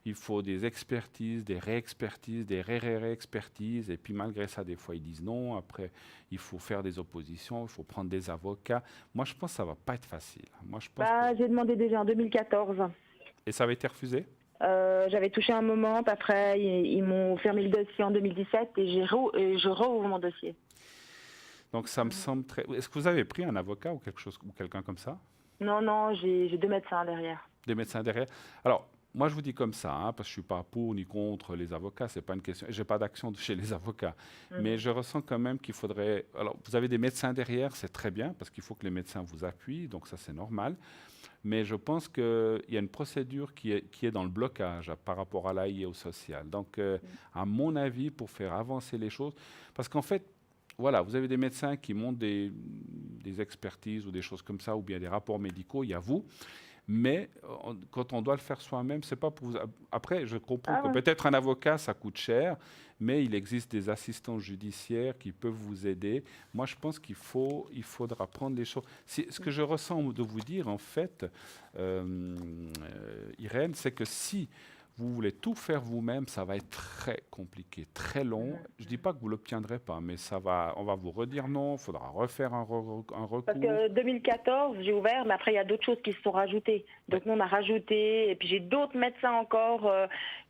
il faut des expertises, des réexpertises, des ré-expertises. Et puis malgré ça, des fois, ils disent non. Après, il faut faire des oppositions, il faut prendre des avocats. Moi, je pense que ça ne va pas être facile. Moi, je pense que... J'ai demandé déjà en 2014. Et ça avait été refusé? J'avais touché un moment, puis après, ils m'ont fermé le dossier en 2017 et je rouvre mon dossier. Donc, ça me semble très... Est-ce que vous avez pris un avocat ou quelque chose, ou quelqu'un comme ça? Non, j'ai 2 médecins derrière. Des médecins derrière? Alors, moi, je vous dis comme ça, hein, parce que je ne suis pas pour ni contre les avocats, c'est pas une question. Je n'ai pas d'action chez les avocats. Mais je ressens quand même qu'il faudrait... Alors, vous avez des médecins derrière, c'est très bien, parce qu'il faut que les médecins vous appuient, donc ça, c'est normal. Mais je pense qu'il y a une procédure qui est dans le blocage par rapport à l'AI et au social. Donc, à mon avis, pour faire avancer les choses... Parce qu'en fait, voilà, vous avez des médecins qui montent des expertises ou des choses comme ça, ou bien des rapports médicaux, il y a vous. Mais quand on doit le faire soi-même, c'est pas pour vous... Après, je comprends que peut-être un avocat, ça coûte cher, mais il existe des assistants judiciaires qui peuvent vous aider. Moi, je pense il faudra prendre les choses... Ce que je ressens de vous dire, en fait, Irène, c'est que si vous voulez tout faire vous-même, ça va être très compliqué, très long. Je ne dis pas que vous ne l'obtiendrez pas, mais on va vous redire non, il faudra refaire un recours. Parce que 2014, j'ai ouvert, mais après, il y a d'autres choses qui se sont rajoutées. Donc, nous, on a rajouté, et puis j'ai d'autres médecins encore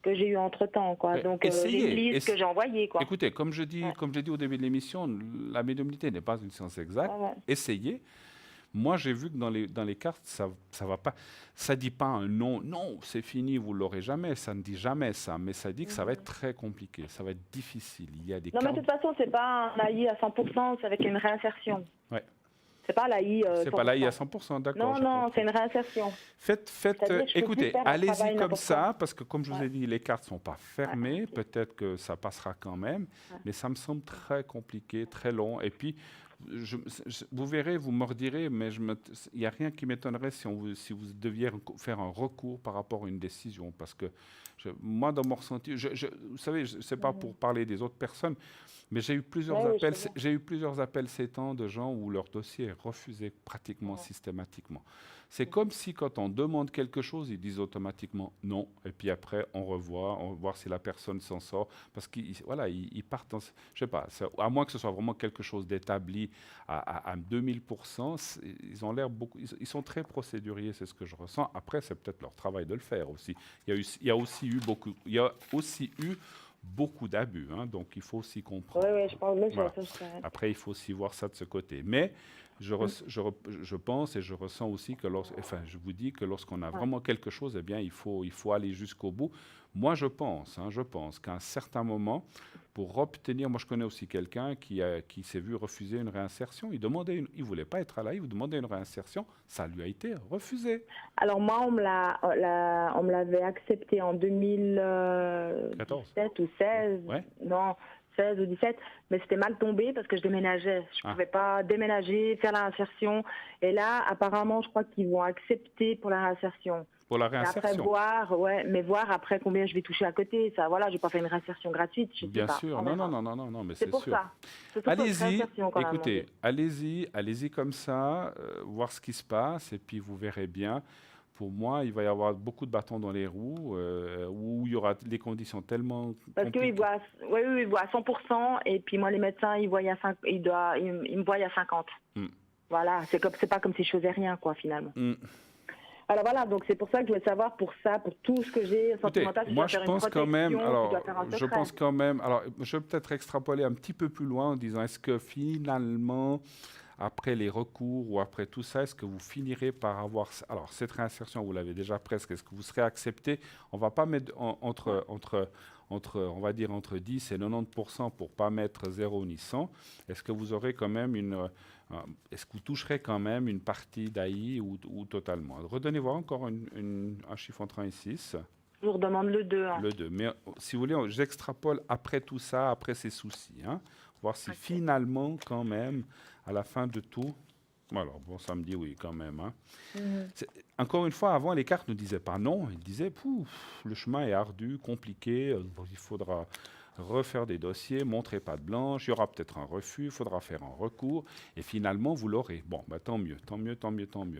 que j'ai eu entre-temps, quoi. Donc, j'ai une liste que j'ai envoyée, quoi. Écoutez, comme je dis au début de l'émission, la médiumnité n'est pas une science exacte. Essayez. Moi, j'ai vu que dans les cartes, ça va pas. Ça dit pas un non, non, c'est fini, vous l'aurez jamais. Ça ne dit jamais ça, mais ça dit que ça va être très compliqué, ça va être difficile. Il y a des non, mais de toute façon, c'est pas un AI à 100%, c'est avec une réinsertion. Ouais. C'est pas l'AI. C'est pas l'AI à 100%, d'accord. Non, c'est une réinsertion. Écoutez, allez-y comme ça, parce que comme je vous ai dit, les cartes sont pas fermées. Peut-être que ça passera quand même, mais ça me semble très compliqué, très long. Et puis, vous verrez, vous me redirez, mais il n'y a rien qui m'étonnerait si vous deviez faire un recours par rapport à une décision. Parce que moi, dans mon ressenti, vous savez, ce n'est pas pour parler des autres personnes, mais j'ai eu plusieurs appels ces temps de gens où leur dossier est refusé pratiquement systématiquement. C'est comme si quand on demande quelque chose, ils disent automatiquement non, et puis après on va voir si la personne s'en sort, parce qu'ils partent, je sais pas, à moins que ce soit vraiment quelque chose d'établi à 2000%, ils ont l'air ils sont très procéduriers, c'est ce que je ressens. Après, c'est peut-être leur travail de le faire aussi. Il y a aussi eu beaucoup d'abus, hein, donc il faut aussi comprendre. Oui, je pense que voilà. Après, il faut aussi voir ça de ce côté. Mais je pense et je ressens aussi que je vous dis que lorsqu'on a vraiment quelque chose, eh bien, il faut aller jusqu'au bout. Moi, je pense qu'à un certain moment, pour obtenir, moi je connais aussi quelqu'un qui s'est vu refuser une réinsertion. Il voulait pas être à l'AI, il demandait une réinsertion, ça lui a été refusé. Alors moi, on me l'avait accepté en 2017 ou 16, non, 16 ou 17, mais c'était mal tombé parce que je déménageais. Je ne pouvais pas déménager, faire la réinsertion. Et là, apparemment, je crois qu'ils vont accepter pour la réinsertion. Pour la réinsertion. Après voir après combien je vais toucher à côté. Ça, voilà, j'ai pas fait une réinsertion gratuite. Bien sûr, non, mais c'est pour sûr. Ça. Allez-y, écoutez, allez-y comme ça, voir ce qui se passe, et puis vous verrez bien. Pour moi, il va y avoir beaucoup de bâtons dans les roues, où il y aura des conditions tellement parce qu'ils voient, ils voient à 100%, et puis moi, les médecins, ils me voient à 50. Voilà, c'est pas comme si je faisais rien, quoi, finalement. Alors voilà, donc c'est pour ça que je voulais savoir pour tout ce que j'ai sentimental. Moi, je pense quand même, je vais peut-être extrapoler un petit peu plus loin en disant, est-ce que finalement, après les recours ou après tout ça, est-ce que vous finirez par avoir... Alors, cette réinsertion, vous l'avez déjà presque, est-ce que vous serez accepté? On ne va pas mettre entre on va dire entre 10 et 90% pour ne pas mettre 0 ni 100, est-ce que vous aurez quand même est-ce que vous toucherez quand même une partie d'AI ou totalement? Redonnez voir encore un chiffre entre 1 et 6. Je vous redemande le 2. Hein. Le 2. Mais si vous voulez, j'extrapole après tout ça, après ces soucis. Hein, voir si finalement, quand même, à la fin de tout... Alors, bon, ça me dit oui, quand même. Hein. Encore une fois, avant, les cartes ne disaient pas non. Ils disaient, le chemin est ardu, compliqué, il faudra refaire des dossiers, montrer patte blanche, il y aura peut-être un refus, il faudra faire un recours, et finalement, vous l'aurez. Bon, bah, tant mieux.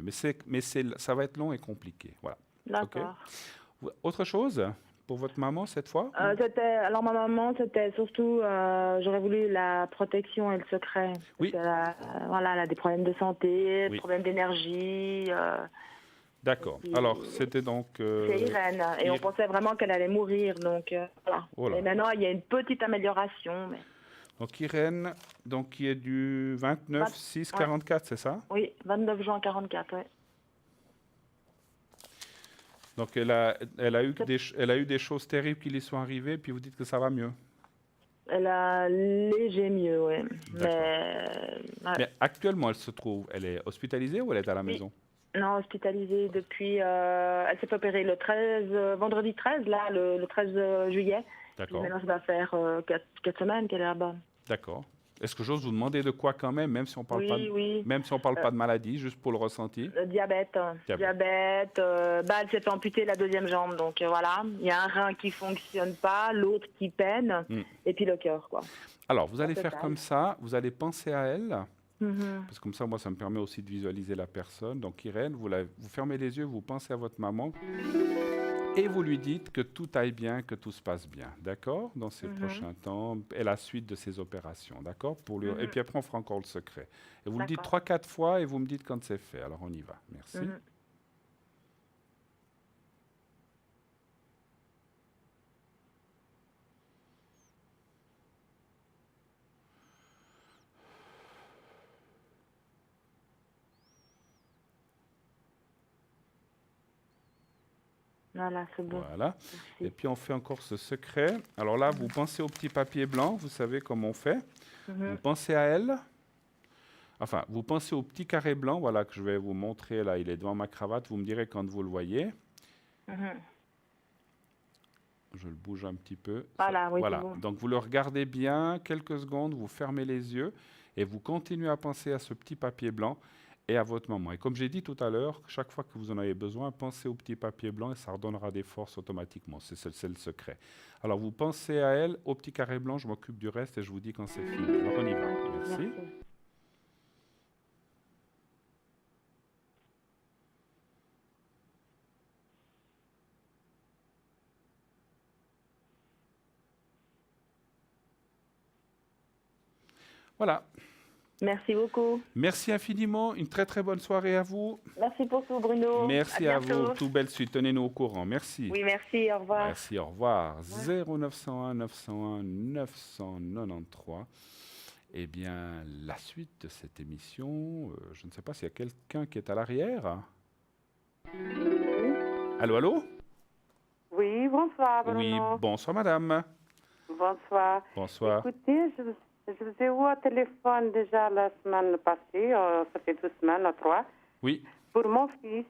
Mais ça va être long et compliqué. Voilà. D'accord. Okay. Autre chose pour votre maman cette fois? Alors ma maman, c'était surtout, j'aurais voulu la protection et le secret. Oui. Parce elle a des problèmes de santé, des problèmes d'énergie. D'accord. Alors c'était donc... c'est Irène. Et on pensait vraiment qu'elle allait mourir. Donc voilà. Voilà. Et maintenant, il y a une petite amélioration. Mais... Donc Irène, qui est du 29/6/44, c'est ça? Oui, 29 juin 44, oui. Donc elle a eu des choses terribles qui lui sont arrivées, puis vous dites que ça va mieux. Elle a léger mieux, oui. Mais actuellement, elle est hospitalisée ou elle est à la maison? Non, hospitalisée depuis... elle s'est opérée vendredi 13, là, le 13 juillet. D'accord. Maintenant, ça va faire 4 semaines qu'elle est là-bas. D'accord. Est-ce que j'ose vous demander de quoi quand même si on parle même si on parle pas de maladie, juste pour le ressenti? Diabète. Elle s'est fait amputer la 2e jambe, donc voilà. Il y a un rein qui fonctionne pas, l'autre qui peine, et puis le cœur, quoi. Alors, vous allez faire comme ça, vous allez penser à elle, parce que comme ça, moi, ça me permet aussi de visualiser la personne. Donc, Irène, vous fermez les yeux, vous pensez à votre maman, et vous lui dites que tout aille bien, que tout se passe bien, d'accord, dans ces prochains temps, et la suite de ces opérations, d'accord, et puis après, on fera encore le secret. Et vous le dites 3-4 fois, et vous me dites quand c'est fait. Alors, on y va. Merci. Voilà, c'est bon. Voilà. Et puis, on fait encore ce secret. Alors là, vous pensez au petit papier blanc, vous savez comment on fait. Vous pensez à elle. Enfin, vous pensez au petit carré blanc, voilà, que je vais vous montrer. Là, il est devant ma cravate. Vous me direz quand vous le voyez. Je le bouge un petit peu. Voilà, oui, voilà. Bon. Donc, vous le regardez bien, quelques secondes, vous fermez les yeux et vous continuez à penser à ce petit papier blanc et à votre maman. Et comme j'ai dit tout à l'heure, chaque fois que vous en avez besoin, pensez au petit papier blanc et ça redonnera des forces automatiquement. C'est le secret. Alors, vous pensez à elle, au petit carré blanc, je m'occupe du reste et je vous dis quand c'est fini. Alors, on y va. Merci. Voilà. Merci beaucoup. Merci infiniment. Une très très bonne soirée à vous. Merci beaucoup, Bruno. Merci à vous. Tout belle suite. Tenez-nous au courant. Merci. Oui, merci. Au revoir. Merci, au revoir. 0901 901 993. Eh bien, la suite de cette émission, je ne sais pas s'il y a quelqu'un qui est à l'arrière. Allô, allô? Oui, bonsoir, Bruno. Oui, bonsoir, madame. Bonsoir. Bonsoir. Écoutez, je vous ai eu au téléphone déjà la semaine passée, ça fait 2 semaines, 3. Oui. Pour mon fils.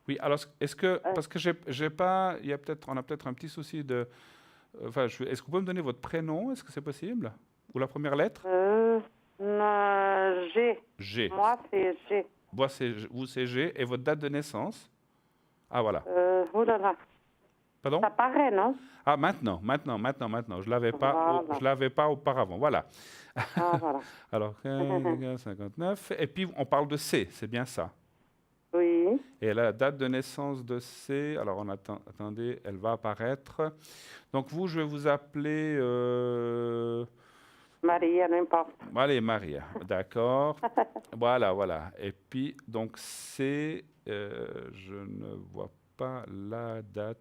Oui, alors, est-ce que, parce que j'ai pas, on a peut-être un petit souci de, enfin, est-ce que vous pouvez me donner votre prénom? Est-ce que c'est possible? Ou la première lettre? G. G. Moi, c'est G. Vous, c'est G. Et votre date de naissance? Ah, Oh là là. Pardon? Ça paraît, non? Ah, maintenant. Je l'avais pas, je l'avais pas auparavant. Voilà. Ah, voilà. Alors, 59. Et puis, on parle de C, c'est bien ça? Oui. Et la date de naissance de C, alors attendez, elle va apparaître. Donc, vous, je vais vous appeler... Maria, n'importe. Allez, Maria, d'accord. Voilà. Et puis, donc, C, je ne vois pas la date.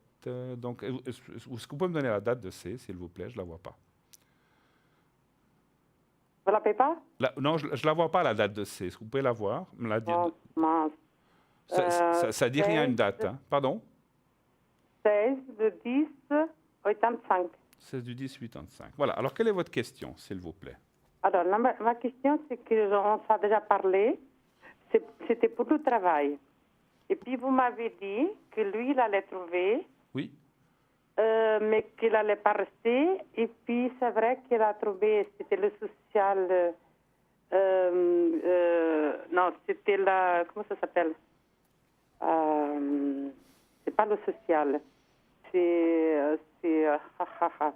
Donc, est-ce que vous pouvez me donner la date de C, s'il vous plaît? Je ne la vois pas. Vous ne l'avez pas? Non, je ne la vois pas, la date de C. Est-ce que vous pouvez la voir? Me la dire? Oh, mince. Ça dit rien, une date. Hein. Pardon? 16 de 10, 85. C'est du 18-25. Voilà. Alors, quelle est votre question, s'il vous plaît? Alors, ma question, c'est qu'on s'est déjà parlé. C'était pour le travail. Et puis, vous m'avez dit que lui, il allait trouver, Oui. mais qu'il n'allait pas rester. Et puis, c'est vrai qu'il a trouvé, c'était le social... non, c'était la... Comment ça s'appelle? C'est pas le social.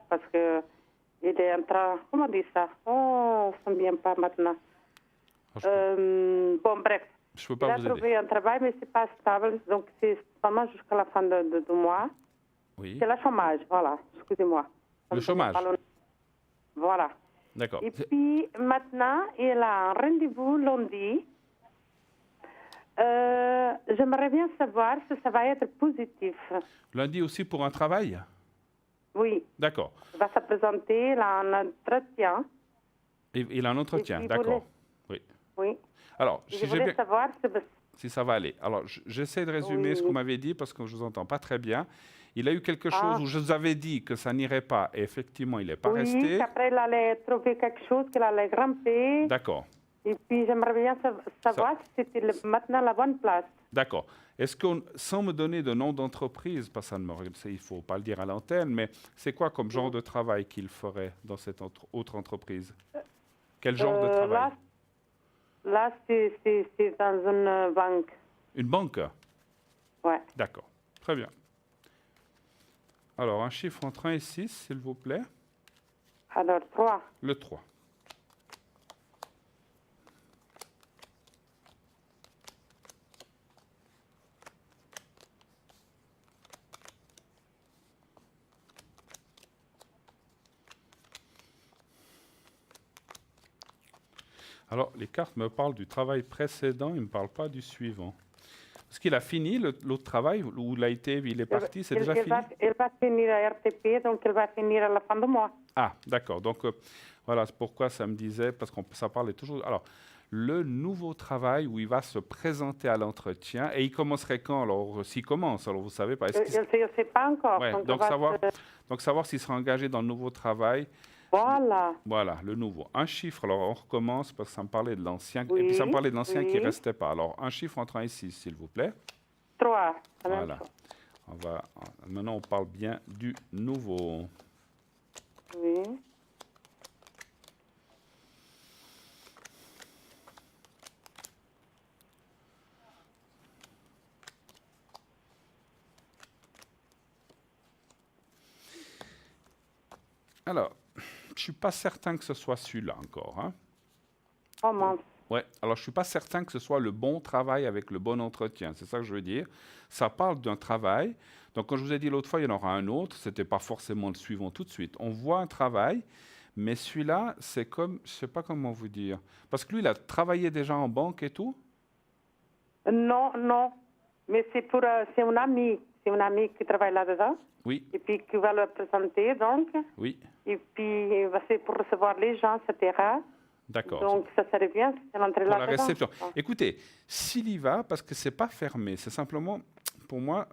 Parce que il est en train... Comment on dit ça? Oh, ça ne vient pas maintenant. Bon, bref. Je peux Il pas a vous aider. trouvé un travail, mais c'est pas stable. Donc, c'est vraiment jusqu'à la fin du mois. Oui. C'est le chômage, voilà. Excusez-moi. Le chômage. Voilà. D'accord. Et puis, maintenant, il a un rendez-vous lundi. J'aimerais bien savoir si ça va être positif. Lundi aussi pour un travail? Oui. D'accord. Il va se présenter, il a un entretien. Et il a un entretien, Et puis, d'accord. Oui. Oui. Alors, Et si je j'ai voulais bien... savoir si ça va aller. Alors, j'essaie de résumer Oui, ce que vous oui. m'avez dit parce que je ne vous entends pas très bien. Il a eu quelque chose où je vous avais dit que ça n'irait pas et effectivement, il n'est pas oui, resté. qu'après, il allait trouver quelque chose, qu'il allait grimper. D'accord. Et puis, j'aimerais bien savoir si c'était maintenant la bonne place. D'accord. Est-ce que, sans me donner de nom d'entreprise, parce que il ne faut pas le dire à l'antenne, mais c'est quoi comme genre de travail qu'il ferait dans cette autre entreprise? Quel genre de travail? Là, c'est dans une banque. Une banque? Ouais. D'accord. Très bien. Alors, un chiffre entre 1 et 6, s'il vous plaît. Alors, 3. Le 3. Alors, les cartes me parlent du travail précédent, ils ne me parlent pas du suivant. Est-ce qu'il a fini l'autre travail où il est parti, c'est déjà fini? Il va finir à RTP, donc il va finir à la fin du mois. Ah, d'accord. Donc, voilà c'est pourquoi ça me disait, parce que ça parlait toujours... Alors, le nouveau travail où il va se présenter à l'entretien, et il commencerait quand? Alors, s'il commence, alors vous savez pas... Il ne sait pas encore. Ouais, donc, savoir s'il sera engagé dans le nouveau travail... Voilà. Voilà, le nouveau. Un chiffre, alors on recommence parce que ça me parlait de l'ancien, Oui, et puis ça me parlait de l'ancien qui ne oui. restait pas. Alors, un chiffre entre 1 et 6, s'il vous plaît. 3. Voilà. Maintenant, on parle bien du nouveau. Oui. Alors, je ne suis pas certain que ce soit celui-là encore. Hein. Oh mince. Ouais. Alors, je ne suis pas certain que ce soit le bon travail avec le bon entretien. C'est ça que je veux dire. Ça parle d'un travail. Donc, quand je vous ai dit l'autre fois, il y en aura un autre. Ce n'était pas forcément le suivant tout de suite. On voit un travail, mais celui-là, c'est comme... Je ne sais pas comment vous dire. Parce que lui, il a travaillé déjà en banque et tout. Non, non. Mais c'est un ami. C'est un ami qui travaille là-dedans. Oui. Et puis qui va le présenter, donc. Oui. Et puis, c'est pour recevoir les gens, etc. D'accord. Donc, ça serait bien, c'est l'entrée Pour là-dedans. la réception. Écoutez, s'il y va, parce que c'est pas fermé, c'est simplement, pour moi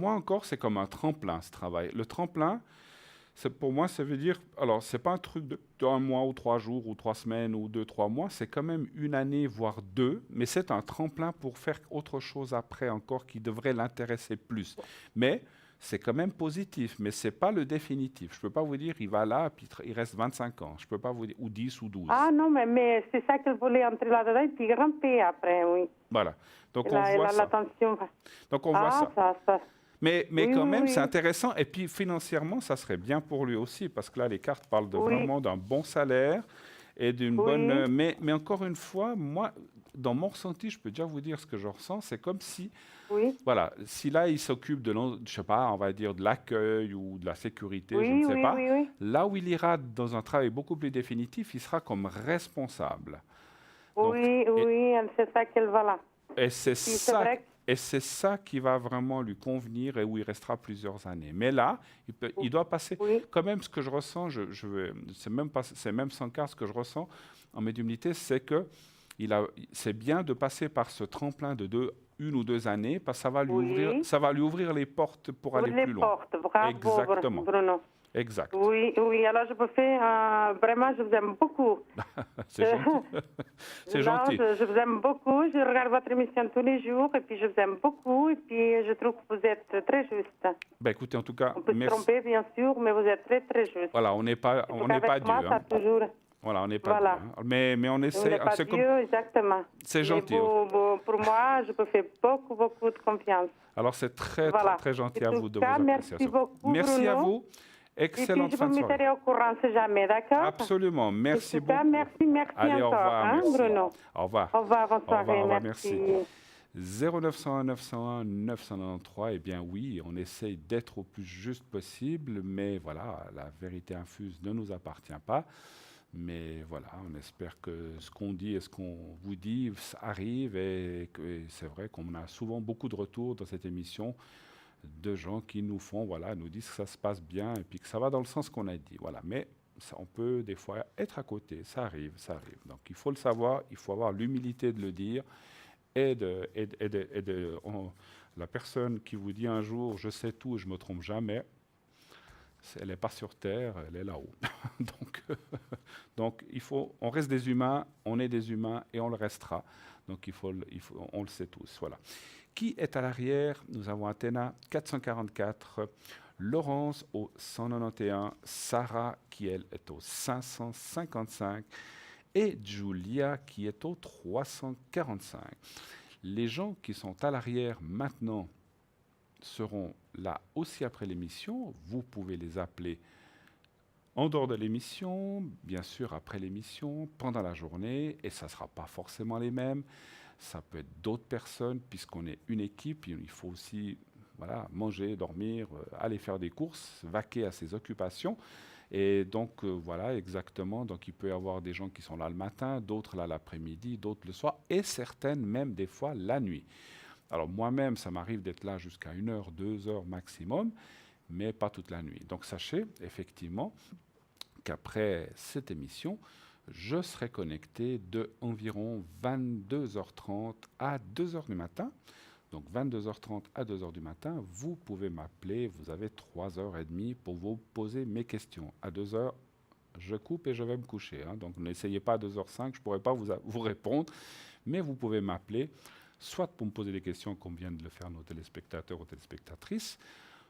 encore, c'est comme un tremplin, ce travail. Le tremplin, pour moi, ça veut dire, alors, c'est pas un truc d'un mois ou 3 jours ou 3 semaines ou 2-3 mois, c'est quand même 1 année, voire 2, mais c'est un tremplin pour faire autre chose après encore qui devrait l'intéresser plus. Mais c'est quand même positif, mais ce n'est pas le définitif. Je ne peux pas vous dire, il va là, puis il reste 25 ans. Je ne peux pas vous dire, ou 10 ou 12. Ah non, mais c'est ça qu'elle voulait entrer là-dedans et puis grimper après, oui. Voilà. Donc, Elle on voit ça. l'attention. Donc, on voit ça. Mais Oui, quand oui, même, oui. c'est intéressant. Et puis, financièrement, ça serait bien pour lui aussi, parce que là, les cartes parlent vraiment d'un bon salaire et d'une bonne... Mais encore une fois, moi, dans mon ressenti, je peux déjà vous dire ce que je ressens. C'est comme si... Oui. Voilà, si là, il s'occupe de, je sais pas, on va dire de l'accueil ou de la sécurité, Oui, je ne sais pas. oui. Là où il ira dans un travail beaucoup plus définitif, il sera comme responsable. Donc, Oui, c'est ça qu'elle va là. Et c'est c'est ça, vrai ça qui va vraiment lui convenir et où il restera plusieurs années. Mais là, il doit passer. Oui. Quand même, ce que je ressens, c'est même sans carte, ce que je ressens en médiumnité, c'est que c'est bien de passer par ce tremplin de 1 ou 2 années, parce que ça va lui ouvrir les portes pour aller plus loin. Les portes, bravo, Exactement. Bruno. Exact. Oui, oui, alors je peux faire, vraiment, je vous aime beaucoup. C'est gentil. C'est Non, gentil. je vous aime beaucoup, je regarde votre émission tous les jours, et puis je vous aime beaucoup, et puis je trouve que vous êtes très juste. Ben, écoutez, en tout cas, On peut se merci. tromper, bien sûr, mais vous êtes très, très juste. Voilà, on n'est pas Surtout Dieu. qu'avec moi, ça a toujours... Voilà, on n'est pas Voilà. Dieu. Mais on On essaie. n'est pas c'est Dieu, exactement. C'est Mais gentil. pour moi, je peux faire beaucoup, beaucoup de confiance. Alors, c'est très, Voilà. très, très gentil En à tout vous de cas, vos merci appréciations. beaucoup, Merci à Bruno. vous. Et puis, Excellente je fin vous de soirée. mettrai au courant si jamais, d'accord? Absolument. Merci En tout cas, beaucoup. merci Allez, au encore, revoir. hein, Merci. Bruno. Au revoir. Au revoir, bonne soirée, Au revoir, merci. merci. 0901 901 993, eh bien oui, on essaye d'être au plus juste possible, mais voilà, la vérité infuse ne nous appartient pas. Mais voilà, on espère que ce qu'on dit et ce qu'on vous dit arrive, et c'est vrai qu'on a souvent beaucoup de retours dans cette émission de gens qui nous font, voilà, nous disent que ça se passe bien et puis que ça va dans le sens qu'on a dit. Voilà, mais ça, on peut des fois être à côté, ça arrive, ça arrive. Donc il faut le savoir, il faut avoir l'humilité de le dire la personne qui vous dit un jour je sais tout et je me trompe jamais, elle n'est pas sur terre, elle est là-haut. donc on reste des humains, on est des humains et on le restera. Donc on le sait tous. Voilà. Qui est à l'arrière? Nous avons Athéna 444, Laurence au 191, Sarah qui elle est au 555 et Julia qui est au 345. Les gens qui sont à l'arrière maintenant seront là aussi après l'émission. Vous pouvez les appeler en dehors de l'émission, bien sûr après l'émission, pendant la journée, et ça ne sera pas forcément les mêmes. Ça peut être d'autres personnes, puisqu'on est une équipe, il faut aussi manger, dormir, aller faire des courses, vaquer à ses occupations. Et donc, voilà, exactement. Donc, il peut y avoir des gens qui sont là le matin, d'autres là l'après-midi, d'autres le soir, et certaines même des fois la nuit. Alors, moi-même, ça m'arrive d'être là jusqu'à 1 heure, 2 heures maximum, mais pas toute la nuit. Donc, sachez effectivement qu'après cette émission, je serai connecté de environ 22h30 à 2h du matin. Donc 22h30 à 2h du matin, vous pouvez m'appeler, vous avez 3h30 pour vous poser mes questions. À 2h, je coupe et je vais me coucher. Donc n'essayez pas à 2h05, je ne pourrai pas vous répondre, mais vous pouvez m'appeler, soit pour me poser des questions comme viennent de le faire nos téléspectateurs ou téléspectatrices,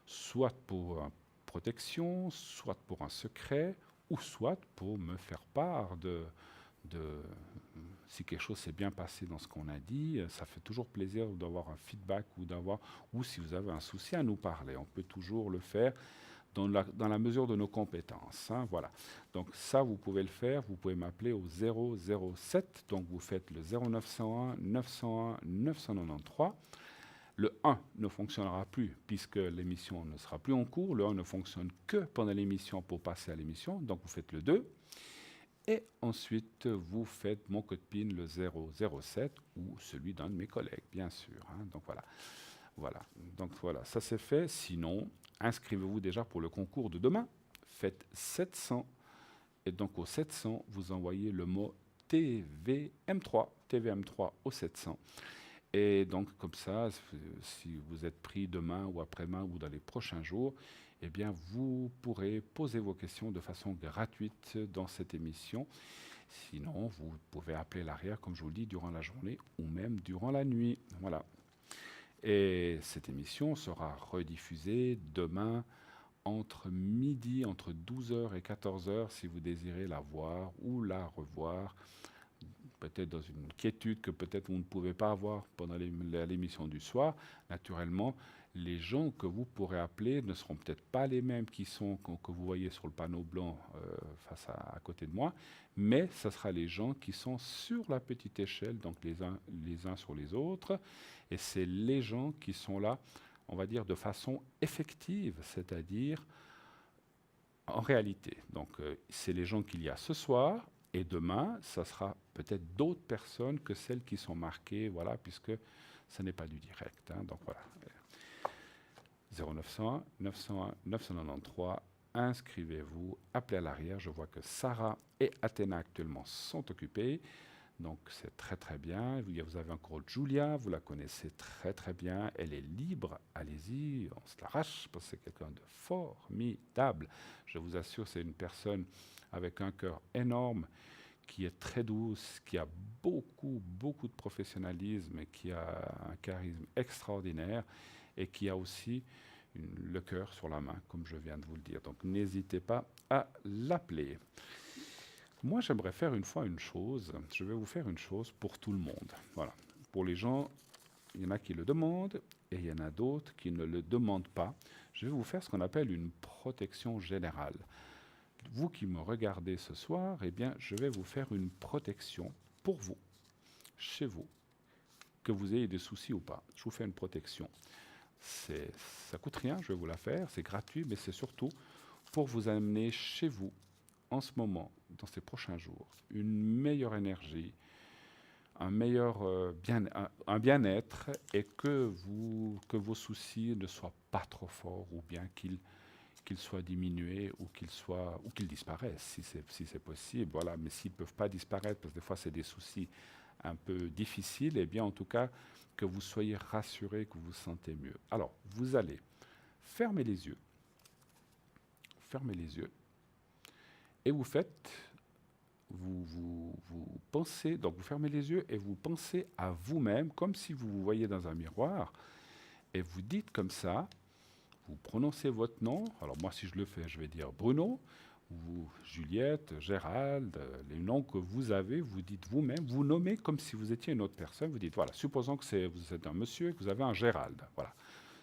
soit pour protection, soit pour un secret, ou soit pour me faire part de si quelque chose s'est bien passé dans ce qu'on a dit. Ça fait toujours plaisir d'avoir un feedback ou si vous avez un souci à nous parler. On peut toujours le faire dans la mesure de nos compétences. Voilà. Donc ça, vous pouvez le faire. Vous pouvez m'appeler au 007. Donc vous faites le 0901 901 993. Le 1 ne fonctionnera plus puisque l'émission ne sera plus en cours. Le 1 ne fonctionne que pendant l'émission pour passer à l'émission. Donc vous faites le 2. Et ensuite, vous faites mon code PIN, le 007, ou celui d'un de mes collègues, bien sûr. Donc voilà, ça c'est fait. Sinon, inscrivez-vous déjà pour le concours de demain. Faites 700. Et donc au 700, vous envoyez le mot TVM3 au 700. Et donc comme ça, si vous êtes pris demain ou après-demain ou dans les prochains jours, eh bien, vous pourrez poser vos questions de façon gratuite dans cette émission. Sinon, vous pouvez appeler l'arrière, comme je vous le dis, durant la journée ou même durant la nuit. Voilà. Et cette émission sera rediffusée demain entre midi, entre 12h et 14h, si vous désirez la voir ou la revoir. Peut-être dans une quiétude que peut-être vous ne pouvez pas avoir pendant l'émission du soir. Naturellement, les gens que vous pourrez appeler ne seront peut-être pas les mêmes que vous voyez sur le panneau blanc face à côté de moi, mais ce sera les gens qui sont sur la petite échelle, donc les uns sur les autres, et c'est les gens qui sont là, on va dire, de façon effective, c'est-à-dire en réalité. Donc c'est les gens qu'il y a ce soir, et demain, ça sera peut-être d'autres personnes que celles qui sont marquées, voilà, puisque ce n'est pas du direct. Donc voilà. 0901 901 993, inscrivez-vous, appelez à l'arrière. Je vois que Sarah et Athéna actuellement sont occupées. Donc c'est très très bien. Vous avez encore Julia, vous la connaissez très très bien. Elle est libre, allez-y, on se l'arrache parce que c'est quelqu'un de formidable. Je vous assure, c'est une personne avec un cœur énorme, qui est très douce, qui a beaucoup de professionnalisme et qui a un charisme extraordinaire et qui a aussi le cœur sur la main, comme je viens de vous le dire. Donc n'hésitez pas à l'appeler. Moi, j'aimerais faire une fois une chose. Je vais vous faire une chose pour tout le monde. Voilà. Pour les gens, il y en a qui le demandent et il y en a d'autres qui ne le demandent pas. Je vais vous faire ce qu'on appelle une protection générale. Vous qui me regardez ce soir, eh bien, je vais vous faire une protection pour vous, chez vous, que vous ayez des soucis ou pas. Je vous fais une protection. Ça coûte rien, je vais vous la faire, c'est gratuit, mais c'est surtout pour vous amener chez vous, en ce moment, dans ces prochains jours, une meilleure énergie, un meilleur bien-être, et que vos soucis ne soient pas trop forts, ou bien qu'ils soient diminués, ou qu'ils disparaissent, si c'est possible. Voilà. Mais s'ils ne peuvent pas disparaître, parce que des fois c'est des soucis un peu difficiles, eh bien en tout cas, que vous soyez rassurés, que vous vous sentez mieux. Alors, vous allez fermer les yeux, et vous pensez, donc vous fermez les yeux et vous pensez à vous-même, comme si vous vous voyez dans un miroir, et vous dites comme ça, vous prononcez votre nom. Alors moi, si je le fais, je vais dire Bruno, ou Juliette, Gérald, les noms que vous avez, vous dites vous-même, vous nommez comme si vous étiez une autre personne, vous dites, voilà, supposons que vous êtes un monsieur et que vous avez un Gérald, voilà.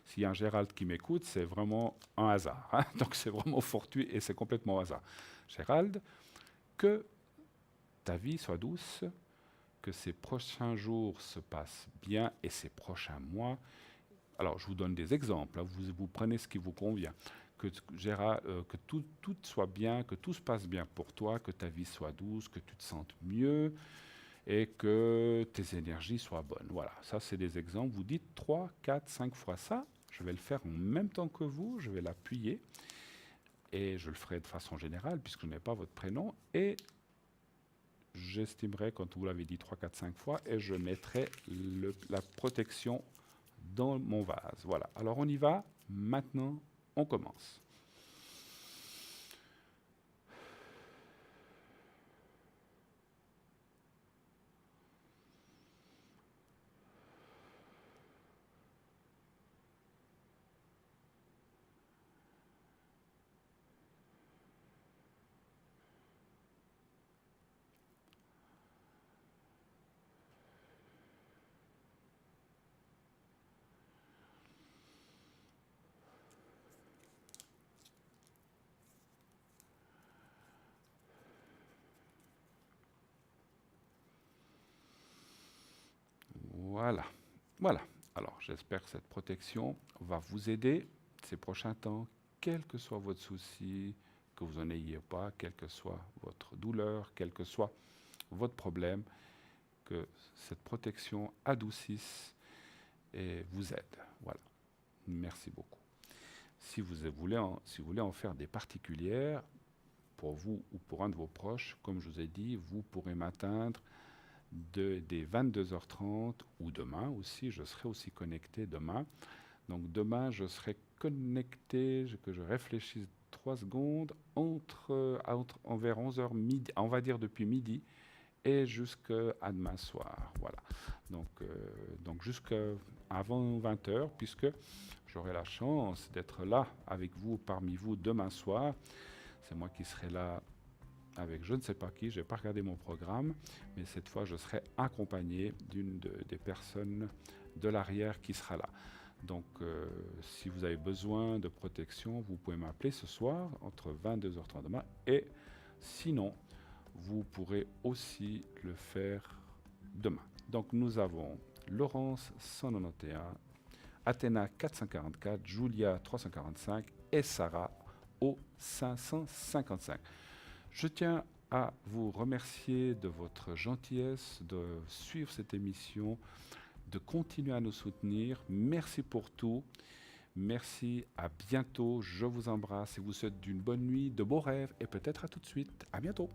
S'il y a un Gérald qui m'écoute, c'est vraiment un hasard, hein. Donc c'est vraiment fortuit et c'est complètement au hasard. Gérald, que ta vie soit douce, que ces prochains jours se passent bien et ces prochains mois. Alors, je vous donne des exemples, hein. Vous prenez ce qui vous convient. Que tout soit bien, que tout se passe bien pour toi, que ta vie soit douce, que tu te sentes mieux et que tes énergies soient bonnes. Voilà, ça c'est des exemples. Vous dites 3, 4, 5 fois ça. Je vais le faire en même temps que vous, je vais l'appuyer et je le ferai de façon générale puisque je n'ai pas votre prénom, et j'estimerai quand vous l'avez dit 3, 4, 5 fois, et je mettrai la protection dans mon vase. Voilà, alors on y va, maintenant on commence. Voilà. Alors, j'espère que cette protection va vous aider ces prochains temps, quel que soit votre souci, que vous n'en ayez pas, quelle que soit votre douleur, quel que soit votre problème, que cette protection adoucisse et vous aide. Voilà. Merci beaucoup. Si vous voulez en faire des particulières, pour vous ou pour un de vos proches, comme je vous ai dit, vous pourrez m'atteindre des 22h30 ou demain aussi, je serai aussi connecté demain. Donc demain, je serai connecté, que je réfléchisse 3 secondes, envers 11h midi, on va dire depuis midi, et jusqu'à demain soir. Voilà. Donc jusqu'à avant 20h, puisque j'aurai la chance d'être là avec vous, parmi vous, demain soir. C'est moi qui serai là avec je ne sais pas qui, je n'ai pas regardé mon programme, mais cette fois je serai accompagné d'une des personnes de l'arrière qui sera là. Donc si vous avez besoin de protection, vous pouvez m'appeler ce soir entre 22h30 demain, et sinon vous pourrez aussi le faire demain. Donc nous avons Laurence 191, Athéna 444, Julia 345 et Sarah au 555. Je tiens à vous remercier de votre gentillesse, de suivre cette émission, de continuer à nous soutenir. Merci pour tout. Merci, à bientôt. Je vous embrasse et vous souhaite une bonne nuit, de beaux rêves et peut-être à tout de suite. À bientôt.